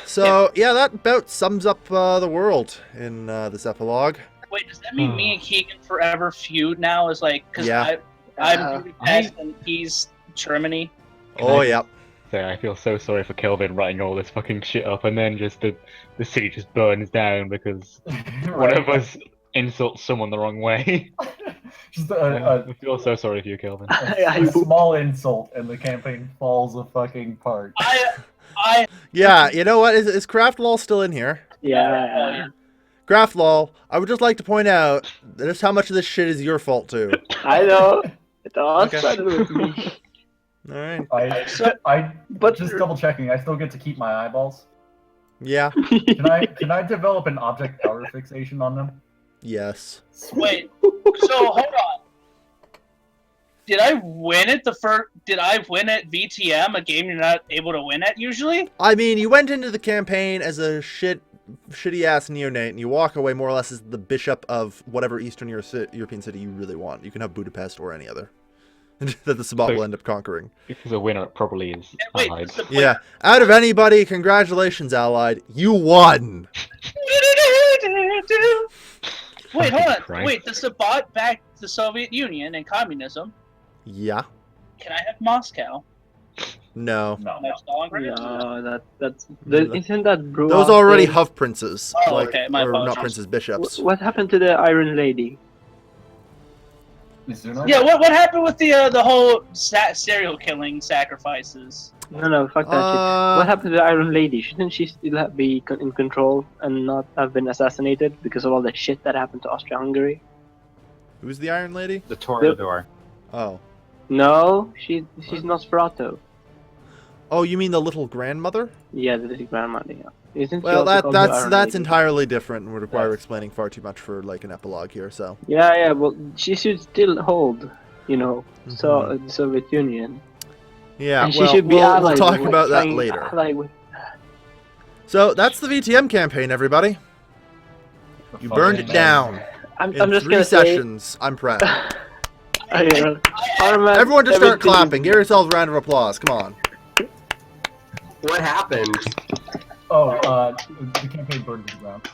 So yeah, that about sums up the world in this epilogue. Wait, does that mean me and Keegan forever feud now? Is because Yeah. I'm Budapest and he's Germany. Oh yeah. So I feel so sorry for Kelvin writing all this fucking shit up, and then just the city just burns down because one of us insults someone the wrong way. Just I feel so sorry for you, Kelvin. a small insult, and the campaign falls apart. Yeah. You know what? Is Craftlaw still in here? Yeah. Craftlaw, I would just like to point out just how much of this shit is your fault too. I know. It all Okay. started with me. All right. I But just double checking. I still get to keep my eyeballs. Yeah. Can I develop an object power fixation on them? Yes. Wait, so hold on. Did I win at Did I win at VTM, a game you're not able to win at usually? I mean, you went into the campaign as a shitty ass neonate, and you walk away more or less as the bishop of whatever Eastern European city you really want. You can have Budapest or any other that the Sabbat will end up conquering. Because a winner probably is Wait, Allied. Yeah. Out of anybody, congratulations, Allied. You won. Wait, Fucking hold on. Christ. Wait, the Sabbat backed the Soviet Union and communism. Yeah. Can I have Moscow? No. No. No, Stalingrad? No, that's Mm. isn't that Brew Those off already thing? Huff princes. Oh, like, okay, my or not apologies. princes, bishops. What happened to the Iron Lady? Mizuno? Yeah, what happened with the whole serial killing sacrifices? No, fuck that shit. What happened to the Iron Lady? Shouldn't she still be in control and not have been assassinated because of all the shit that happened to Austria-Hungary? Who's the Iron Lady? The Toreador. Oh. No, she's Nosferatu. Oh, you mean the little grandmother? Yeah, the grandmother. Yeah. Isn't she Well, also called the Iron that's Lady? entirely different and would require Yes. explaining far too much for like an epilogue here. So. Yeah, well, she should still hold, so Mhm. the Soviet Union. Yeah. And she Well, should be we'll allied talk with- about that trying- later. allied with- So that's the VTM campaign, everybody. You burned it down I'm in just 3 gonna sessions. I'm proud. say, Everyone, just start everything- clapping. Give yourselves a round of applause. Come on. What happened? The campaign burned to the ground.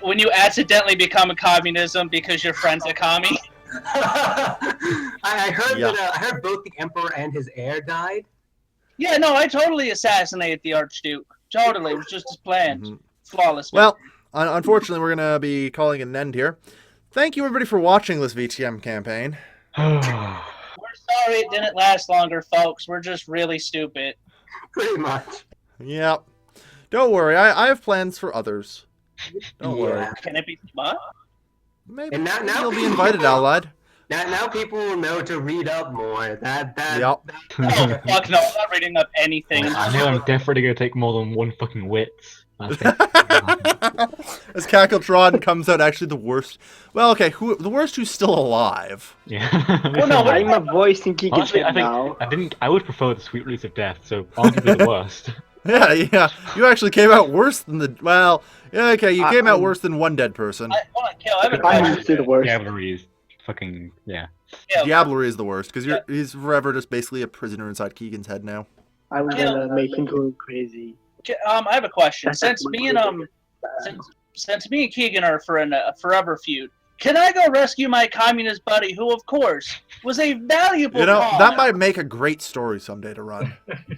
When you accidentally become a communism because your friend's a commie? I heard Yeah. that. I heard both the emperor and his heir died. Yeah, no, I totally assassinated the Archduke. Totally, it was just his plan. Mhm. Flawlessly. Well, unfortunately, we're gonna be calling it an end here. Thank you, everybody, for watching this VTM campaign. we're sorry it didn't last longer, folks. We're just really stupid. Pretty much. Yep. Don't worry. I have plans for others. Don't worry. Yeah. Can it be what? Maybe And now you'll be invited, Allied. Now people will know to read up more. That. Yep. Oh, fuck no, I'm not reading up anything. I know I'm definitely gonna take more than one fucking wits. That's it. As Cackletron comes out, actually the worst. Well, okay, the worst who's still alive. Yeah. Oh, no, I'm a voice in Kiki's Honestly, head I now. think I would prefer the sweet release of death. So arguably the worst. Yeah. You actually came out worse than the. Well, yeah, okay, you came out worse than one dead person. Hold on, Kel, I have a I'm question. still the worst. Diablerie is fucking yeah. Kel, Diablerie is the worst because he's forever just basically a prisoner inside Keegan's head now. I'm gonna make him go crazy. I have a question. That's Since what me and we're since me and Keegan are for a forever feud, can I go rescue my communist buddy, who, of course, was a valuable You know, pawn? that might make a great story someday to run.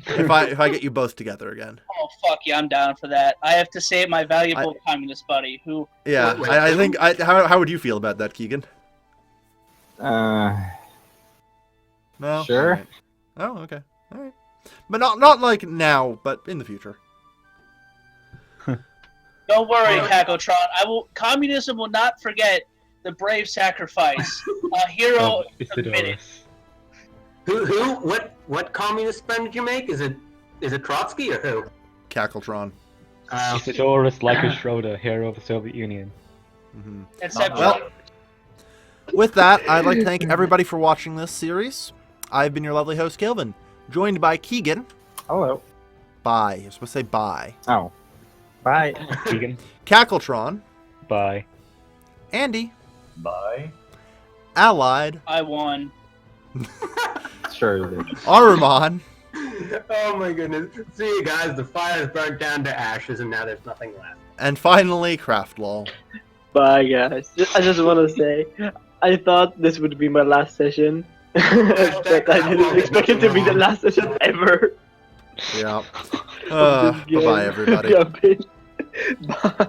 if I get you both together again. Oh fuck yeah, I'm down for that. I have to save my valuable communist buddy, who. Yeah, Wait, I think. How would you feel about that, Keegan? Uh, No. Sure. Alright. Oh, okay. All right. But not like now, but in the future. Don't worry, Kakotron. Communism will not forget the brave sacrifice. A hero Oh, it's the committed. Doris. Who? What communist friend did you make? Is it Trotsky or who? Cackletron. Isidorus Lycus Schroeder, hero of the Soviet Union. Hmm. Except Well, with that, I'd like to thank everybody for watching this series. I've been your lovely host, Kelvin, joined by Keegan. hello. Bye. You're supposed to say bye. Oh. Bye. Keegan, Cackletron. bye. Andy. Bye. Allied. I won. Sure you did. Aruman. Oh my goodness! See you guys. The fire's burnt down to ashes, and now there's nothing left. And finally, Craftlol. Bye, guys. I just want to say, I thought this would be my last session, but I didn't expect it to be the last session ever. Yeah. of this game. Bye-bye, everybody. Bye.